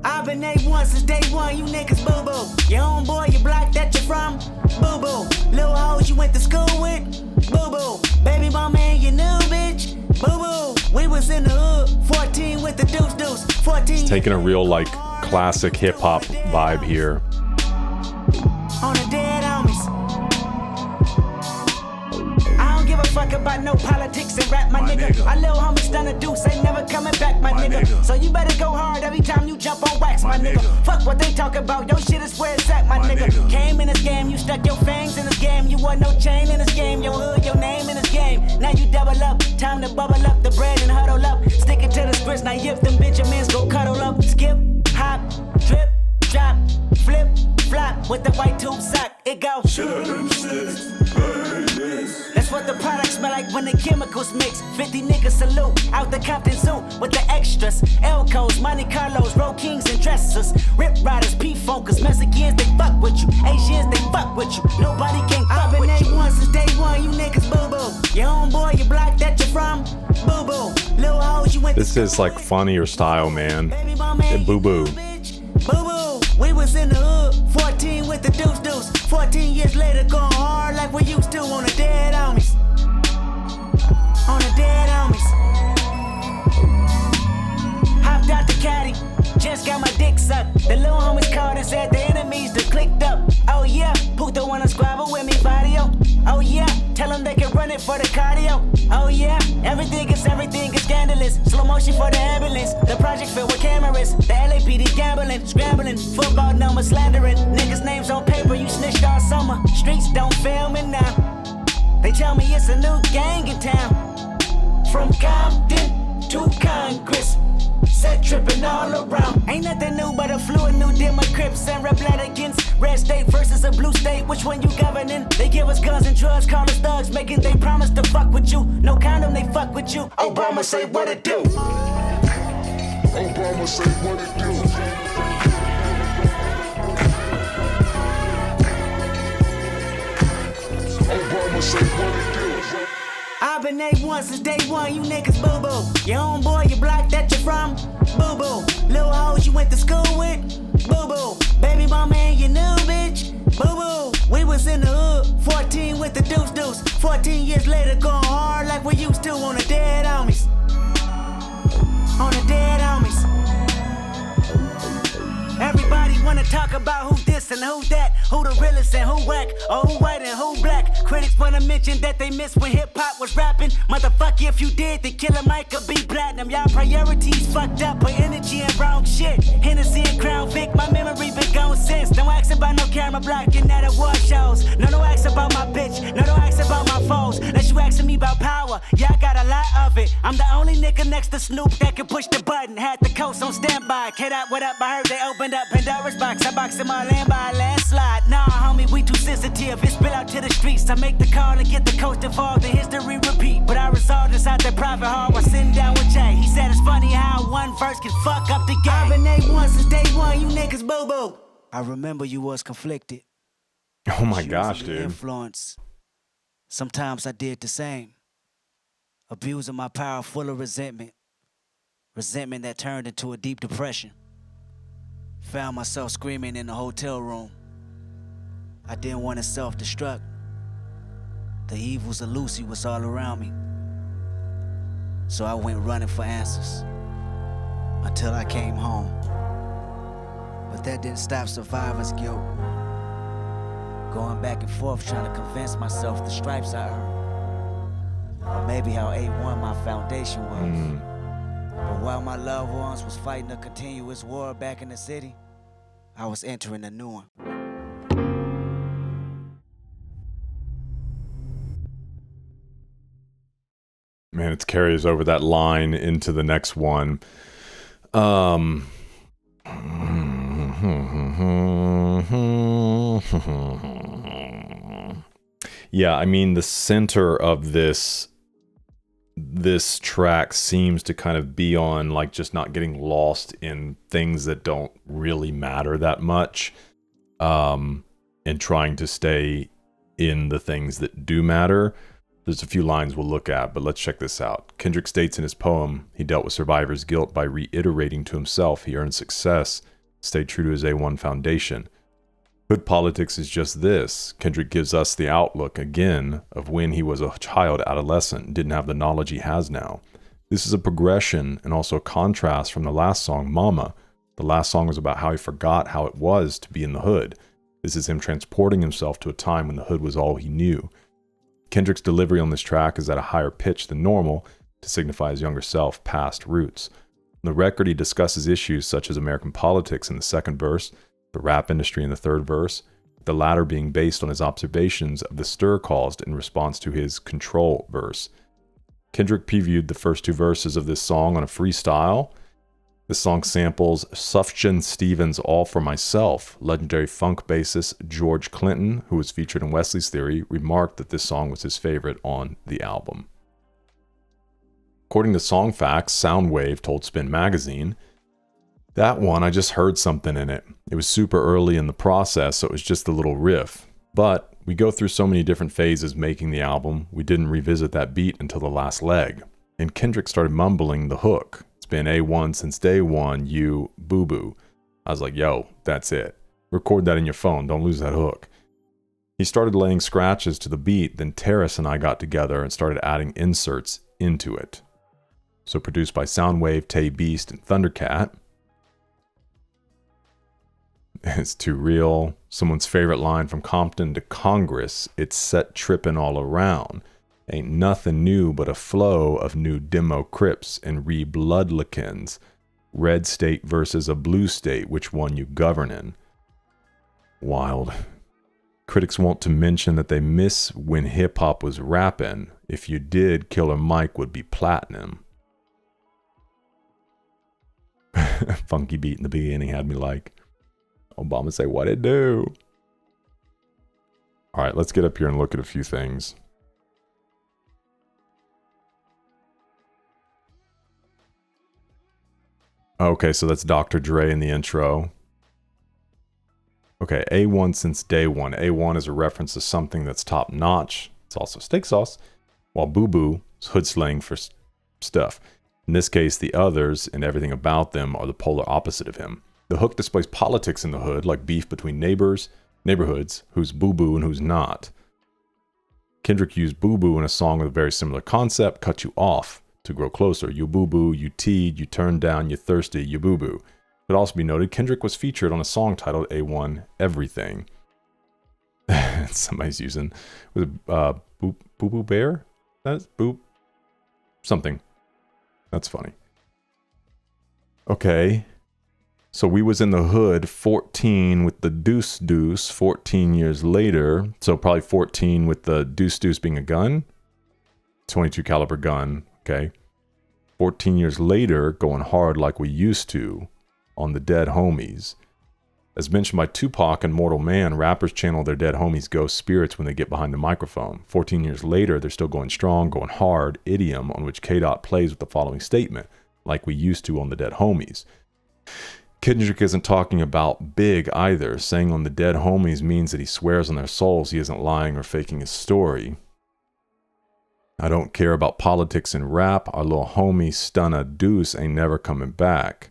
Speaker 6: I've been A1 since day one, you niggas boo-boo. Your homeboy, your block that you're from, boo-boo. Little hoes you went to school with, boo-boo. Baby mama and your new bitch, boo-boo. We was in the hood, 14 with the deuce. 14
Speaker 1: It's taking a real, like, classic hip-hop vibe here.
Speaker 6: on the dead homies. I don't give a fuck about no politics and rap, my nigga. Our little homies done a deuce, ain't never coming back, my nigga. So you better go hard every time you jump on wax, my nigga. Fuck what they talk about, your shit is where it's at, my nigga. Came in this game, you stuck your fangs in this game. You want no chain in this game, your hood, your name in this game. Now you double up, time to bubble up the bread and huddle up. Stick it to the scripts, now if them Benjamins go cuddle up. Skip, hop, drip, drop, flip, flop with the white tube sock. It go. That's what the product smell like when the chemicals mix. 50 niggas salute out the Compton Zoo with the extras. Elcos, Monte Carlos, Road Kings and dressers. Rip Riders, P-Funkers, Mexicans, they fuck with you. Asians, they fuck with you. Nobody can fuck with you. I've been A1 since day one, you niggas boo-boo. Your homeboy, your block that you're from, boo-boo. Little hoes you went
Speaker 1: This is like funnier style, man. Boo-boo.
Speaker 6: Boo-boo, we was in the hood, 14 with the deuce. 14 years later, going hard like we used to on the dead homies. On the dead homies. Hopped out the caddy, just got my dick sucked. The little homies called and said the enemies that clicked up. Oh yeah, Puta wanna squabble with me, Vadio. Oh yeah, tell them they can run it for the cardio. Oh yeah, everything is scandalous. Slow motion for the ambulance. The project filled with cameras. The LAPD gambling, scrambling. Football numbers slandering. Niggas' names on paper, you snitched all summer. Streets don't fail me now. They tell me it's a new gang in town. From Compton to Congress. Set tripping all around. Ain't nothing new but a fluid new Democrats and rap blood against red state versus a blue state. Which one you governing? They give us guns and drugs, call us thugs, making they promise to fuck with you. No condom, they fuck with you. Obama say what it do.
Speaker 3: Obama say what it do. Obama say what it do.
Speaker 6: I've been A1 since day one, you niggas boo-boo. Your homeboy, your block that you're from, boo-boo. Little hoes you went to school with, boo-boo. Baby mama and your new bitch, boo-boo. We was in the hood, 14 with the deuce. 14 years later, going hard like we used to on the dead homies. On the dead homies. Everybody wanna talk about who this and who that, who the realest and who whack, or who white and who black. Critics wanna mention that they missed when hip-hop was rapping. Motherfucker, if you did, then Killer Mike could be platinum. Y'all priorities fucked up, put energy in wrong shit. Hennessy and Crown Vic, my memory been gone since. Don't ask about no camera blocking at award shows. No ask about my bitch, no don't ask about my foes. Unless you asking me about power, yeah, I got a lot of it. I'm the only nigga next to Snoop that can push the button. Had the coast on standby. Kid out, what up? I heard they opened up Pandora's box. I boxed in my land by a landslide. Nah, homie, we too sensitive. It spill out to the streets. I make the call and get the coast involved. The history repeat. But I resolved inside that private hall while sitting down with Jay. He said it's funny how one verse can fuck up the game. I've been A1 since day one, you niggas boo-boo. I remember you was conflicted.
Speaker 1: Oh my gosh, dude.
Speaker 6: Influence. Sometimes I did the same. Abusing my power full of resentment. Resentment that turned into a deep depression. Found myself screaming in the hotel room. I didn't want to self-destruct. The evils of Lucy was all around me. So I went running for answers. Until I came home. But that didn't stop survivor's guilt. Going back and forth trying to convince myself the stripes I earned. Or maybe how A1 my foundation was. But while my loved ones was fighting a continuous war back in the city, I was entering a new one.
Speaker 1: Man, it carries over that line into the next one. Yeah, I mean, the center of this track seems to kind of be on like just not getting lost in things that don't really matter that much, and trying to stay in the things that do matter. There's a few lines we'll look at, but let's check this out. Kendrick states in his poem, he dealt with survivor's guilt by reiterating to himself he earned success, stayed true to his A1 foundation. Hood politics is just this. Kendrick gives us the outlook, again, of when he was a child adolescent, didn't have the knowledge he has now. This is a progression and also a contrast from the last song, Momma. The last song was about how he forgot how it was to be in the hood. This is him transporting himself to a time when the hood was all he knew. Kendrick's delivery on this track is at a higher pitch than normal to signify his younger self past roots. On the record, he discusses issues such as American politics in the second verse, the rap industry in the third verse, the latter being based on his observations of the stir caused in response to his control verse. Kendrick previewed the first two verses of this song on a freestyle. This song samples Sufjan Stevens' All For Myself. Legendary funk bassist George Clinton, who was featured in Wesley's Theory, remarked that this song was his favorite on the album. According to Song Facts, Soundwave told Spin Magazine, that one, I just heard something in it. It was super early in the process, so it was just a little riff. But we go through so many different phases making the album, we didn't revisit that beat until the last leg. And Kendrick started mumbling the hook. It's been A1 since day one, you boo-boo. I was like, yo, that's it. Record that in your phone, don't lose that hook. He started laying scratches to the beat, then Terrace and I got together and started adding inserts into it. So produced by Soundwave, Tay Beast, and Thundercat. It's too real. Someone's favorite line from Compton to Congress, it's set trippin' all around. Ain't nothing new but a flow of new demo crips and re-bloodlikins. Red state versus a blue state, which one you governin'? Wild. Critics want to mention that they miss when hip-hop was rapping. If you did, Killer Mike would be platinum. Funky beat in the beginning had me like, Obama say, what it do? All right, let's get up here and look at a few things. Okay, so that's Dr. Dre in the intro. Okay, A1 since day one. A1 is a reference to something that's top notch. It's also steak sauce, while boo-boo is hood slang for stuff. In this case, the others and everything about them are the polar opposite of him. The hook displays politics in the hood, like beef between neighborhoods, who's boo-boo and who's not. Kendrick used boo-boo in a song with a very similar concept, cut you off to grow closer. You boo-boo, you teed, you turned down, you thirsty, you boo-boo. It should also be noted, Kendrick was featured on a song titled A1 Everything. Somebody's using, was it Boo-Boo Bear? That's Boop something. That's funny. Okay. So we was in the hood 14 with the deuce 14 years later. So probably 14 with the deuce being a gun. 22 caliber gun. Okay. 14 years later, going hard like we used to on the dead homies. As mentioned by Tupac and Mortal Man, rappers channel their dead homies' ghost spirits when they get behind the microphone. 14 years later, they're still going strong, going hard, idiom on which K-Dot plays with the following statement, like we used to on the dead homies. Kendrick isn't talking about big either. Saying on the dead homies means that he swears on their souls he isn't lying or faking his story. I don't care about politics and rap. Our little homie Stunna Deuce ain't never coming back.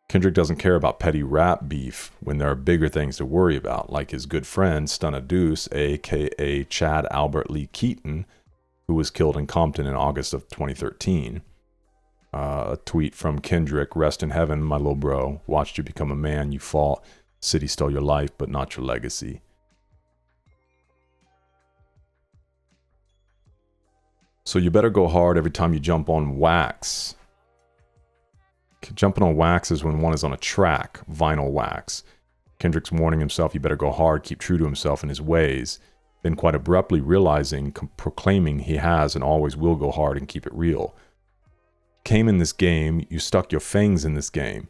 Speaker 1: Kendrick doesn't care about petty rap beef when there are bigger things to worry about, like his good friend Stunna Deuce, aka Chad Albert Lee Keaton, who was killed in Compton in August of 2013. A tweet from Kendrick, rest in heaven, my little bro. Watched you become a man, you fought. City stole your life, but not your legacy. So you better go hard every time you jump on wax. Jumping on wax is when one is on a track, vinyl wax. Kendrick's warning himself he better go hard, keep true to himself and his ways. Then quite abruptly realizing, proclaiming he has and always will go hard and keep it real. Came in this game, you stuck your fangs in this game.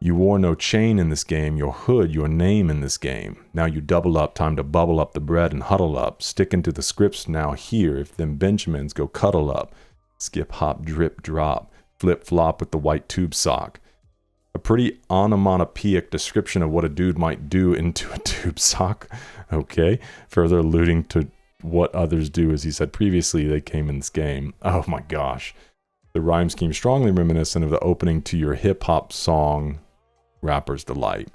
Speaker 1: You wore no chain in this game, your hood, your name in this game. Now you double up, time to bubble up the bread and huddle up. Sticking to the scripts now here, if them Benjamins go cuddle up. Skip, hop, drip, drop. Flip-flop with the white tube sock. A pretty onomatopoeic description of what a dude might do into a tube sock. Okay. Further alluding to what others do, as he said previously, they came in this game. Oh my gosh. The rhyme scheme strongly reminiscent of the opening to your hip-hop song, Rapper's Delight.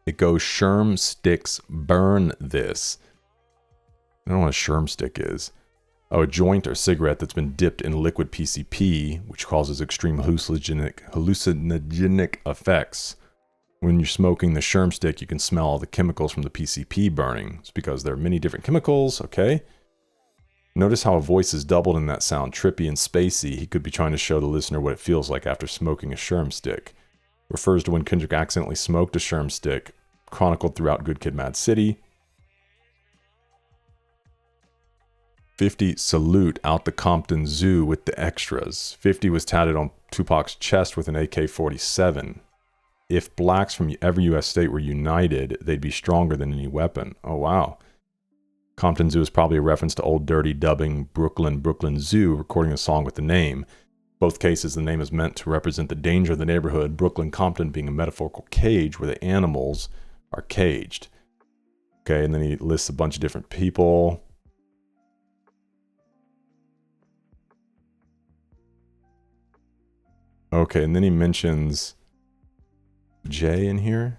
Speaker 1: It goes, Sherm sticks burn this. I don't know what a sherm stick is. Oh, a joint or cigarette that's been dipped in liquid PCP, which causes extreme hallucinogenic effects. When you're smoking the sherm stick, you can smell all the chemicals from the PCP burning. It's because there are many different chemicals, okay? Notice how a voice is doubled in that sound, trippy and spacey. He could be trying to show the listener what it feels like after smoking a sherm stick. Refers to when Kendrick accidentally smoked a sherm stick, chronicled throughout Good Kid, Mad City. 50 salute out the Compton Zoo with the extras. 50 was tatted on Tupac's chest with an AK-47. If blacks from every U.S. state were united, they'd be stronger than any weapon. Oh, wow. Compton Zoo is probably a reference to Old Dirty dubbing Brooklyn Zoo, recording a song with the name. Both cases, the name is meant to represent the danger of the neighborhood, Brooklyn Compton being a metaphorical cage where the animals are caged. Okay, and then he lists a bunch of different people. Okay, and then he mentions Jay in here.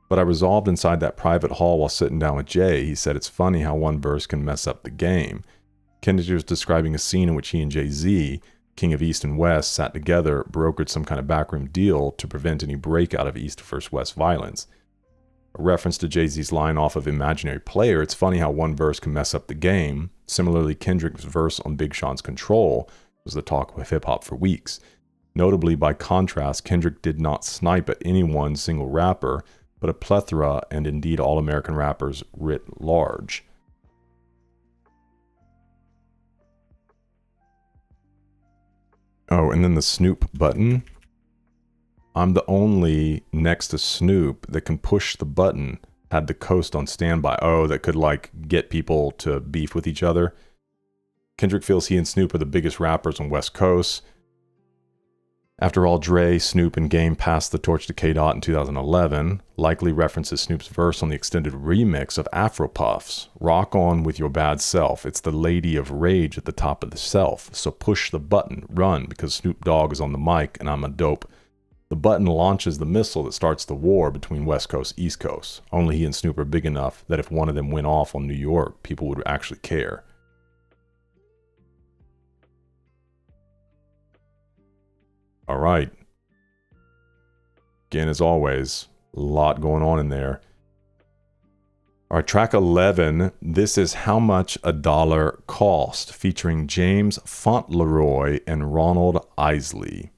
Speaker 1: But I resolved inside that private hall while sitting down with Jay. He said it's funny how one verse can mess up the game. Kendrick was describing a scene in which he and Jay-Z, king of East and West, sat together, brokered some kind of backroom deal to prevent any breakout of East versus West violence. A reference to Jay-Z's line off of Imaginary Player, it's funny how one verse can mess up the game. Similarly, Kendrick's verse on Big Sean's Control was the talk of hip-hop for weeks. Notably, by contrast, Kendrick did not snipe at any one single rapper, but a plethora and indeed all American rappers writ large. Oh, and then the Snoop button. I'm the only next to Snoop that can push the button. Had the Coast on standby. Oh, that could like get people to beef with each other. Kendrick feels he and Snoop are the biggest rappers on West Coast. After all, Dre, Snoop, and Game passed the torch to K-Dot in 2011, likely references Snoop's verse on the extended remix of Afro Puffs. Rock on with your bad self. It's the lady of rage at the top of the self. So push the button, run, because Snoop Dogg is on the mic and I'm a dope. The button launches the missile that starts the war between West Coast, East Coast. Only he and Snoop are big enough that if one of them went off on New York, people would actually care. All right. Again, as always, a lot going on in there. All right, track 11. This is How Much a Dollar Cost, featuring James Fauntleroy and Ronald Isley.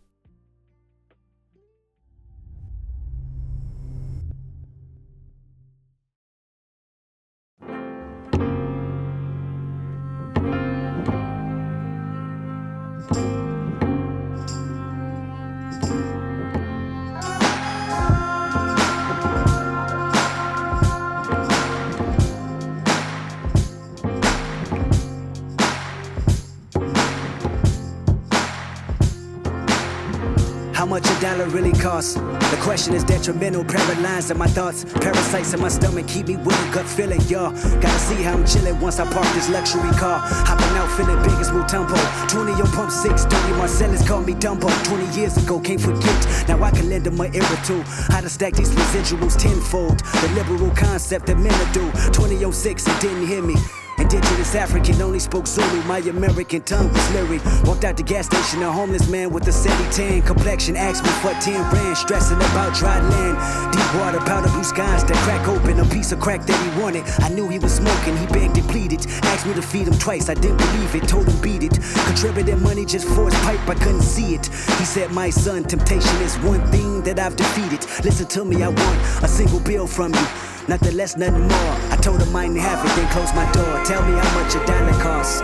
Speaker 13: How much a dollar really costs? The question is detrimental, paralyzed in my thoughts. Parasites in my stomach keep me with a gut feeling, y'all. Gotta see how I'm chillin' once I park this luxury car. Hopping out feeling big as Mutombo. 20 on pump 6, 30 Marcellus called me Dumbo. 20 years ago, can't forget. Now I can lend them my ear too. How to stack these residuals tenfold. The liberal concept that men do. 2006, it didn't hear me. Indigenous African, only spoke Zulu. My American tongue was lyric. Walked out the gas station, a homeless man with a steady tan complexion. Asked me for 10 rand, stressing about dry land. Deep water, powder blue skies that crack open. A piece of crack that he wanted. I knew he was smoking, he begged and pleaded. Asked me to feed him twice, I didn't believe it. Told him beat it. Contributed money just for his pipe, I couldn't see it. He said, my son, temptation is one thing that I've defeated. Listen to me, I want a single bill from you. Nothing less, nothing more. I told him I didn't have it, then closed my door. Tell me how much a dollar cost.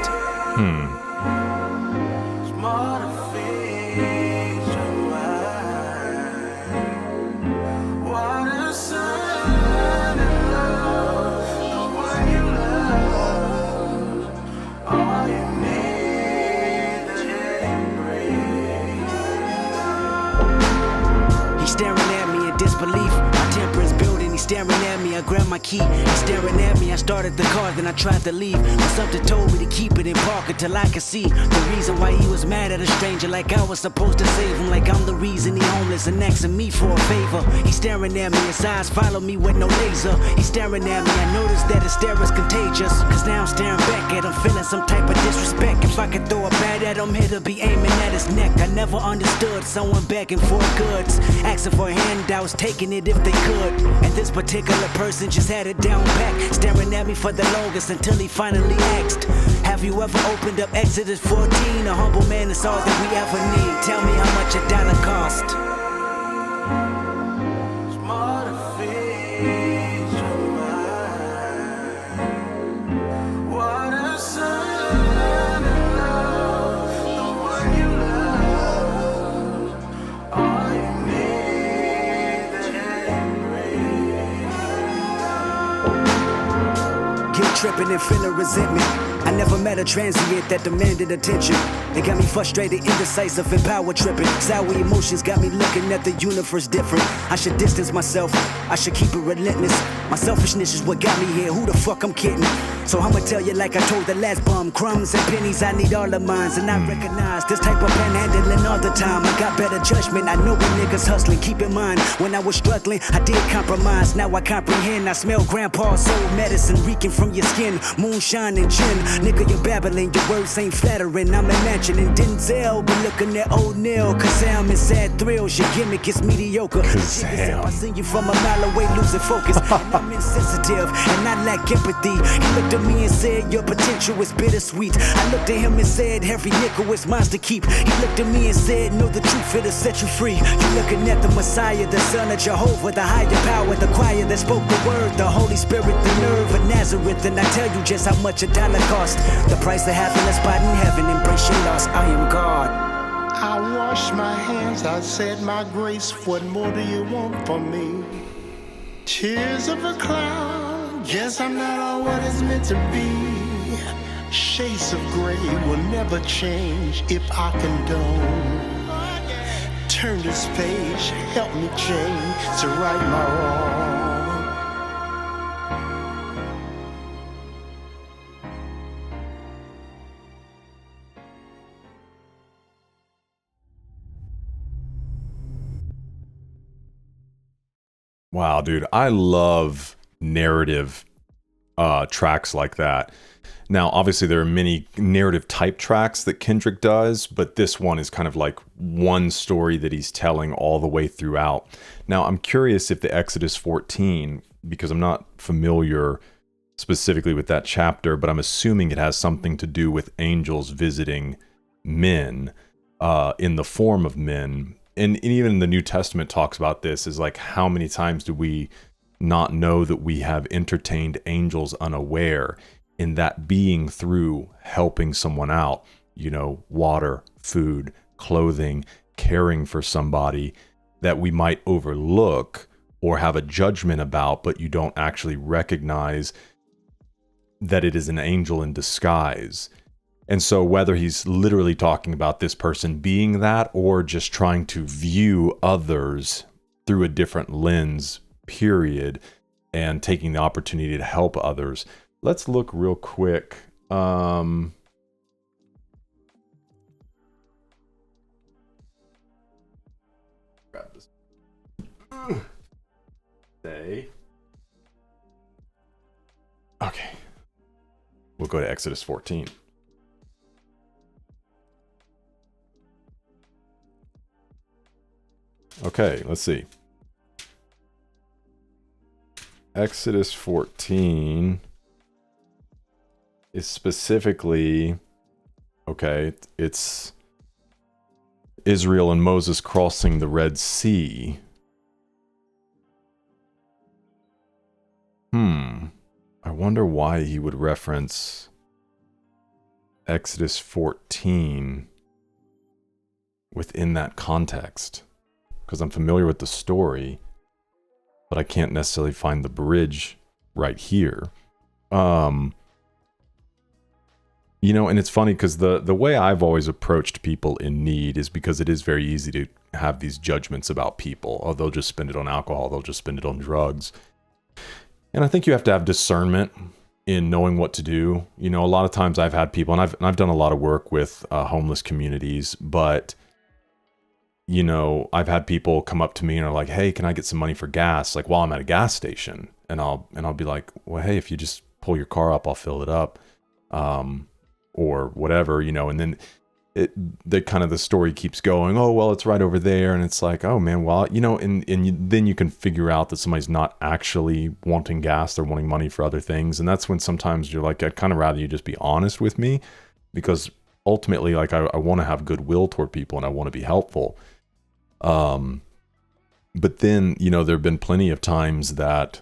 Speaker 13: He's staring at me in disbelief. My temper is building. He's staring at me. I grab my key. He Staring at me, I started the car, then I tried to leave. But something told me to keep it in park until I could see the reason why he was mad at a stranger, like I was supposed to save him, like I'm the reason he homeless and asking me for a favor. He's staring at me, his eyes follow me with no laser. He's staring at me, I noticed that his stare is contagious. Cause now I'm staring back at him, feeling some type of disrespect. If I could throw a bat at him, he'd be aiming at his neck. I never understood someone begging for goods, asking for handouts, taking it if they could. And this particular person just had it down back, staring at me for the longest until he finally asked, have you ever opened up Exodus 14? A humble man is all that we ever need. Tell me how much a dollar cost. Tripping and feeling resentment. I never met a transient that demanded attention. They got me frustrated, indecisive, and power tripping. Sour emotions got me looking at the universe different. I should distance myself, I should keep it relentless. My selfishness is what got me here, who the fuck I'm kidding? So I'ma tell you like I told the last bum, crumbs and pennies, I need all of mine. And I recognize this type of panhandling all the time. I got better judgment, I know when niggas hustling. Keep in mind, when I was struggling, I did compromise. Now I comprehend, I smell grandpa's soul medicine reeking from your skin, moonshine and gin. Nigga, you're babbling, your words ain't flattering. I'm imagining Denzel, but looking at O'Neal. Cause I'm in sad thrills, your gimmick is mediocre. I see you from a mile away, losing focus. And I'm insensitive, and I lack empathy. He looked at me and said, your potential is bittersweet. I looked at him and said, every nickel is mine to keep. He looked at me and said, know the truth, it'll set you free. You're looking at the Messiah, the Son of Jehovah, the higher power, the choir that spoke the word, the Holy Spirit, the nerve of Nazareth. And I tell you just how much a dollar costs. The price of having a spot in heaven, embrace your loss, I am God.
Speaker 14: I washed my hands, I said my grace, what more do you want from me? Tears of a cloud, guess I'm not all what it's meant to be. Shades of gray will never change if I condone. Turn this page, help me change to right my wrong.
Speaker 1: Wow, dude, I love narrative tracks like that. Now, obviously, there are many narrative type tracks that Kendrick does, but this one is kind of like one story that he's telling all the way throughout. Now, I'm curious if the Exodus 14, because I'm not familiar specifically with that chapter, but I'm assuming it has something to do with angels visiting men in the form of men. And even the New Testament talks about this, is like, how many times do we not know that we have entertained angels unaware, in that being through helping someone out, you know, water, food, clothing, caring for somebody that we might overlook or have a judgment about, but you don't actually recognize that it is an angel in disguise. And so whether he's literally talking about this person being that, or just trying to view others through a different lens, period, and taking the opportunity to help others. Let's look real quick. Grab this. Say. Okay. We'll go to Exodus 14. Okay, let's see. Exodus 14 is specifically, okay, it's Israel and Moses crossing the Red Sea. I wonder why he would reference Exodus 14 within that context. Because I'm familiar with the story, but I can't necessarily find the bridge right here. You know, and it's funny because the way I've always approached people in need is because it is very easy to have these judgments about people. Oh, they'll just spend it on alcohol. They'll just spend it on drugs. And I think you have to have discernment in knowing what to do. You know, a lot of times I've had people, and I've done a lot of work with homeless communities, but you know, I've had people come up to me and are like, "Hey, can I get some money for gas?" Like while I'm at a gas station, and I'll be like, "Well, hey, if you just pull your car up, I'll fill it up," or whatever, you know. And then the story keeps going. Oh, well, it's right over there, and it's like, oh man, well, you know, then you can figure out that somebody's not actually wanting gas; they're wanting money for other things, and that's when sometimes you're like, I'd kind of rather you just be honest with me, because ultimately, like, I want to have goodwill toward people and I want to be helpful. But then, you know, there have been plenty of times that,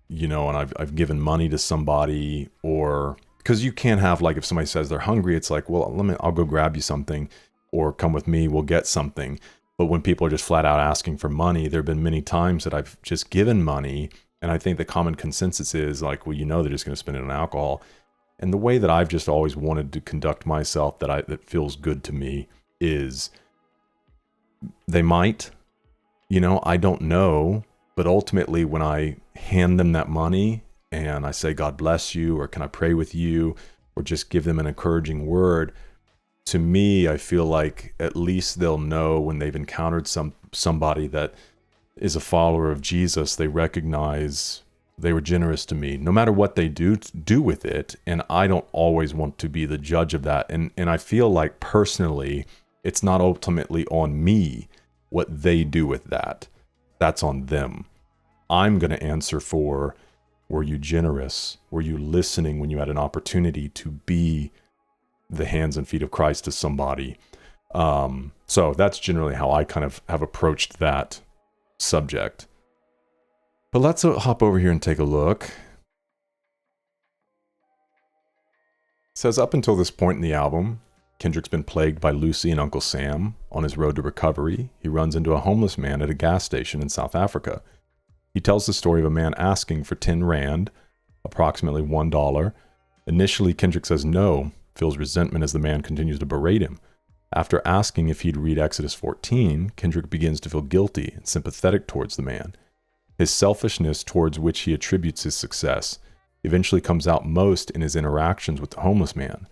Speaker 1: you know, and I've given money to somebody, or because you can't have, like, if somebody says they're hungry, it's like, well, I'll go grab you something, or come with me, we'll get something. But when people are just flat out asking for money, there have been many times that I've just given money, and I think the common consensus is like, well, you know, they're just going to spend it on alcohol. And the way that I've just always wanted to conduct myself that feels good to me is, they might, you know, I don't know, but ultimately when I hand them that money and I say, God bless you, or can I pray with you, or just give them an encouraging word, to me, I feel like at least they'll know when they've encountered somebody that is a follower of Jesus, they recognize they were generous to me, no matter what they do with it. And I don't always want to be the judge of that. And I feel like personally, it's not ultimately on me what they do with that. That's on them. I'm going to answer for, were you generous? Were you listening when you had an opportunity to be the hands and feet of Christ to somebody? So that's generally how I kind of have approached that subject. But let's hop over here and take a look. It says, up until this point in the album, Kendrick's been plagued by Lucy and Uncle Sam. On his road to recovery, he runs into a homeless man at a gas station in South Africa. He tells the story of a man asking for 10 Rand, approximately $1. Initially, Kendrick says no, feels resentment as the man continues to berate him. After asking if he'd read Exodus 14, Kendrick begins to feel guilty and sympathetic towards the man. His selfishness, towards which he attributes his success, eventually comes out most in his interactions with the homeless man.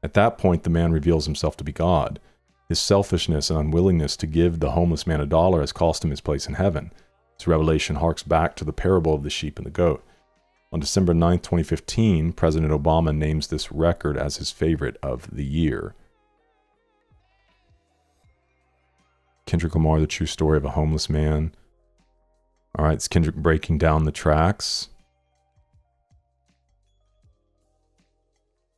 Speaker 1: At that point, the man reveals himself to be God. His selfishness and unwillingness to give the homeless man $1 has cost him his place in heaven. This revelation harks back to the parable of the sheep and the goat. On December 9th, 2015, President Obama names this record as his favorite of the year. Kendrick Lamar, The True Story of a Homeless Man. All right, it's Kendrick breaking down the tracks.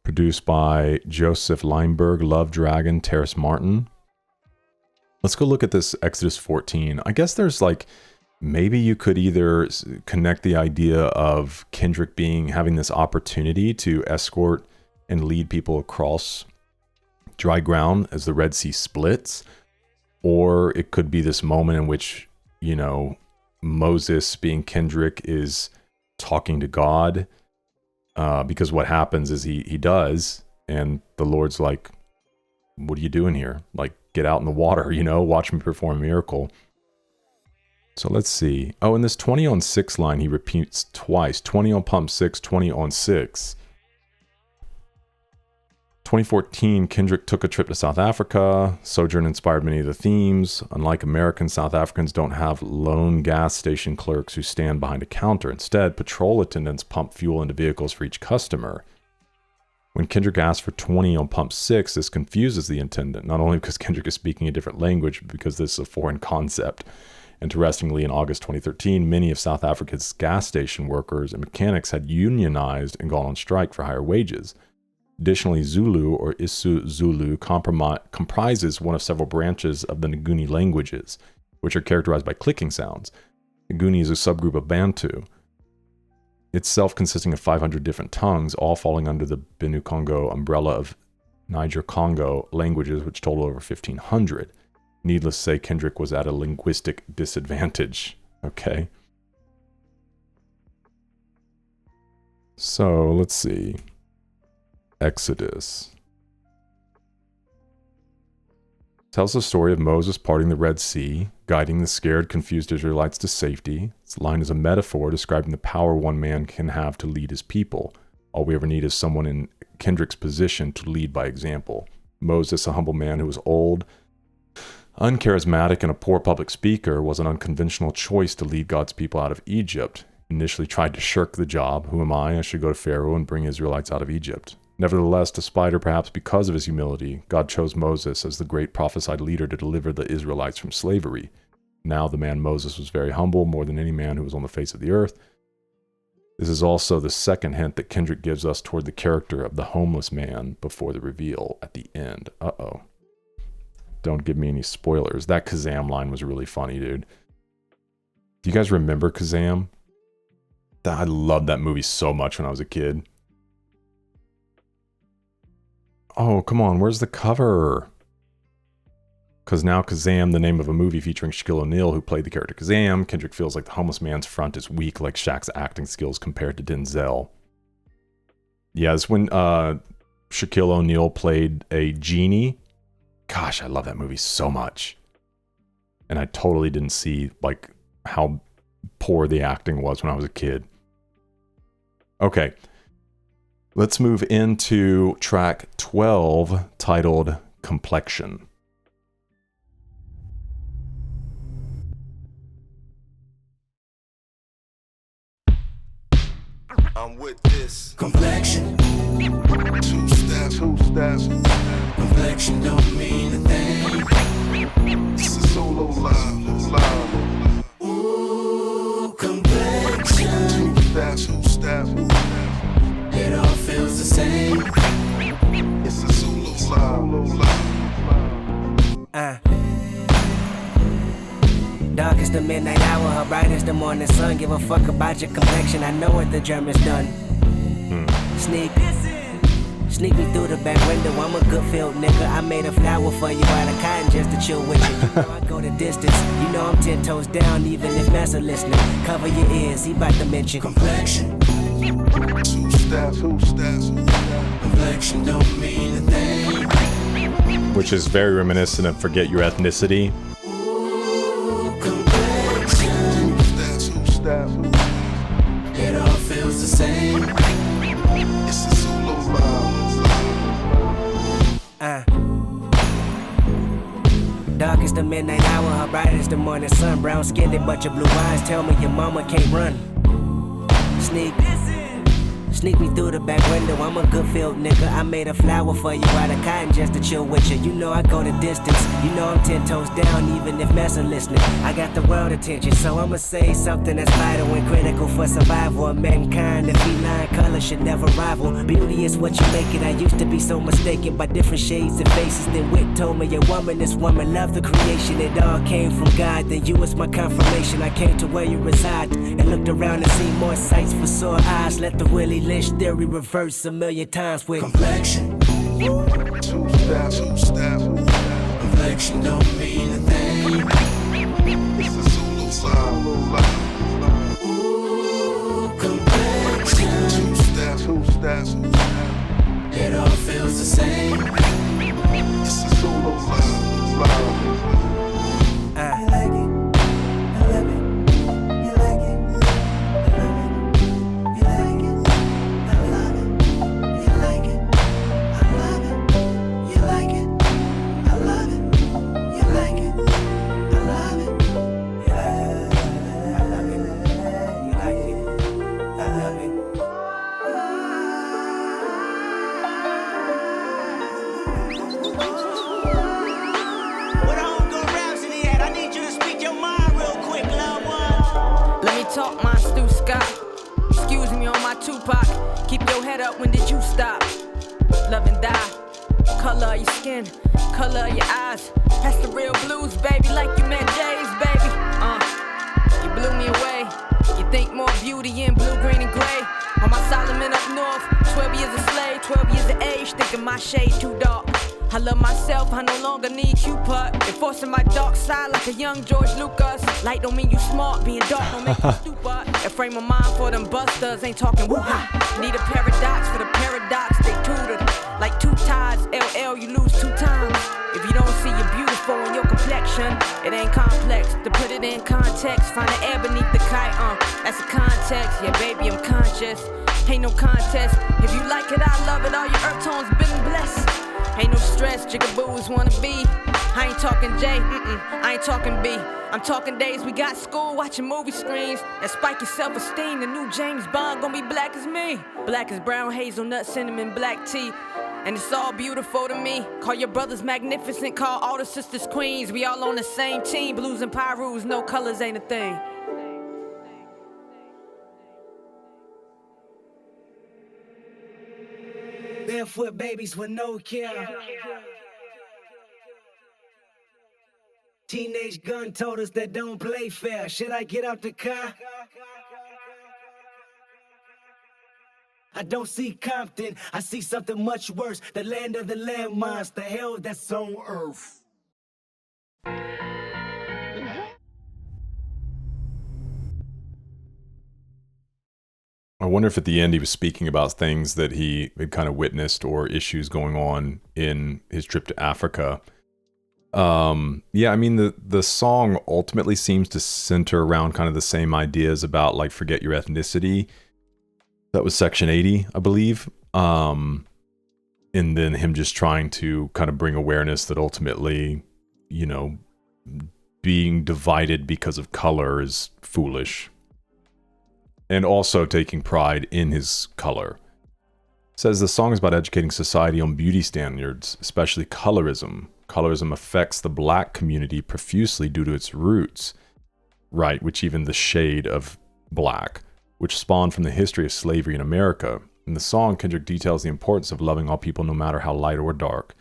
Speaker 1: Produced by Joseph Leinberg, Love Dragon, Terrace Martin. Let's go look at this Exodus 14. I guess there's like, maybe you could either connect the idea of Kendrick having this opportunity to escort and lead people across dry ground as the Red Sea splits, or it could be this moment in which, you know, Moses, being Kendrick, is talking to God, because what happens is he does, and the Lord's like, what are you doing here? Like, get out in the water, you know, watch me perform a miracle. So let's see. Oh, in this 20 on 6 line, he repeats twice. 20 on pump 6, 20 on 6. 2014, Kendrick took a trip to South Africa. Sojourn inspired many of the themes. Unlike Americans, South Africans don't have lone gas station clerks who stand behind a counter. Instead, patrol attendants pump fuel into vehicles for each customer. When Kendrick asks for 20 on pump 6, this confuses the attendant, not only because Kendrick is speaking a different language, but because this is a foreign concept. Interestingly, in August 2013, many of South Africa's gas station workers and mechanics had unionized and gone on strike for higher wages. Additionally, Zulu, or isiZulu, comprises one of several branches of the Nguni languages, which are characterized by clicking sounds. Nguni is a subgroup of Bantu, itself consisting of 500 different tongues, all falling under the Benue-Congo umbrella of Niger-Congo languages, which total over 1,500. Needless to say, Kendrick was at a linguistic disadvantage. Okay. So, let's see. Exodus. Tells the story of Moses parting the Red Sea, guiding the scared, confused Israelites to safety. This line is a metaphor describing the power one man can have to lead his people. All we ever need is someone in Kendrick's position to lead by example. Moses, a humble man who was old, uncharismatic, and a poor public speaker, was an unconventional choice to lead God's people out of Egypt. He initially tried to shirk the job. Who am I? I should go to Pharaoh and bring Israelites out of Egypt. Nevertheless, despite or perhaps because of his humility, God chose Moses as the great prophesied leader to deliver the Israelites from slavery. Now the man Moses was very humble, more than any man who was on the face of the earth. This is also the second hint that Kendrick gives us toward the character of the homeless man before the reveal at the end. Uh-oh. Don't give me any spoilers. That Kazam line was really funny, dude. Do you guys remember Kazam? I loved that movie so much when I was a kid. Oh, come on, where's the cover? Because now Kazam, the name of a movie featuring Shaquille O'Neal, who played the character Kazam, Kendrick feels like the homeless man's front is weak, like Shaq's acting skills compared to Denzel. Yeah, it's when Shaquille O'Neal played a genie. Gosh, I love that movie so much. And I totally didn't see like how poor the acting was when I was a kid. Okay. Let's move into track 12, titled Complexion.
Speaker 2: I'm with this
Speaker 4: Complexion.
Speaker 2: Two steps.
Speaker 4: Complexion don't mean a thing.
Speaker 3: It's a solo live.
Speaker 4: Ooh, complexion.
Speaker 3: Two steps.
Speaker 4: It all feels the same.
Speaker 3: It's a solo live.
Speaker 13: Dark is the midnight hour, her bright is the morning sun. Give a fuck about your complexion, I know what the German's done. Sneak me through the back window, I'm a good field nigga. I made a flower for you out of cotton just to chill with you. You know I go the distance, you know I'm 10 toes down even if Massa listening. Cover your ears, he bout to mention
Speaker 4: Complexion.
Speaker 3: Two steps.
Speaker 4: Complexion don't mean a thing.
Speaker 1: Which is very reminiscent of Forget Your Ethnicity.
Speaker 4: Ooh, complexion.
Speaker 3: Two steps.
Speaker 4: It all feels the same.
Speaker 3: It's a solo live.
Speaker 13: Dark is the midnight hour, her bright is the morning sun. Brown skinned but your blue eyes tell me your mama can't run. Sneak me through the back window, I'm a good field nigga. I made a flower for you out of cotton just to chill with you. You know I go the distance, you know I'm 10 toes down even if Massa listening. I got the world attention, so I'ma say something that's vital and critical for survival of mankind. The feline color should never rival. Beauty is what you make it. I used to be so mistaken by different shades and faces. Then Wit told me a woman is woman, love the creation. It all came from God, then you was my confirmation. I came to where you reside and looked around and seen more sights for sore eyes. Let the Willie Lynch theory reverse a million times with
Speaker 4: Complexion.
Speaker 3: Two steps.
Speaker 4: Complexion don't mean a thing.
Speaker 3: It's a solo live.
Speaker 4: Ooh, complexion.
Speaker 3: Two steps.
Speaker 4: It all feels the same.
Speaker 3: It's a solo live.
Speaker 4: You like it? I love it. You like it? I love it. You like it? I love it. You like it? I love it. You like it? I love it. You like it? I love it. I love it. You like it? I love it.
Speaker 6: Where the homegirl Rapsody at? I need you to speak your mind real quick, loved one.
Speaker 15: Let me talk my Stu Scott. Excuse me on my Tupac. Keep your head up, when did you stop? Love and die. Color of your skin, color of your eyes. That's the real blues, baby, like you met Jay's, baby. You blew me away. You think more beauty in blue, green, and gray. On my Solomon up north, 12 years a slave, 12 years of age, thinking my shade too dark. I love myself, I no longer need Cupid. Enforcing my dark side like a young George Lucas. Light don't mean you smart, being dark don't make you stupid. A frame of mind for them busters, ain't talking woo-ha. Need a paradox for the paradox, they tutored. Like two tides, LL, you lose 2 times. If you don't see you're beautiful, context. Find the air beneath the kite, that's the context. Yeah, baby, I'm conscious. Ain't no contest. If you like it, I love it. All your earth tones been blessed. Ain't no stress, jigaboos wanna be. I ain't talking J, I ain't talking B. I'm talking days we got school, watching movie screens. That spike your self-esteem, the new James Bond gon' be black as me. Black as brown, hazelnut, cinnamon, black tea. And it's all beautiful to me. Call your brothers magnificent, call all the sisters queens. We all on the same team, blues and pyrus, no colors ain't a thing.
Speaker 13: Barefoot babies with no care. Teenage gun told us that don't play fair. Should I get out the car? I don't see Compton, I see something much worse. The land of the landmines, the hell that's on earth.
Speaker 1: I wonder if at the end he was speaking about things that he had kind of witnessed or issues going on in his trip to Africa. Yeah, I mean, the song ultimately seems to center around kind of the same ideas about, like, forget your ethnicity. That was section 80, I believe. And then him just trying to kind of bring awareness that ultimately, you know, being divided because of color is foolish. And also taking pride in his color. Says the song is about educating society on beauty standards, especially colorism. Colorism affects the black community profusely due to its roots, right, which even the shade of black, which spawned from the history of slavery in America. In the song, Kendrick details the importance of loving all people no matter how light or dark.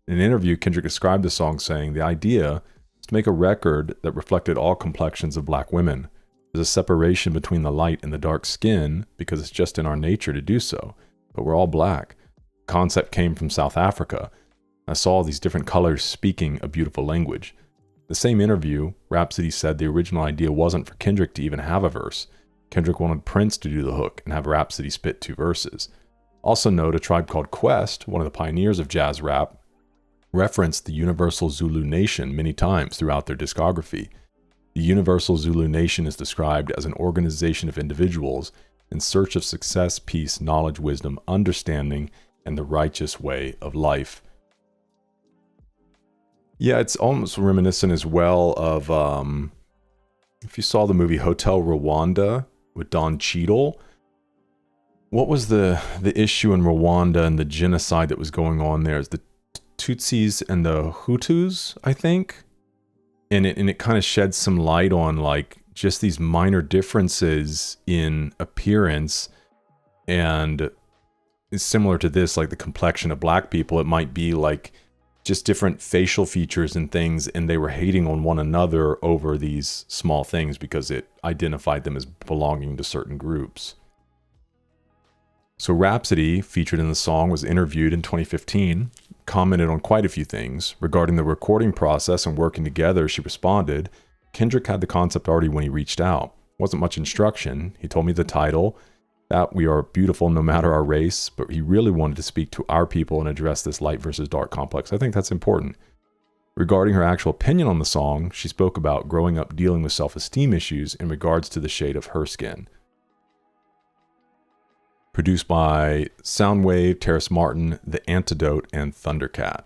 Speaker 1: In an interview, Kendrick described the song saying, "The idea is to make a record that reflected all complexions of black women. There's a separation between the light and the dark skin because it's just in our nature to do so, but we're all black. The concept came from South Africa. I saw all these different colors speaking a beautiful language." The same interview, Rapsody said the original idea wasn't for Kendrick to even have a verse. Kendrick wanted Prince to do the hook and have Rapsody spit 2 verses. Also note, A Tribe Called Quest, one of the pioneers of jazz rap, referenced the Universal Zulu Nation many times throughout their discography. The Universal Zulu Nation is described as an organization of individuals in search of success, peace, knowledge, wisdom, understanding, and the righteous way of life. Yeah, it's almost reminiscent as well of, if you saw the movie Hotel Rwanda with Don Cheadle, what was the issue in Rwanda and the genocide that was going on there? Is the Tutsis and the Hutus, I think? And it kind of sheds some light on, like, just these minor differences in appearance. And it's similar to this, like the complexion of black people. It might be like just different facial features and things, and they were hating on one another over these small things because it identified them as belonging to certain groups. So Rapsody, featured in the song, was interviewed in 2015, commented on quite a few things. Regarding the recording process and working together, she responded, "Kendrick had the concept already when he reached out. Wasn't much instruction. He told me the title, that we are beautiful no matter our race, but he really wanted to speak to our people and address this light versus dark complex." I think that's important. Regarding her actual opinion on the song, she spoke about growing up dealing with self-esteem issues in regards to the shade of her skin. Produced by Soundwave, Terrace Martin, The Antidote, and Thundercat.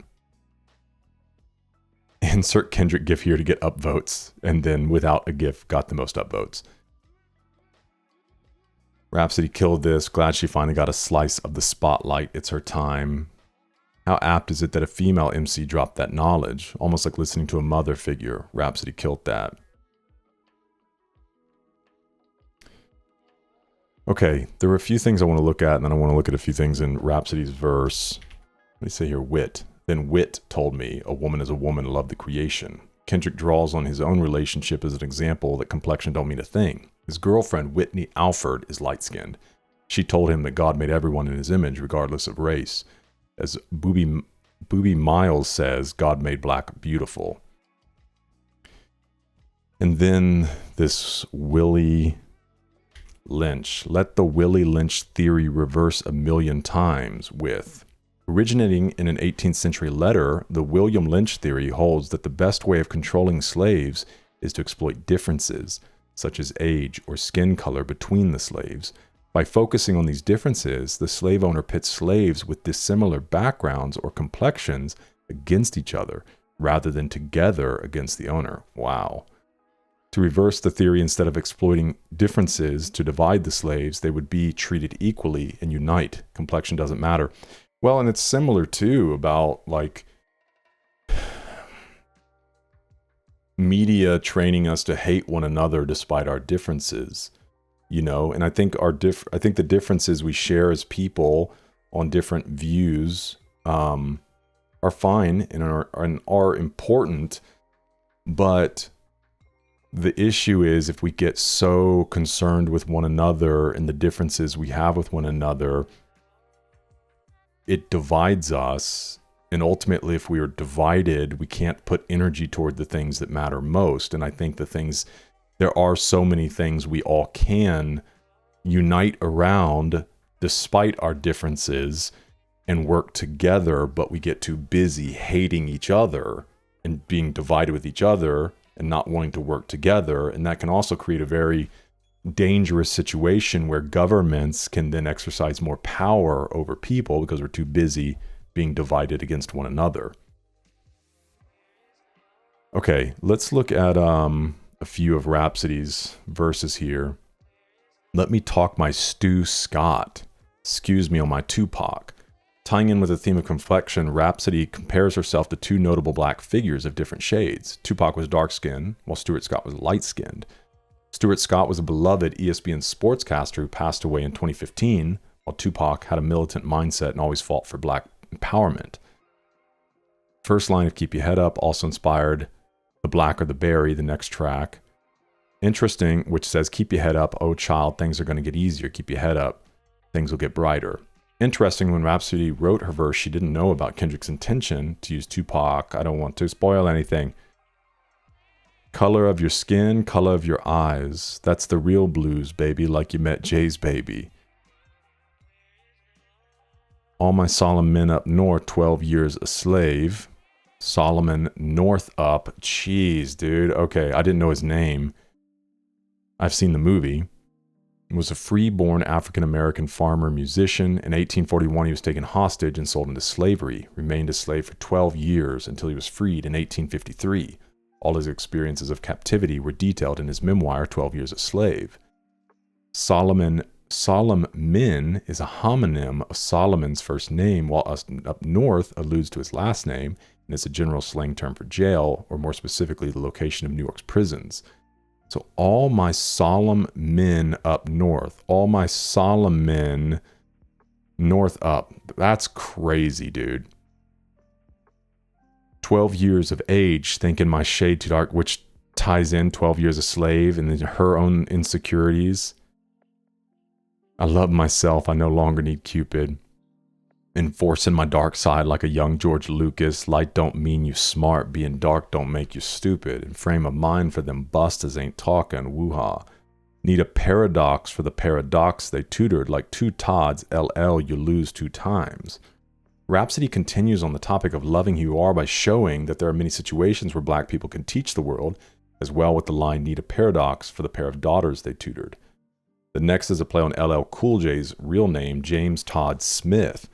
Speaker 1: Insert Kendrick gif here to get upvotes, and then without a gif got the most upvotes. Rapsody killed this. Glad she finally got a slice of the spotlight. It's her time. How apt is it that a female MC dropped that knowledge? Almost like listening to a mother figure. Rapsody killed that. Okay, there were a few things I want to look at, and then I want to look at a few things in Rapsody's verse. Let me say here, Wit. Then Wit told me, a woman is a woman, love the creation. Kendrick draws on his own relationship as an example that complexion don't mean a thing. His girlfriend, Whitney Alford, is light-skinned. She told him that God made everyone in his image, regardless of race. As Boobie Miles says, God made black beautiful. And then this Willie Lynch. Let the Willie Lynch theory reverse a million times with. Originating in an 18th century letter, the William Lynch theory holds that the best way of controlling slaves is to exploit differences, such as age or skin color, between the slaves. By focusing on these differences, the slave owner pits slaves with dissimilar backgrounds or complexions against each other, rather than together against the owner. Wow. To reverse the theory, instead of exploiting differences to divide the slaves, they would be treated equally and unite. Complexion doesn't matter. Well, and it's similar too about like media training us to hate one another despite our differences, you know. And I think I think the differences we share as people on different views are fine and are important, but the issue is if we get so concerned with one another and the differences we have with one another, it divides us. And ultimately, if we are divided, we can't put energy toward the things that matter most. And I think there are so many things we all can unite around despite our differences and work together, but we get too busy hating each other and being divided with each other and not wanting to work together. And that can also create a very dangerous situation where governments can then exercise more power over people because we're too busy being divided against one another. Okay, let's look at a few of Rapsody's verses here. Let me talk my Stu Scott. Excuse me on my Tupac. Tying in with the theme of complexion, Rapsody compares herself to two notable black figures of different shades. Tupac was dark-skinned, while Stuart Scott was light-skinned. Stuart Scott was a beloved ESPN sportscaster who passed away in 2015, while Tupac had a militant mindset and always fought for black empowerment. First line of Keep Your Head Up also inspired The Blacker the Berry, the next track. Interesting, which says, keep your head up, oh child, things are going to get easier. Keep your head up, things will get brighter. Interesting, when Rapsody wrote her verse, she didn't know about Kendrick's intention to use Tupac. I don't want to spoil anything. Color of your skin, color of your eyes. That's the real blues, baby, like you met Jay's baby. All my solemn men up north, 12 years a slave. Solomon North Up. Jeez, dude. Okay, I didn't know his name. I've seen the movie. He was a free-born African-American farmer musician. In 1841, he was taken hostage and sold into slavery. Remained a slave for 12 years until he was freed in 1853. All his experiences of captivity were detailed in his memoir, 12 Years a Slave. Solomon is a homonym of Solomon's first name, while up north alludes to his last name, and is a general slang term for jail, or more specifically, the location of New York's prisons. So all my solemn men up north, all my solemn men north up. That's crazy, dude. 12 years of age, thinking my shade too dark, which ties in 12 years a slave and then her own insecurities. I love myself. I no longer need Cupid. Enforcing my dark side like a young George Lucas. Light don't mean you smart. Being dark don't make you stupid. And frame of mind for them busters ain't talking. Woo-ha. Need a paradox for the paradox they tutored. Like two Todds, LL, you lose 2 times. Rapsody continues on the topic of loving who you are by showing that there are many situations where black people can teach the world, as well with the line, need a paradox for the pair of daughters they tutored. The next is a play on LL Cool J's real name, James Todd Smith,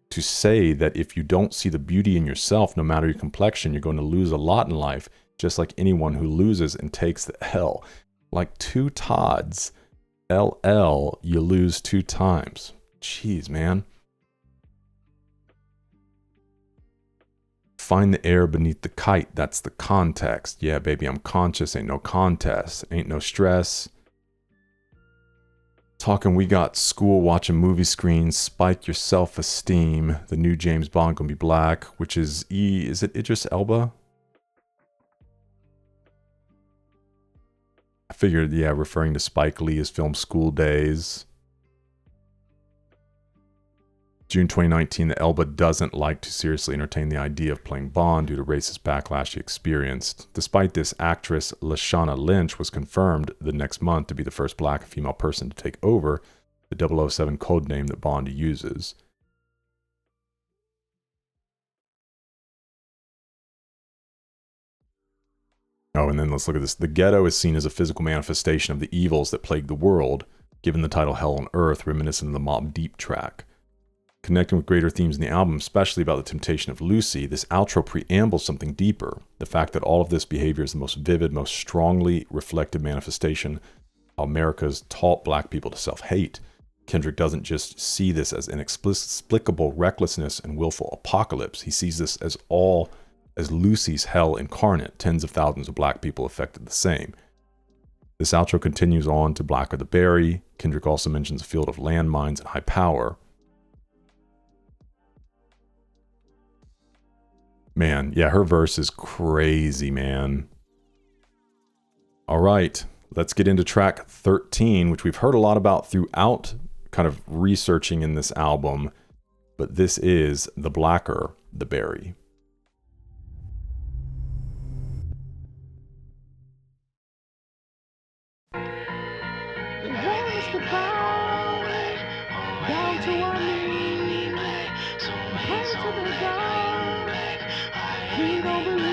Speaker 1: to say that if you don't see the beauty in yourself, no matter your complexion, you're going to lose a lot in life, just like anyone who loses and takes the L. Like 2 Todds, LL, you lose 2 times. Jeez, man. Find the air beneath the kite, that's the context. Yeah, baby, I'm conscious, ain't no contest, ain't no stress. Talking we got school, watching movie screens, spike your self-esteem. The new James Bond gonna be black, which is is it Idris Elba? I figured, yeah, referring to Spike Lee's film School Days. June 2019, the Elba doesn't like to seriously entertain the idea of playing Bond due to racist backlash he experienced. Despite this, actress Lashana Lynch was confirmed the next month to be the first black female person to take over the 007 codename that Bond uses. Oh, and then let's look at this. The ghetto is seen as a physical manifestation of the evils that plague the world, given the title Hell on Earth, reminiscent of the Mobb Deep track. Connecting with greater themes in the album, especially about the temptation of Lucy, this outro preambles something deeper. The fact that all of this behavior is the most vivid, most strongly reflected manifestation of America's taught black people to self-hate. Kendrick doesn't just see this as inexplicable recklessness and willful apocalypse. He sees this as Lucy's hell incarnate, tens of thousands of black people affected the same. This outro continues on to Blacker the Berry. Kendrick also mentions a field of landmines and high power. Man, yeah, her verse is crazy, man. All right, let's get into track 13, which we've heard a lot about throughout kind of researching in this album, but this is The Blacker the Berry.
Speaker 4: Down to our knees, pray to the God, we don't believe.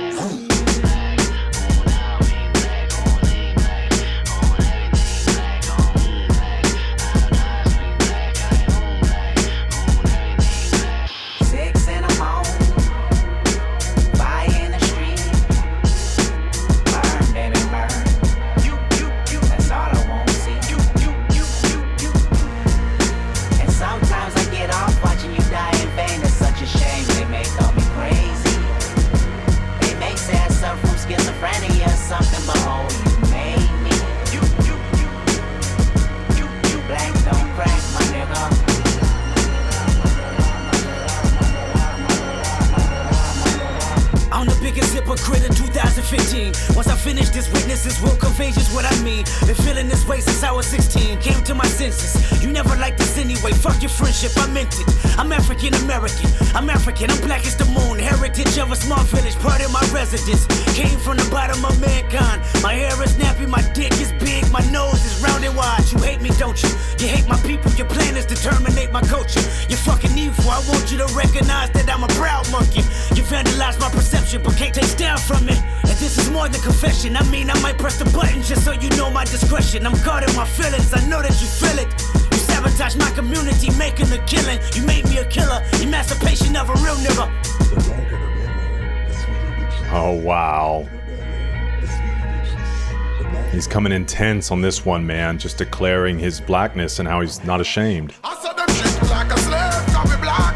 Speaker 13: Hypocrite in 2015. Once I finish this, witnesses will convey just what I mean. Been feeling this way since I was 16. Came to my senses. You never liked this anyway. Fuck your friendship, I meant it. I'm African American. I'm African. I'm black as the moon. Heritage of a small village, part of my residence. Came from the bottom of mankind. My hair is nappy, my dick is big, my nose is round and wide. You hate me, don't you? You hate my people. Your plan is to terminate my culture. You're fucking evil. I want you to recognize that I'm a proud monkey. You vandalized my perception, but can't take down from it. And this is more than confession. I mean, I might press the button just so you know my discretion. I'm guarding my feelings, I know that you feel it. You sabotage my community, making a killing. You made me a killer, emancipation of a real nigga.
Speaker 1: Oh, wow. He's coming intense on this one, man, just declaring his blackness and how he's not ashamed.
Speaker 3: I said them shit like a slave, can be black.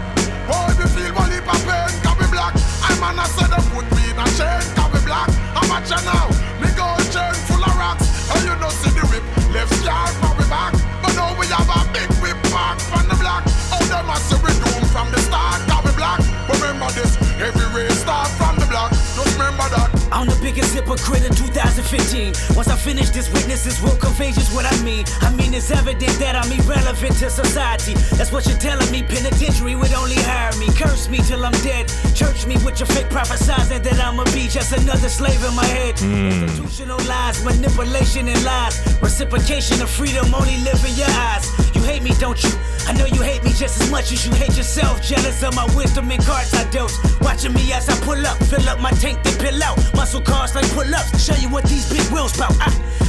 Speaker 3: Oh, if you feel one heap of pain, can be black. I man, I said them put me in a chain, can be black. I'm at you now, me gold chain full of rocks. And you don't see the whip, left scar for me back. But now we have a big whip back from the black. Oh, them I say we doom from the start, can be black. Remember this, every race start from the block. Just remember that.
Speaker 13: I'm the biggest hypocrite in 2015. Once I finish this, witnesses will convey just what I mean. I mean, it's evident that I'm irrelevant to society. That's what you're telling me. Penitentiary would only hire me. Curse me till I'm dead. Church me with your fake prophesizing that I'ma be just another slave in my head. Institutionalized, manipulation and lies. Reciprocation of freedom only live in your eyes. You hate me, don't you? I know you hate me just as much as you hate yourself. Jealous of my wisdom and cards I dealt. Watching me as I pull up, fill up my tank, then pill out. Muscle cars like pull-ups, show you what these big wheels bout.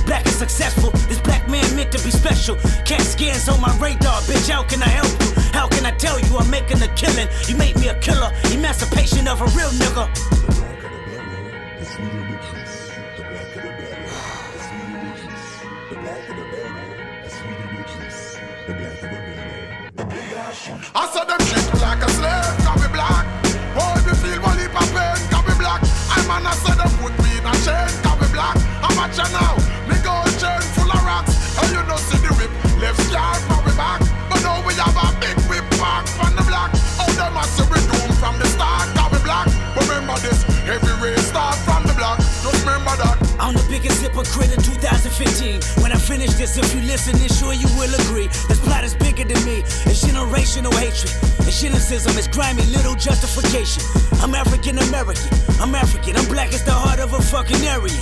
Speaker 13: Black and successful, this black man meant to be special. Cat scans on my radar, bitch, how can I help you? How can I tell you I'm making a killing? You made me a killer, emancipation of a real nigga.
Speaker 3: I said them shit like a slave, can be black. Oh, if you feel one heap of pain, can be black. I man, I said them put me in a chain, can be black. I'm at you now, me gold chain full of rocks. And you don't see the whip, left scar for me back. But now we have a big whip back from the black. Oh, them I say we doom from the start, can be black. Remember this, every race start from the block. Just remember that.
Speaker 13: I'm the biggest hypocrite in 2015. When I finish this, if you listen, then sure you will agree. This plot is bigger than me. It's generational hatred. It's cynicism. It's grimy, little justification. I'm African American. I'm African. I'm black as the heart of a fucking Aryan.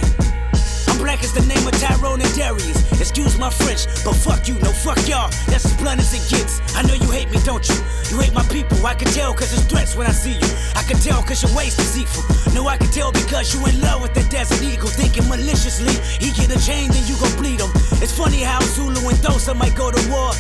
Speaker 13: I'm
Speaker 6: black is the name of Tyrone and Darius. Excuse my French, but fuck you, no fuck y'all. That's as blunt as it gets. I know you hate me, don't you? You hate my people, I can tell cause it's threats when I see you. I can tell cause your waist deceitful. No, I can tell because you in love with the desert eagle. Thinking maliciously, he get a chain, then you gon' bleed him. It's funny how Zulu and Dosa might go to war.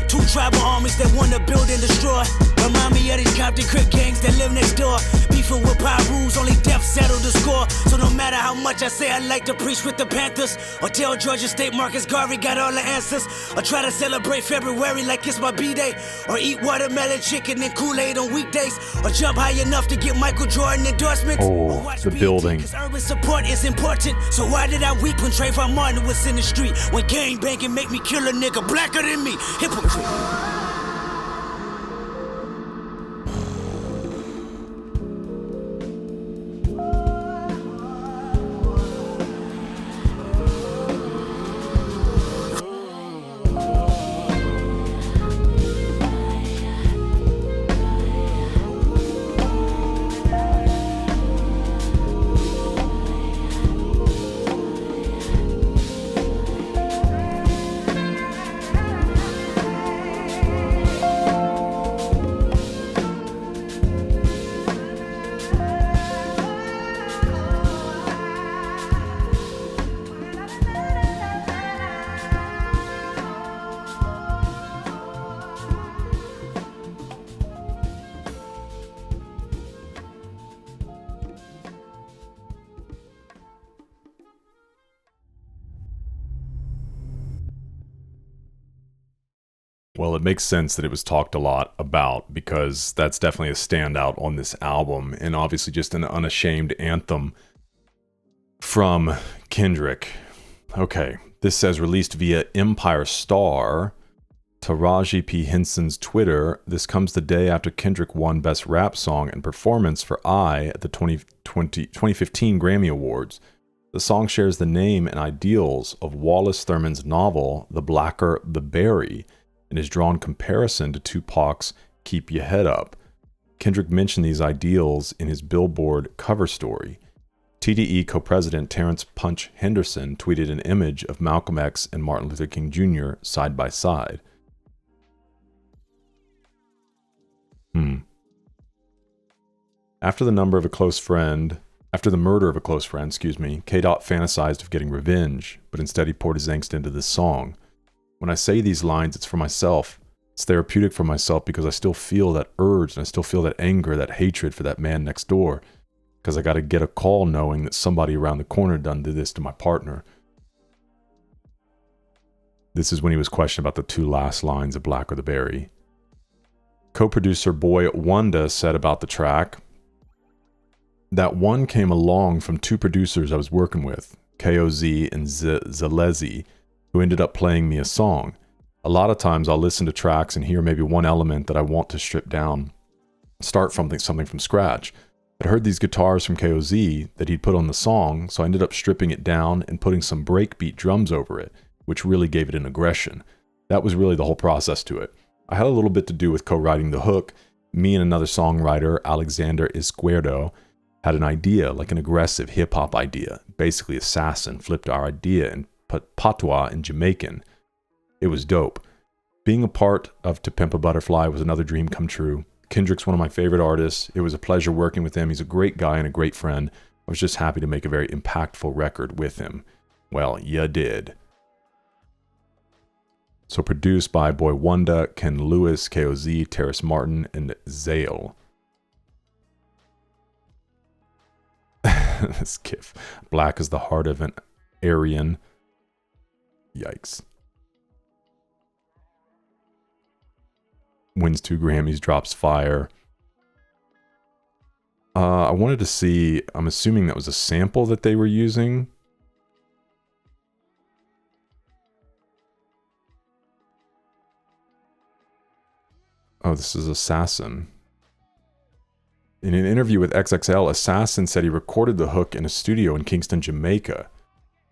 Speaker 6: Two tribal armies that wanna build and destroy. Remind me of these Compton Crip gangs that live next door. Beefing with power rules, only death settled the score. So no matter how much I say I like to preach with the Panthers, or tell Georgia State Marcus Garvey got all the answers, or try to celebrate February like it's my B-Day, or eat watermelon chicken and Kool-Aid on weekdays, or jump high enough to get Michael Jordan endorsements.
Speaker 1: Oh, the building.
Speaker 6: Cause urban support is important. So why did I weep when Trayvon Martin was in the street? When gang banging make me kill a nigga blacker than me. Hypocrite.
Speaker 1: Well, it makes sense that it was talked a lot about because that's definitely a standout on this album, and obviously just an unashamed anthem from Kendrick. Okay, this says released via Empire Star. Taraji P. Henson's Twitter. This comes the day after Kendrick won Best Rap Song and Performance for I at the 2015 Grammy Awards. The song shares the name and ideals of Wallace Thurman's novel, The Blacker the Berry, and is drawn comparison to Tupac's Keep Your Head Up. Kendrick mentioned these ideals in his Billboard cover story. TDE co-president Terrence Punch Henderson tweeted an image of Malcolm X and Martin Luther King Jr. side by side. After the murder of a close friend, K-Dot fantasized of getting revenge, but instead he poured his angst into this song. When I say these lines, it's for myself. It's therapeutic for myself because I still feel that urge and I still feel that anger, that hatred for that man next door. Because I got to get a call knowing that somebody around the corner done did this to my partner. This is when he was questioned about the two last lines of Black or the Berry. Co-producer Boy Wanda said about the track, that one came along from two producers I was working with, KOZ and Zalezi, who ended up playing me a song. A lot of times I'll listen to tracks and hear maybe one element that I want to strip down, start from something from scratch. I heard these guitars from KOZ that he'd put on the song, so I ended up stripping it down and putting some breakbeat drums over it, which really gave it an aggression. That was really the whole process to it. I had a little bit to do with co-writing the hook. Me and another songwriter, Alexander Izquierdo, had an idea, like an aggressive hip-hop idea. Basically, Assassin flipped our idea and put patois in Jamaican. It was dope. Being a part of To Pimp a Butterfly was another dream come true. Kendrick's one of my favorite artists. It was a pleasure working with him. He's a great guy and a great friend. I was just happy to make a very impactful record with him. Well, ya did. So produced by Boy Wanda, Ken Lewis, KOZ, Terrace Martin, and Zale. This gif. Black is the heart of an Aryan. Yikes. Wins 2 Grammys, drops fire. I wanted to see, I'm assuming that was a sample that they were using. Oh, this is Assassin. In an interview with XXL, Assassin said he recorded the hook in a studio in Kingston, Jamaica.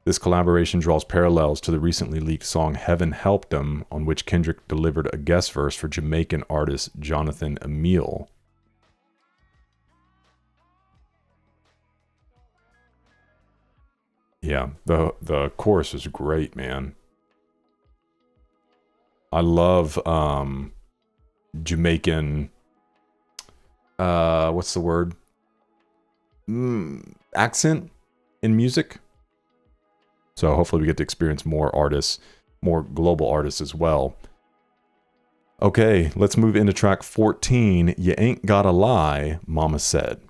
Speaker 1: This collaboration draws parallels to the recently leaked song Heaven Helped Him, on which Kendrick delivered a guest verse for Jamaican artist Jonathan Emile. Yeah, the chorus is great, man. I love Jamaican, what's the word? Accent in music. So hopefully we get to experience more artists, more global artists as well. Okay, let's move into track 14. You Ain't Gotta Lie, Momma Said.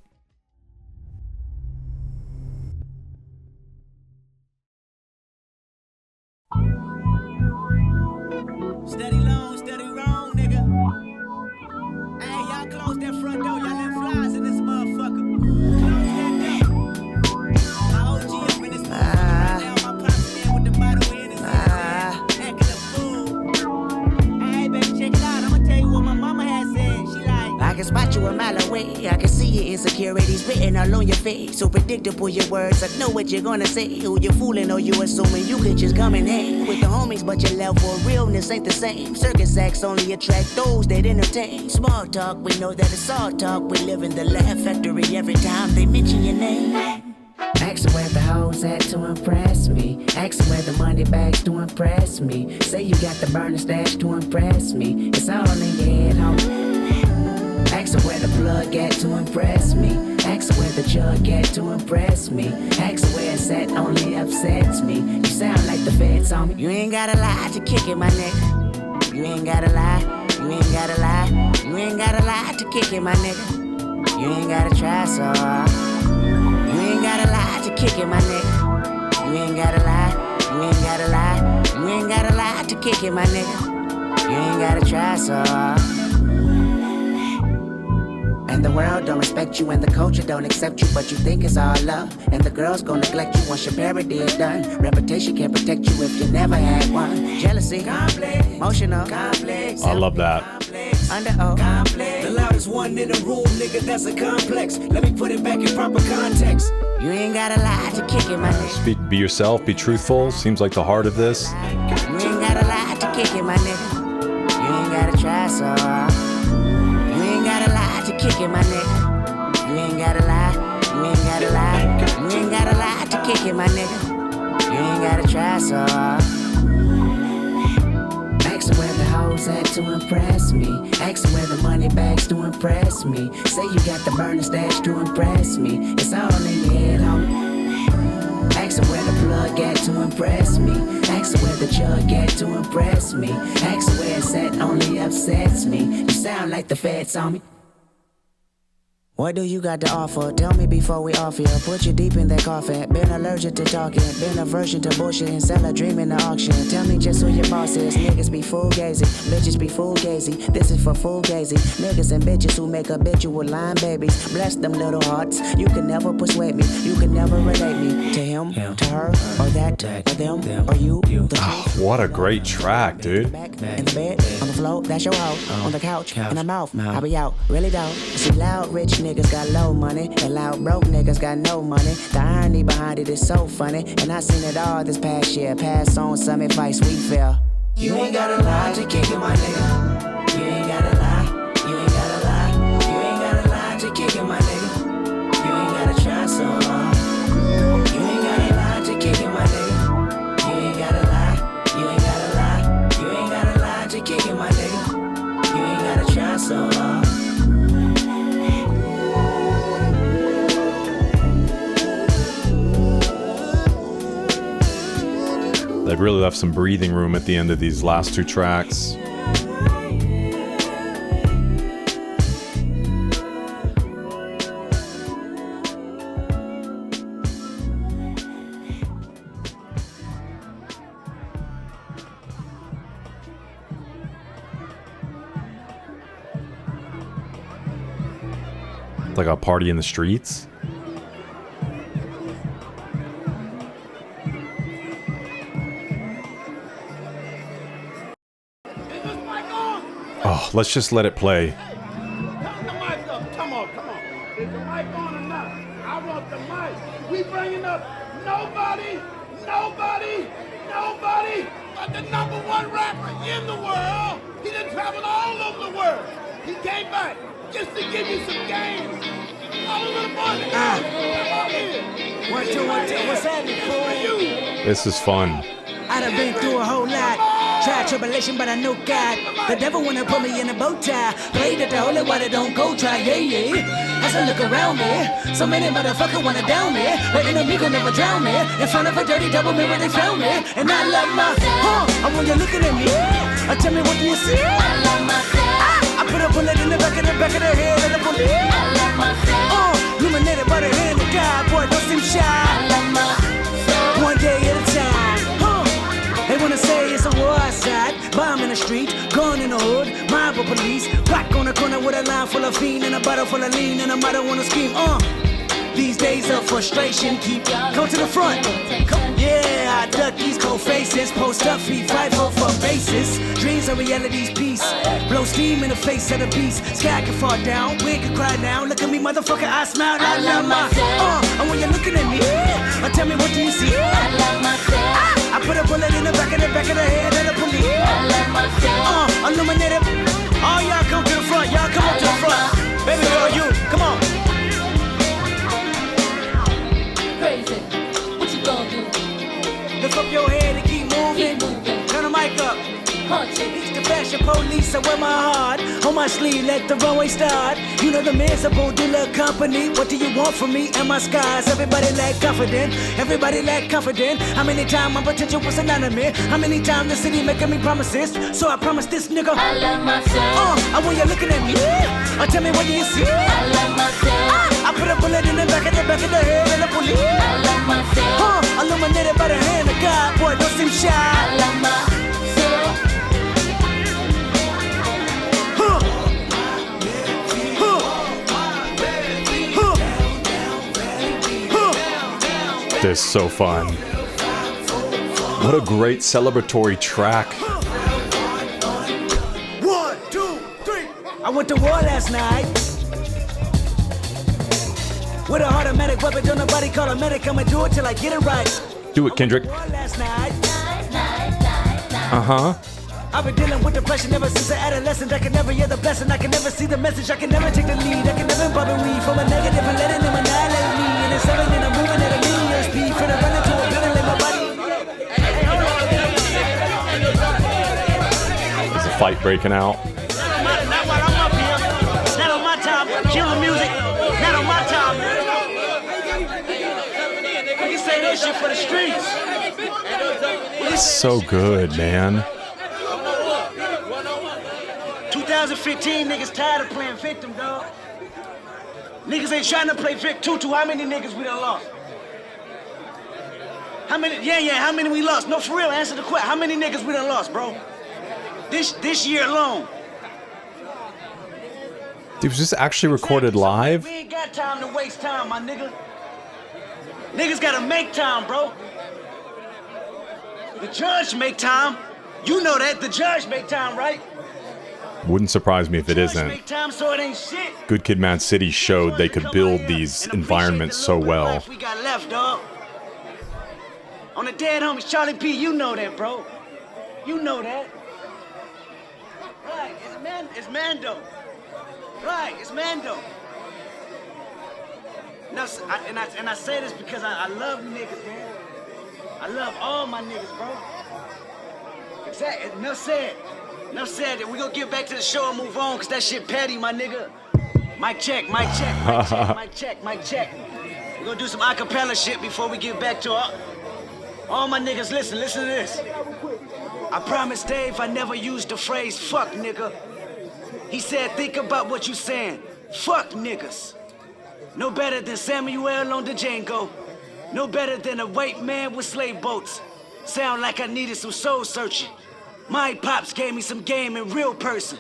Speaker 6: Steady long, steady wrong, nigga. Hey, y'all close that front door. Y'all let flies in this motherfucker. Close that door. My OG up in this motherfucker right now. My pops in with the bottle in his acting a fool. Hey, baby, check it out. I'ma tell you what my mama had said. She like,
Speaker 8: I can spot you a mile away. I can see your insecurities written all on your face. So predictable your words. I know what you're gonna say. Who you fooling or you assuming you can just come and hang with the homies, but your level of realness ain't the same. Circus acts only attract those that entertain. Small talk, we know that it's all talk. We live in the laugh factory every time they mention your name. Ask where the hoes at to impress me. Ask where the money bags to impress me. Say you got the burner stash to impress me. It's all in your head, homie. Ask where the plug at to impress me. Ask where the jug at to impress me. Ask where it's at only upsets me. You sound like the feds on me. You ain't gotta lie to kick it, my nigga. You ain't gotta lie. You ain't gotta lie. You ain't gotta lie to kick it, my nigga. You ain't gotta try so hard. You ain't gotta lie to kick it, my nigga. You ain't gotta lie. You ain't gotta lie. You ain't gotta lie to kick it, my nigga. You ain't gotta try so hard. And the world don't respect you and the culture don't accept you, but you think it's all love. And the girls gon' neglect you once your parody is done. Reputation can't protect you if you never had one. Jealousy, complex, emotional, complex.
Speaker 1: I love that.
Speaker 8: Under complex.
Speaker 9: The loudest one in the room, nigga, that's a complex. Let me put it back in proper context.
Speaker 8: You ain't gotta lie to kick it, my nigga.
Speaker 1: Be yourself, be truthful. Seems like the heart of this.
Speaker 8: You ain't gotta lie to kick it, my nigga. You ain't gotta try so hard. You ain't gotta lie to kick it, my nigga. You ain't gotta lie. You ain't gotta lie. You ain't gotta lie to kick it, my nigga. You ain't gotta try so hard. Ask where the hoes at to impress me. Ask where the money bags to impress me. Say you got the burner stash to impress me. It's all in your head, homie. Ask where the plug at to impress me. Ask where the jug at to impress me. Ask where it's at only upsets me. You sound like the feds on me. What do you got to offer? Tell me before we off here. Put you deep in that coffin. Been allergic to talking. Been aversion to bullshit and sell a dream in the auction. Tell me just who your boss is. Niggas be fugazi. Bitches be fugazi. This is for fugazi. Niggas and bitches who make habitual line babies. Bless them little hearts. You can never persuade me. You can never relate me to him, to her, or that, or them, or you.
Speaker 1: What a great track, dude.
Speaker 8: In the bed, on the floor, that's your hoe. On the couch, in the mouth, I'll be out. Really don't. See loud rich niggas got low money, and loud broke niggas got no money. The irony behind it is so funny, and I seen it all this past year. Pass on some advice we feel.
Speaker 9: You ain't gotta lie to kick it, my nigga. You ain't gotta lie. You ain't gotta lie. You ain't gotta lie to kick it, my nigga. You ain't gotta try so hard. You ain't gotta lie to kick it, my nigga. You ain't gotta lie. You ain't gotta lie. You ain't gotta lie to kick it, my nigga. You ain't gotta try so hard.
Speaker 1: They really left some breathing room at the end of these last two tracks. It's like a party in the streets. Oh, let's just let it play.
Speaker 16: Turn the mic up. Come on. Is the mic on or not? I want the mic. We bringing up nobody but the #1 rapper in the world. He done traveled all over the world. He came back just to give you some game.
Speaker 13: One, two, what's happening, fool?
Speaker 1: This is fun.
Speaker 13: I done been through a whole lot. Tried tribulation, but I know God. The devil wanna put me in a bow tie. Played at the holy water, don't go try, yeah. As I look around me, so many motherfuckers wanna down me. But enemy gon' never drown me. In front of a dirty double mirror, they found me. And I love my, I want you looking at me. Tell me what do you see? I love myself. I put a bullet in the back of the head of the police. I love myself. Illuminated by the hand of God, boy, don't seem shy. I love myself. One day at a time. They wanna say it's a war outside, bomb in the street, gun in the hood, mob of police, black on the corner with a line full of fiend and a bottle full of lean and a mother wanna scheme. These days of frustration keep come to the front. Yeah, I duck these cold faces, post up feet, fight for bases. Dreams are reality's piece. Blow steam in the face of the beast. Sky can fall down, we can cry now. Look at me, motherfucker, I smile. I love myself. And when you're looking at me, tell me what do you see? I love myself. I put a bullet in the back of the head of the police. I love myself. Illuminated. All y'all come to the front. Y'all come up to the front. Baby girl, you, come on.
Speaker 10: Crazy. What you gonna do?
Speaker 13: Lift up your head and keep moving. Turn the mic up. It's the fashion police, I wear my heart on my sleeve, let the runway start. You know the miserable dealer company. What do you want from me and my skies? Everybody lack confident, everybody lack confident. How many times my potential was anonymous? How many times the city making me promises? So I promise this nigga
Speaker 10: I love myself.
Speaker 13: I want you looking at me. Tell me what do you see?
Speaker 10: I love myself.
Speaker 13: I put a bullet in the back of the head of the police.
Speaker 10: I love myself.
Speaker 13: Illuminated by the hand of God, boy, don't seem shy.
Speaker 10: I love myself.
Speaker 1: This is so fun. What a great celebratory track.
Speaker 13: 1, 2, 3. I went to war last night with an automatic weapon. Don't nobody call a medic. I'ma do it till I get it right.
Speaker 1: Do it, Kendrick.
Speaker 13: Last night.
Speaker 1: Uh-huh.
Speaker 13: I've been dealing with depression ever since an adolescent. I can never hear the blessing. I can never see the message. I can never take the lead. I can never bubble weed from a negative and letting them annihilate me. And it's 7 and I'm moving at a million speed. Finna run into a building in my body.
Speaker 1: There's a fight breaking out.
Speaker 13: Not while I'm up here. Not on my time. Killing music. Not on my time. We can say that shit for the streets.
Speaker 1: It's so good, man.
Speaker 13: 2015, niggas tired of playing victim, dog. Niggas ain't trying to play Vic Tutu. How many niggas we done lost? How many? Yeah, how many we lost? No, for real, answer the question. How many niggas we done lost, bro? This year alone.
Speaker 1: Dude, was this actually recorded live?
Speaker 13: We ain't got time to waste time, my nigga. Niggas gotta make time, bro. The judge make time. You know that. The judge make time, right?
Speaker 1: Wouldn't surprise me if it isn't.
Speaker 13: Make time so it ain't shit.
Speaker 1: Good Kid, Mad City showed they could build these environments so well.
Speaker 13: We got left, dog. On the dead homies, Charlie P, you know that, bro. You know that. Right, it's Mando. Right, it's Mando. Now, I say this because I love niggas, man. I love all my niggas, bro. Exactly. Enough said. Enough said. We gonna get back to the show and move on, cause that shit petty, my nigga. Mic check, mic check, mic check, mic check, mic check. We gonna do some acapella shit before we get back to all my niggas. Listen to this. I promised Dave I never used the phrase fuck nigga. He said think about what you saying. Fuck niggas. No better than Samuel on the Django. No better than a white man with slave boats. Sound like I needed some soul searching. My pops gave me some game in real person.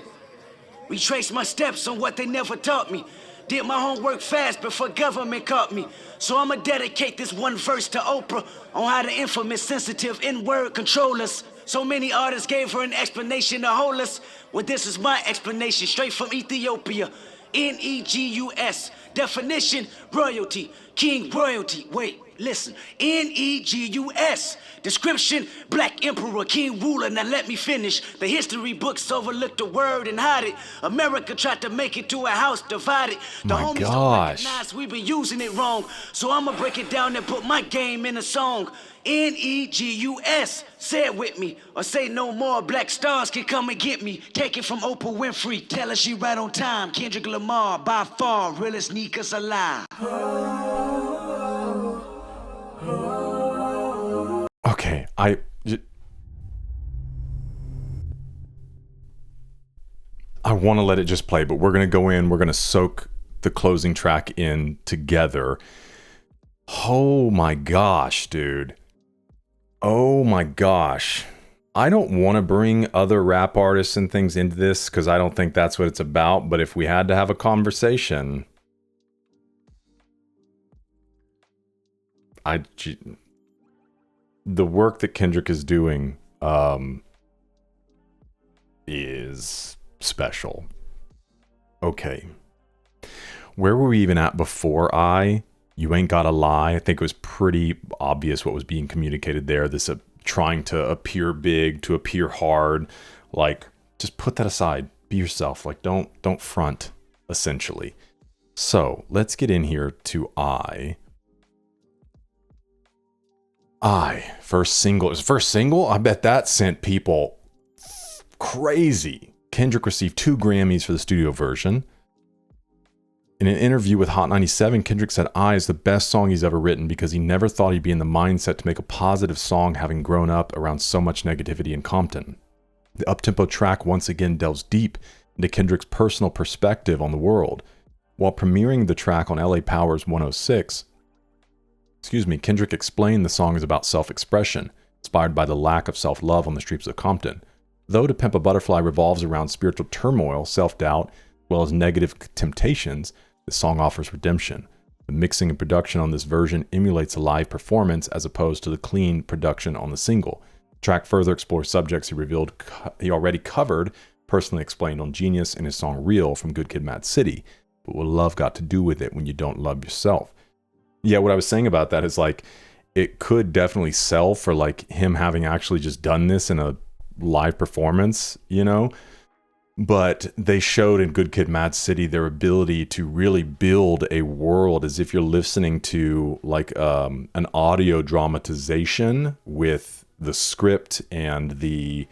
Speaker 13: Retraced my steps on what they never taught me. Did my homework fast before government caught me. So I'ma dedicate this one verse to Oprah on how the infamous sensitive N-word control us. So many artists gave her an explanation to hold us. Well, this is my explanation straight from Ethiopia. N-E-G-U-S. Definition, royalty. King royalty. Wait.
Speaker 6: Listen, Negus. Description, black emperor, king ruler. Now let me finish. The history books overlooked the word and hide it. America tried to make it to a house divided. The
Speaker 1: My
Speaker 6: homies
Speaker 1: gosh.
Speaker 6: don't recognize we've been using it wrong. So I'ma break it down and put my game in a song. Negus. Say it with me, or say no more. Black stars can come and get me. Take it from Oprah Winfrey. Tell her she right on time. Kendrick Lamar, by far, realest sneakers alive.
Speaker 1: Okay, I want to let it just play, but we're going to go in, we're going to soak the closing track in together. Oh my gosh, dude. Oh my gosh. I don't want to bring other rap artists and things into this because I don't think that's what it's about, but if we had to have a conversation, the work that Kendrick is doing is special. Okay. Where were we even at before You Ain't Gotta Lie? I think it was pretty obvious what was being communicated there. This trying to appear big, to appear hard. Like, just put that aside. Be yourself. Like, don't front, essentially. So, let's get in here to first single. His first single? I bet that sent people crazy. Kendrick received 2 Grammys for the studio version. In an interview with Hot 97, Kendrick said I is the best song he's ever written because he never thought he'd be in the mindset to make a positive song having grown up around so much negativity in Compton. The uptempo track once again delves deep into Kendrick's personal perspective on the world. While premiering the track on LA Power's 106, Kendrick explained the song is about self-expression, inspired by the lack of self-love on the streets of Compton. Though To Pimp a Butterfly revolves around spiritual turmoil, self-doubt, as well as negative temptations, the song offers redemption. The mixing and production on this version emulates a live performance as opposed to the clean production on the single. The track further explores subjects he already covered, personally explained on Genius in his song Real from Good Kid, Mad City. But what love got to do with it when you don't love yourself? Yeah, what I was saying about that is like, it could definitely sell for like him having actually just done this in a live performance, you know? But they showed in Good Kid, Mad City their ability to really build a world as if you're listening to like an audio dramatization with the script and the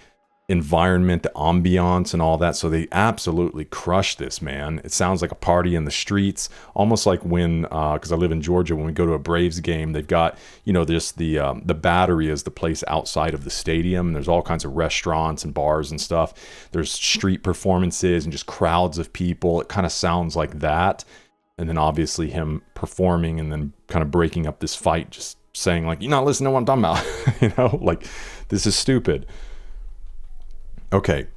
Speaker 1: environment, the ambiance and all that. So they absolutely crushed this, man. It sounds like a party in the streets, almost like when, because I live in Georgia, when we go to a Braves game, they've got, you know, just the Battery is the place outside of the stadium. There's all kinds of restaurants and bars and stuff. There's street performances and just crowds of people. It kind of sounds like that. And then obviously him performing and then kind of breaking up this fight, just saying like, you're not listening to what I'm talking about. You know, like, this is stupid. Okay,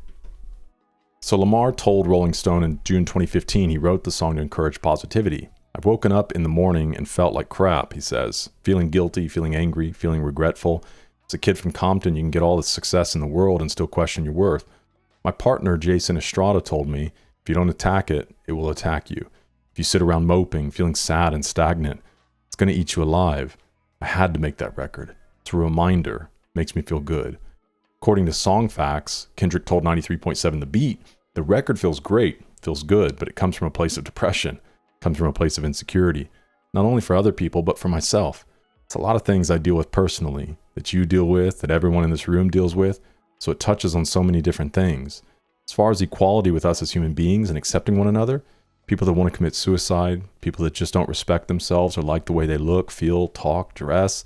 Speaker 1: so Lamar told Rolling Stone in June 2015 he wrote the song to encourage positivity. I've woken up in the morning and felt like crap, he says. Feeling guilty, feeling angry, feeling regretful. As a kid from Compton, you can get all the success in the world and still question your worth. My partner, Jason Estrada, told me, if you don't attack it, it will attack you. If you sit around moping, feeling sad and stagnant, it's going to eat you alive. I had to make that record. It's a reminder. It makes me feel good. According to Song Facts, Kendrick told 93.7 The Beat, the record feels great, feels good, but it comes from a place of depression. It comes from a place of insecurity. Not only for other people, but for myself. It's a lot of things I deal with personally, that you deal with, that everyone in this room deals with, so it touches on so many different things. As far as equality with us as human beings and accepting one another, people that want to commit suicide, people that just don't respect themselves or like the way they look, feel, talk, dress,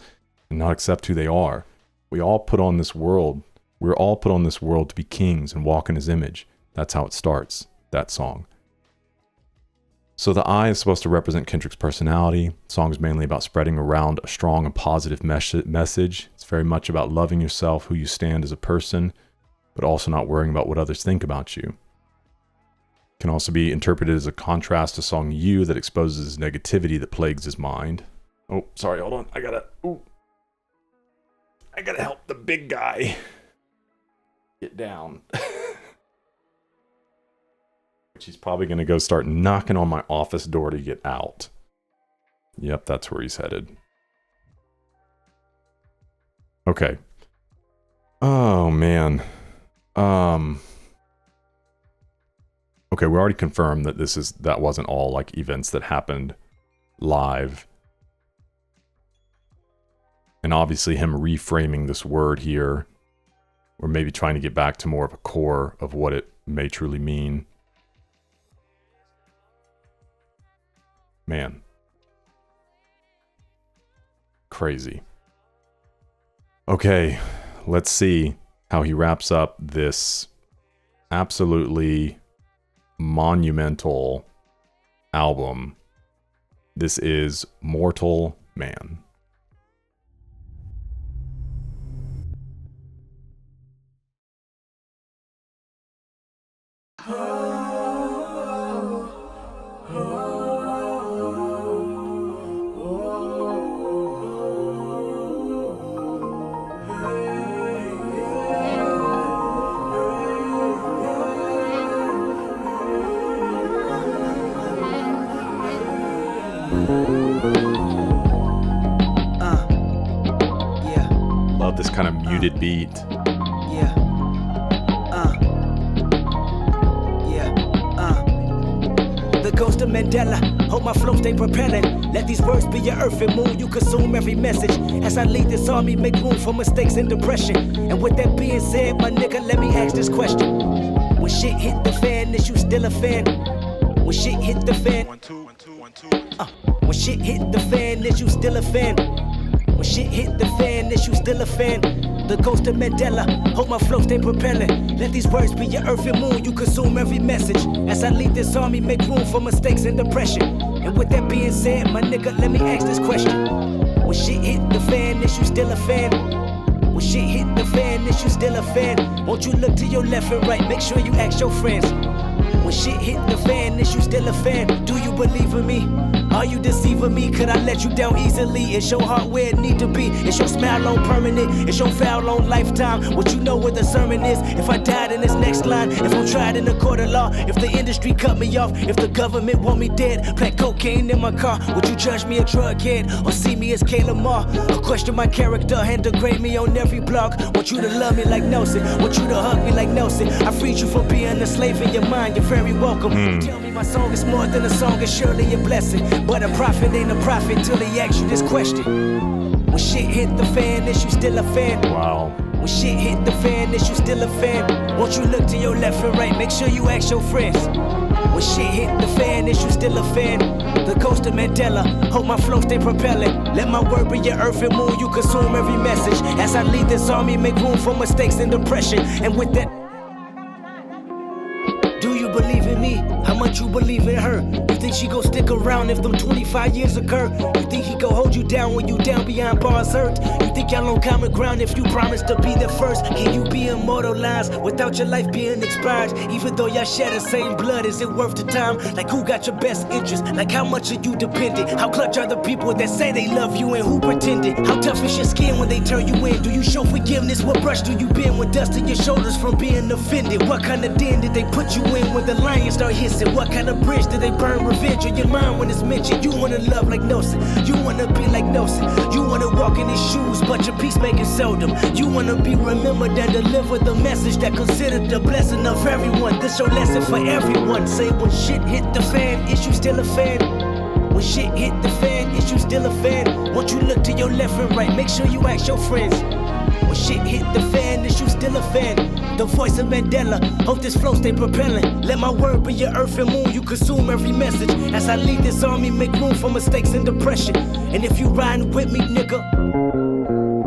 Speaker 1: and not accept who they are. We're all put on this world to be kings and walk in his image. That's how it starts, that song. So the I is supposed to represent Kendrick's personality. The song is mainly about spreading around a strong and positive message. It's very much about loving yourself, who you stand as a person, but also not worrying about what others think about you. It can also be interpreted as a contrast to song You that exposes negativity that plagues his mind. Oh, sorry, hold on. I gotta help the big guy get down. Which he's probably going to go start knocking on my office door to get out. Yep, that's where he's headed. Okay. Oh man. Okay, we already confirmed that that wasn't all like events that happened live. And obviously him reframing this word here, or maybe trying to get back to more of a core of what it may truly mean. Man. Crazy. Okay, let's see how he wraps up this absolutely monumental album. This is Mortal Man. Love this kind of muted beat.
Speaker 13: The ghost of Mandela, hope my flow stay propelling. Let these words be your earth and moon, you consume every message. As I lead this army, make room for mistakes and depression. And with that being said, my nigga, let me ask this question. When shit hit the fan, is you still a fan? When shit hit the fan, when shit hit the fan, is you still a fan? When shit hit the fan, is you still a fan? The ghost of Mandela, hope my flow stay propelling. Let these words be your earth and moon, you consume every message. As I lead this army, make room for mistakes and depression. And with that being said, my nigga, let me ask this question. When shit hit the fan, is you still a fan? When shit hit the fan, is you still a fan? Won't you look to your left and right, make sure you ask your friends. When shit hit the fan, is you still a fan? Do you believe in me? Are you deceiving me? Could I let you down easily? Is your heart where it need to be? Is your smile on permanent? Is your foul on lifetime? What you know where the sermon is? If I died in this next line, if I'm tried in a court of law, if the industry cut me off, if the government want me dead, plant cocaine in my car, would you judge me a drug head or see me as K. Lamar? Or question my character and degrade me on every blog? Want you to love me like Nelson, want you to hug me like Nelson. I freed you from being a slave in your mind, you're very welcome. Tell me my song is more than a song, it's surely a blessing. But a prophet ain't a prophet till he asks you this question. When shit hit the fan, is you still a fan?
Speaker 1: Wow.
Speaker 13: When shit hit the fan, is you still a fan? Won't you look to your left and right, make sure you ask your friends. When shit hit the fan, is you still a fan? The ghost of Mandela, hope my flow stay propelling. Let my word be your earth and moon, you consume every message. As I lead this army, make room for mistakes and depression. And with that, do you believe in me? How much you believe in her? You think she gon' stick around if them 25 years occur? You think he gon' hold you down when you down beyond bars hurt? You think y'all on common ground if you promise to be the first? Can you be immortalized without your life being expired? Even though y'all share the same blood, is it worth the time? Like who got your best interest? Like how much are you dependent? How clutch are the people that say they love you and who pretended? How tough is your skin when they turn you in? Do you show forgiveness? What brush do you bend when dust in your shoulders from being offended? What kind of den did they put you in when the lions start hissing? What kind of bridge did they burn revenge on your mind when it's mentioned? You wanna love like Nelson, you wanna be like Nelson, you wanna walk in his shoes, but your peacemaking seldom. You wanna be remembered and deliver the message that considered the blessing of everyone. This your lesson for everyone. Say when shit hit the fan, is you still a fan? When shit hit the fan, is you still a fan? Won't you look to your left and right, make sure you ask your friends. When shit hit the fan, is you still a fan? The voice of Mandela, hope this flow stay propelling. Let my word be your earth and moon, you consume every message. As I lead this army, make room for mistakes and depression. And if you riding with me, nigga,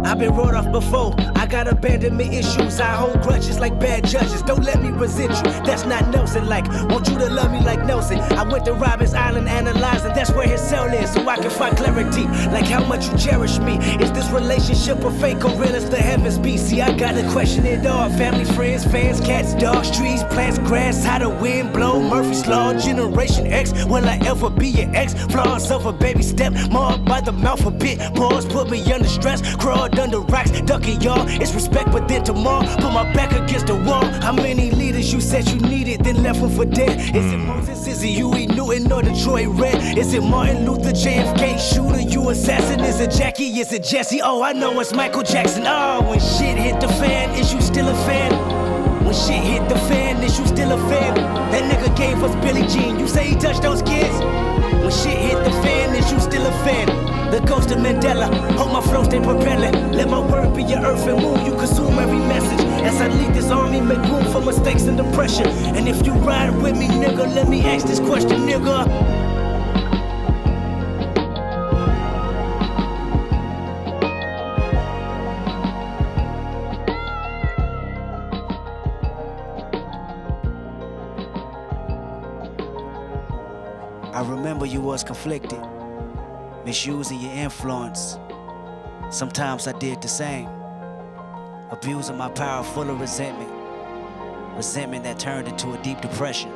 Speaker 13: I've been wrote off before. I got abandonment issues. I hold grudges like bad judges. Don't let me resent you. That's not Nelson like. Want you to love me like Nelson. I went to Robbins Island analyzing. That's where his cell is, so I can find clarity. Like how much you cherish me. Is this relationship a fake or real as the heavens be? See, I gotta question it all. Family, friends, fans, cats, dogs, trees, plants, grass. How the wind blow. Murphy's Law, Generation X. Will I ever be your ex? Flaws of a baby step. Marred by the mouth a bit. Pause, put me under stress. Crawled under rocks, ducking y'all. It's respect, but then tomorrow, put my back against the wall. How many leaders you said you needed, then left them for dead? Is it Moses, is it Huey Newton, or Detroit Red? Is it Martin Luther, J. JFK shooter, you assassin. Is it Jackie? Is it Jesse? Oh, I know it's Michael Jackson. Oh, when shit hit the fan, is you still a fan? When shit hit the fan, is you still a fan? That nigga gave us Billie Jean. You say he touched those kids? When shit hit the fan, is you still a fan? The ghost of Mandela, hope my flow stay propelling. Let my word be your earth and moon, you consume every message. As I lead this army, make room for mistakes and depression. And if you ride with me, nigga, let me ask this question, nigga. I remember you was conflicted, misusing your influence. Sometimes I did the same, abusing my power full of resentment. Resentment that turned into a deep depression.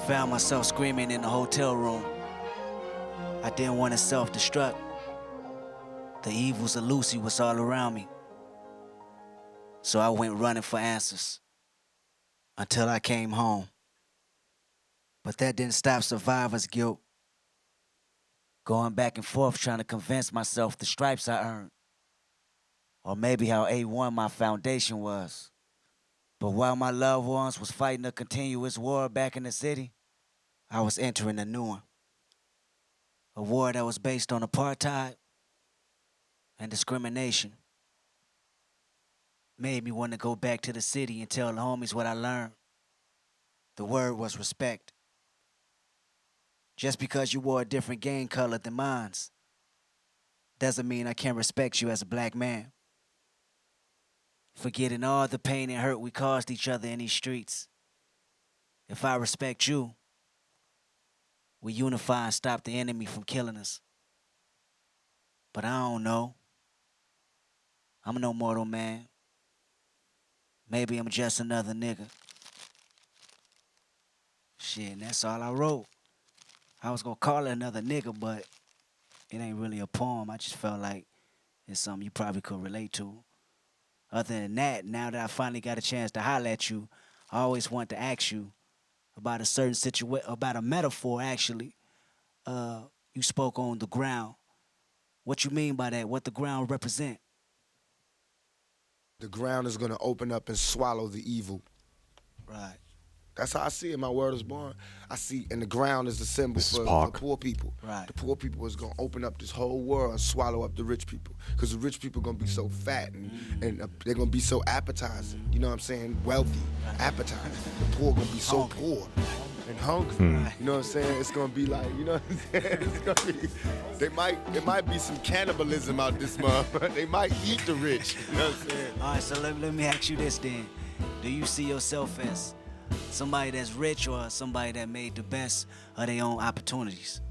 Speaker 13: Found myself screaming in the hotel room. I didn't want to self-destruct. The evils of Lucy was all around me. So I went running for answers until I came home. But that didn't stop survivor's guilt. Going back and forth trying to convince myself the stripes I earned. Or maybe how A1 my foundation was. But while my loved ones was fighting a continuous war back in the city, I was entering a new one. A war that was based on apartheid and discrimination. Made me want to go back to the city and tell the homies what I learned. The word was respect. Just because you wore a different gang color than mine doesn't mean I can't respect you as a black man. Forgetting all the pain and hurt we caused each other in these streets. If I respect you, we unify and stop the enemy from killing us. But I don't know. I'm no mortal man. Maybe I'm just another nigga. Shit, and that's all I wrote. I was gonna call it another nigga, but it ain't really a poem. I just felt like it's something you probably could relate to. Other than that, now that I finally got a chance to holler at you, I always want to ask you about a certain situation, about a metaphor actually. You spoke on the ground. What you mean by that? What the ground represent?
Speaker 17: The ground is gonna open up and swallow the evil.
Speaker 13: Right.
Speaker 17: That's how I see it. My word is born. I see, and the ground is the symbol for poor people.
Speaker 13: Right.
Speaker 17: The poor people is gonna open up this whole world and swallow up the rich people. Because the rich people gonna be so fat and they're gonna be so appetizing. You know what I'm saying? Wealthy, appetizing. The poor gonna be so poor and hungry. You know what I'm saying? It's gonna be like, you know what I'm saying? It's gonna be. There might be some cannibalism out this month. They might eat the rich. You know what I'm saying?
Speaker 13: All right, so let me ask you this then. Do you see yourself as somebody that's rich or somebody that made the best of their own opportunities?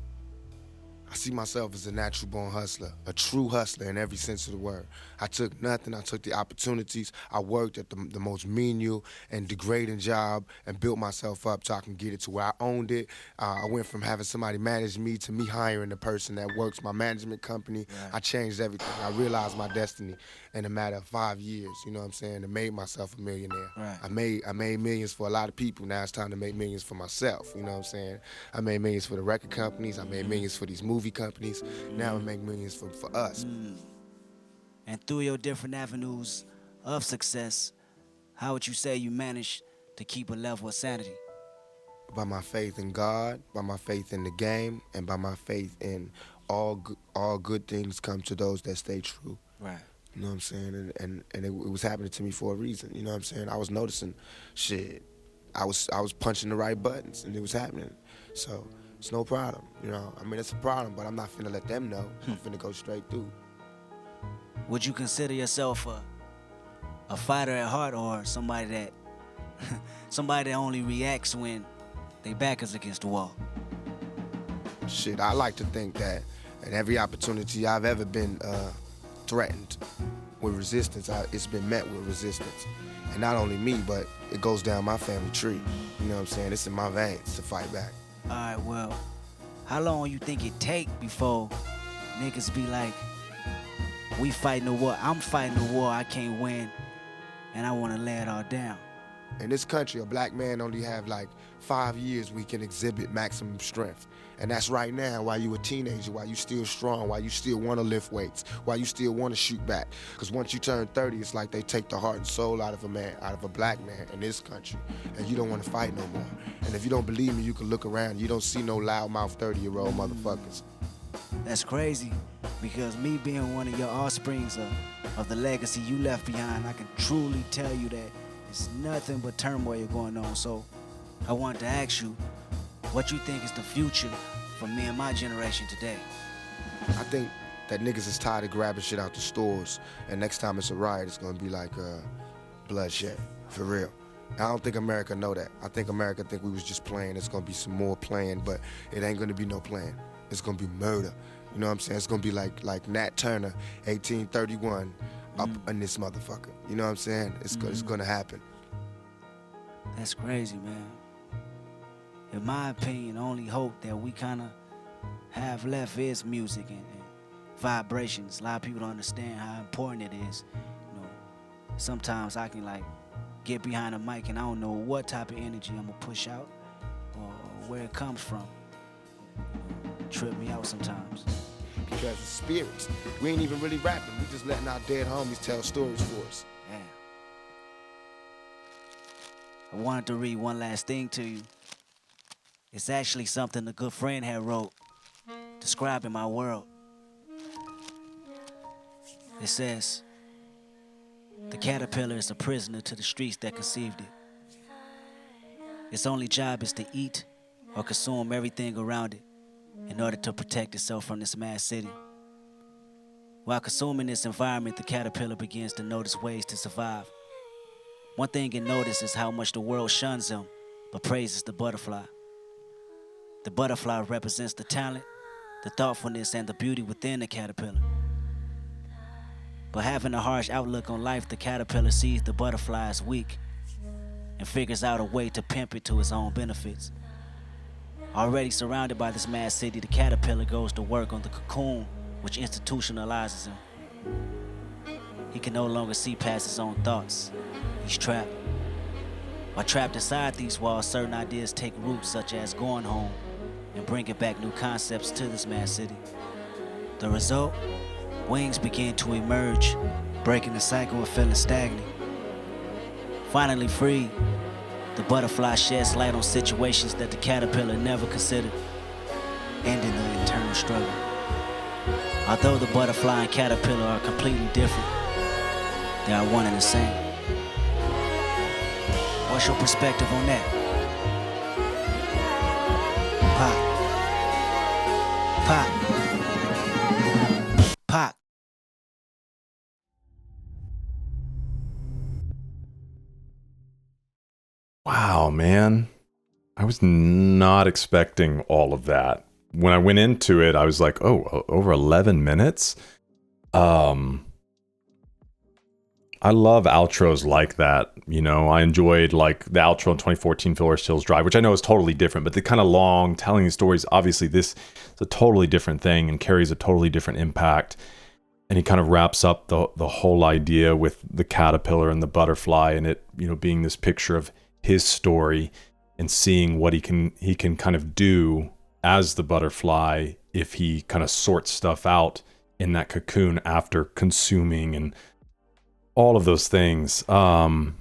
Speaker 17: I see myself as a natural born hustler, a true hustler in every sense of the word. I took nothing, I took the opportunities. I worked at the most menial and degrading job and built myself up so I can get it to where I owned it. I went from having somebody manage me to me hiring the person that works my management company. Right. I changed everything. I realized my destiny in a matter of 5 years, you know what I'm saying, and made myself a millionaire.
Speaker 13: Right.
Speaker 17: I made millions for a lot of people. Now it's time to make millions for myself, you know what I'm saying? I made millions for the record companies. I made millions for these movie companies. Now I make millions for us.
Speaker 13: And through your different avenues of success, how would you say you managed to keep a level of sanity?
Speaker 17: By my faith in God, by my faith in the game, and by my faith in all good things come to those that stay true.
Speaker 13: Right.
Speaker 17: You know what I'm saying? And it was happening to me for a reason. You know what I'm saying? I was noticing shit. I was punching the right buttons, and it was happening. So it's no problem. You know, I mean, it's a problem, but I'm not finna let them know. I'm finna go straight through.
Speaker 13: Would you consider yourself a fighter at heart, or somebody that only reacts when they back is against the wall?
Speaker 17: Shit, I like to think that at every opportunity I've ever been threatened with resistance, it's been met with resistance. And not only me, but it goes down my family tree. You know what I'm saying? It's in my veins to fight back.
Speaker 13: All right, well, how long you think it take before niggas be like, we fighting a war, I'm fighting a war I can't win, and I want to lay it all down?
Speaker 17: In this country, a black man only have like 5 years we can exhibit maximum strength. And that's right now, while you a teenager, while you still strong, while you still want to lift weights, while you still want to shoot back. Because once you turn 30, it's like they take the heart and soul out of a man, out of a black man in this country. And you don't want to fight no more. And if you don't believe me, you can look around. You don't see no loudmouth 30-year-old motherfuckers.
Speaker 13: That's crazy, because me being one of your offsprings of the legacy you left behind, I can truly tell you that it's nothing but turmoil going on. So I wanted to ask you, what you think is the future for me and my generation today?
Speaker 17: I think that niggas is tired of grabbing shit out the stores, and next time it's a riot, it's gonna be like bloodshed, for real. I don't think America know that. I think America think we was just playing. It's gonna be some more playing, but it ain't gonna be no playing. It's gonna be murder. You know what I'm saying? It's gonna be like Nat Turner, 1831, up in this motherfucker. You know what I'm saying? It's gonna happen.
Speaker 13: That's crazy, man. In my opinion, the only hope that we kind of have left is music and vibrations. A lot of people don't understand how important it is. You know, sometimes I can like get behind a mic and I don't know what type of energy I'm gonna push out or where it comes from. Trip me out sometimes.
Speaker 17: Because it's spirits. We ain't even really rapping. We just letting our dead homies tell stories for us.
Speaker 13: Yeah. I wanted to read one last thing to you. It's actually something a good friend had wrote, describing my world. It says, the caterpillar is a prisoner to the streets that conceived it. Its only job is to eat or consume everything around it in order to protect itself from this mad city. While consuming this environment, the caterpillar begins to notice ways to survive. One thing it notices is how much the world shuns him, but praises the butterfly. The butterfly represents the talent, the thoughtfulness, and the beauty within the caterpillar. But having a harsh outlook on life, the caterpillar sees the butterfly as weak and figures out a way to pimp it to his own benefits. Already surrounded by this mad city, the caterpillar goes to work on the cocoon, which institutionalizes him. He can no longer see past his own thoughts. He's trapped. While trapped inside these walls, certain ideas take root, such as going home and bringing back new concepts to this mad city. The result? Wings begin to emerge, breaking the cycle of feeling stagnant. Finally freed, the butterfly sheds light on situations that the caterpillar never considered, ending the internal struggle. Although the butterfly and caterpillar are completely different, they are one and the same. What's your perspective on that? Pop.
Speaker 1: Wow, man. I was not expecting all of that. When I went into it, I was like, oh, over 11 minutes? I love outros like that. You know, I enjoyed like the outro in 2014 Forest Hills Drive, which I know is totally different, but the kind of long telling the stories, obviously this is a totally different thing and carries a totally different impact. And he kind of wraps up the whole idea with the caterpillar and the butterfly, and it, you know, being this picture of his story and seeing what he can kind of do as the butterfly if he kind of sorts stuff out in that cocoon after consuming and all of those things. Wow.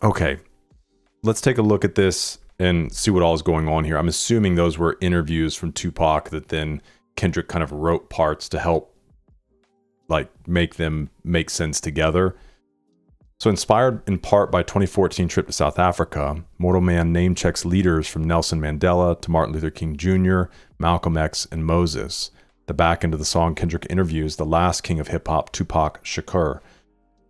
Speaker 1: Okay, let's take a look at this and see what all is going on here. I'm assuming those were interviews from Tupac that then Kendrick kind of wrote parts to help like make them make sense together. So inspired in part by 2014 trip to South Africa, Mortal Man name checks leaders from Nelson Mandela to Martin Luther King Jr., Malcolm X, and Moses. The back end of the song, Kendrick interviews the last king of hip-hop, Tupac Shakur.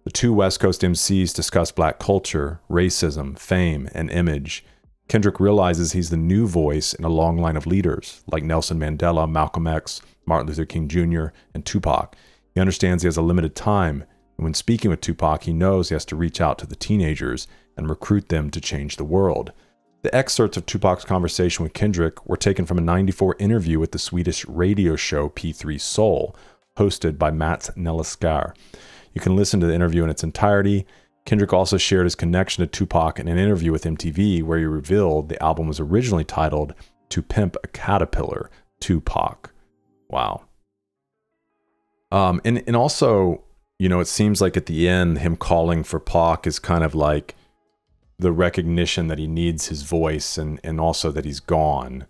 Speaker 1: The two West Coast MCs discuss black culture, racism, fame, and image. Kendrick realizes he's the new voice in a long line of leaders, like Nelson Mandela, Malcolm X, Martin Luther King Jr., and Tupac. He understands he has a limited time, and when speaking with Tupac, he knows he has to reach out to the teenagers and recruit them to change the world. The excerpts of Tupac's conversation with Kendrick were taken from a '94 interview with the Swedish radio show P3 Soul, hosted by Mats Nelliskar. You can listen to the interview in its entirety Kendrick also shared his connection to Tupac in an interview with MTV where he revealed the album was originally titled To Pimp a Caterpillar, Tupac. Wow. And also, you know, it seems like at the end, him calling for Pac is kind of like the recognition that he needs his voice and also that he's gone.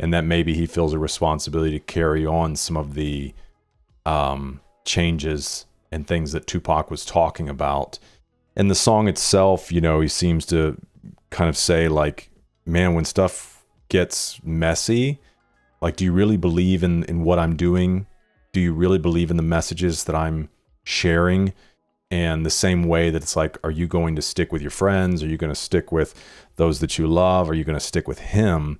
Speaker 1: And that maybe he feels a responsibility to carry on some of the changes and things that Tupac was talking about. And the song itself, you know, he seems to kind of say like, man, when stuff gets messy, like, do you really believe in what I'm doing? Do you really believe in the messages that I'm sharing? And the same way that it's like, are you going to stick with your friends? Are you going to stick with those that you love? Are you going to stick with him?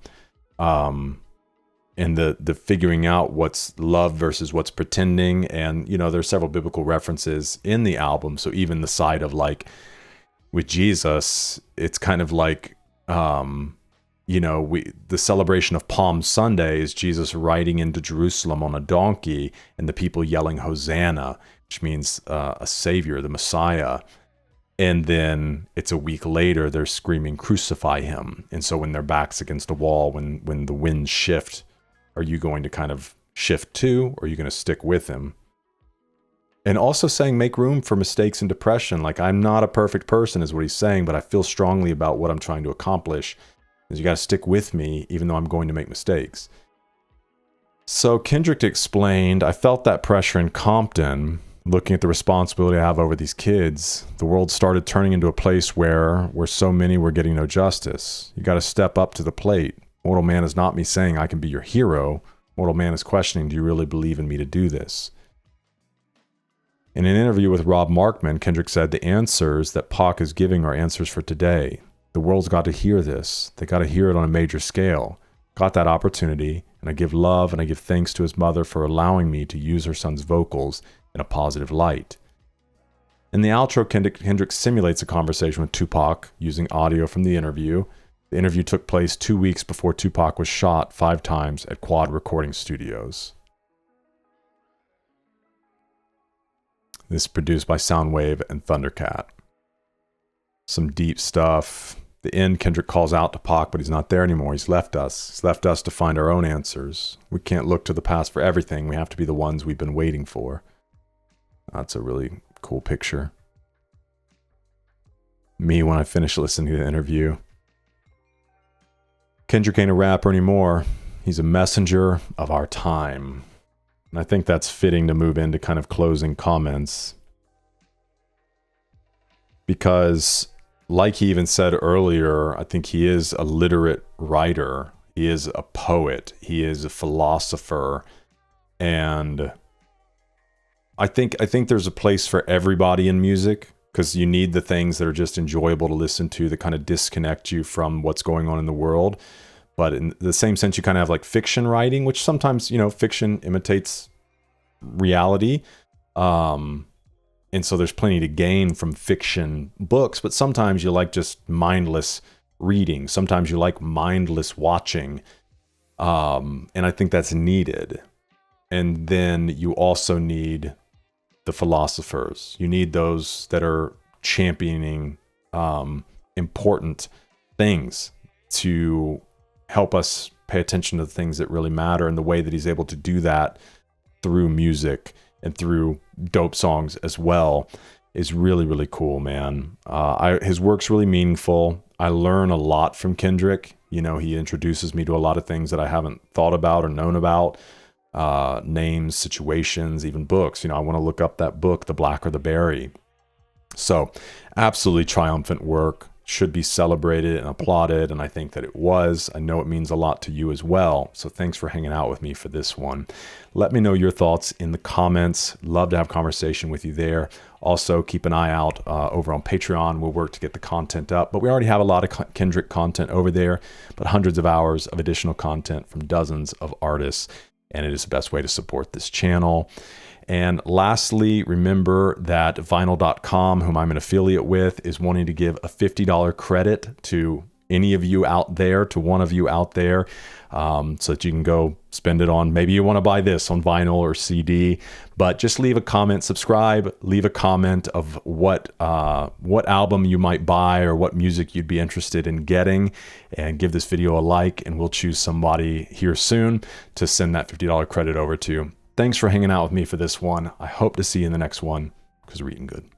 Speaker 1: And the figuring out what's love versus what's pretending. And, you know, there's several biblical references in the album. So even the side of like with Jesus, it's kind of like, you know, the celebration of Palm Sunday is Jesus riding into Jerusalem on a donkey and the people yelling Hosanna, which means a savior, the Messiah. And then it's a week later, they're screaming, crucify him. And so when their back's against a wall, when the winds shift, are you going to kind of shift too, or are you going to stick with him? And also saying, make room for mistakes and depression. Like, I'm not a perfect person is what he's saying, but I feel strongly about what I'm trying to accomplish. Is you got to stick with me, even though I'm going to make mistakes. So Kendrick explained, I felt that pressure in Compton, looking at the responsibility I have over these kids. The world started turning into a place where so many were getting no justice. You got to step up to the plate. Mortal Man is not me saying I can be your hero. Mortal Man is questioning, do you really believe in me to do this? In an interview with Rob Markman, Kendrick said, the answers that Pac is giving are answers for today. The world's got to hear this. They got to hear it on a major scale. Got that opportunity, and I give love and I give thanks to his mother for allowing me to use her son's vocals in a positive light. In the outro, Kendrick simulates a conversation with Tupac using audio from the interview. The interview took place 2 weeks before Tupac was shot 5 times at Quad Recording Studios. This is produced by Soundwave and Thundercat. Some deep stuff. The end, Kendrick calls out to Pac, but he's not there anymore. He's left us. He's left us to find our own answers. We can't look to the past for everything. We have to be the ones we've been waiting for. That's a really cool picture. Me when I finish listening to the interview. Kendrick ain't a rapper anymore. He's a messenger of our time. And I think that's fitting to move into kind of closing comments. Because, like he even said earlier, I think he is a literate writer. He is a poet. He is a philosopher. And I think there's a place for everybody in music, because you need the things that are just enjoyable to listen to that kind of disconnect you from what's going on in the world. But in the same sense, you kind of have like fiction writing, which sometimes, you know, fiction imitates reality. And so there's plenty to gain from fiction books, but sometimes you like just mindless reading. Sometimes you like mindless watching. And I think that's needed. And then you also need the philosophers. You need those that are championing important things to help us pay attention to the things that really matter. And the way that he's able to do that through music and through dope songs as well is really, really cool, man. His work's really meaningful. I learn a lot from Kendrick. You know, he introduces me to a lot of things that I haven't thought about or known about. Names, situations, even books. You know, I want to look up that book, The Black or the Berry. So, absolutely triumphant work. Should be celebrated and applauded, and I think that it was. I know it means a lot to you as well, so thanks for hanging out with me for this one. Let me know your thoughts in the comments. Love to have conversation with you there. Also, keep an eye out over on Patreon. We'll work to get the content up, but we already have a lot of Kendrick content over there, but hundreds of hours of additional content from dozens of artists, and it is the best way to support this channel. And lastly, remember that vinyl.com, whom I'm an affiliate with, is wanting to give a $50 credit to any of you out there, to one of you out there, so that you can go spend it on, maybe you want to buy this on vinyl or CD, but just leave a comment, subscribe, leave a comment of what album you might buy or what music you'd be interested in getting, and give this video a like, and we'll choose somebody here soon to send that $50 credit over to. Thanks for hanging out with me for this one. I hope to see you in the next one, because we're eating good.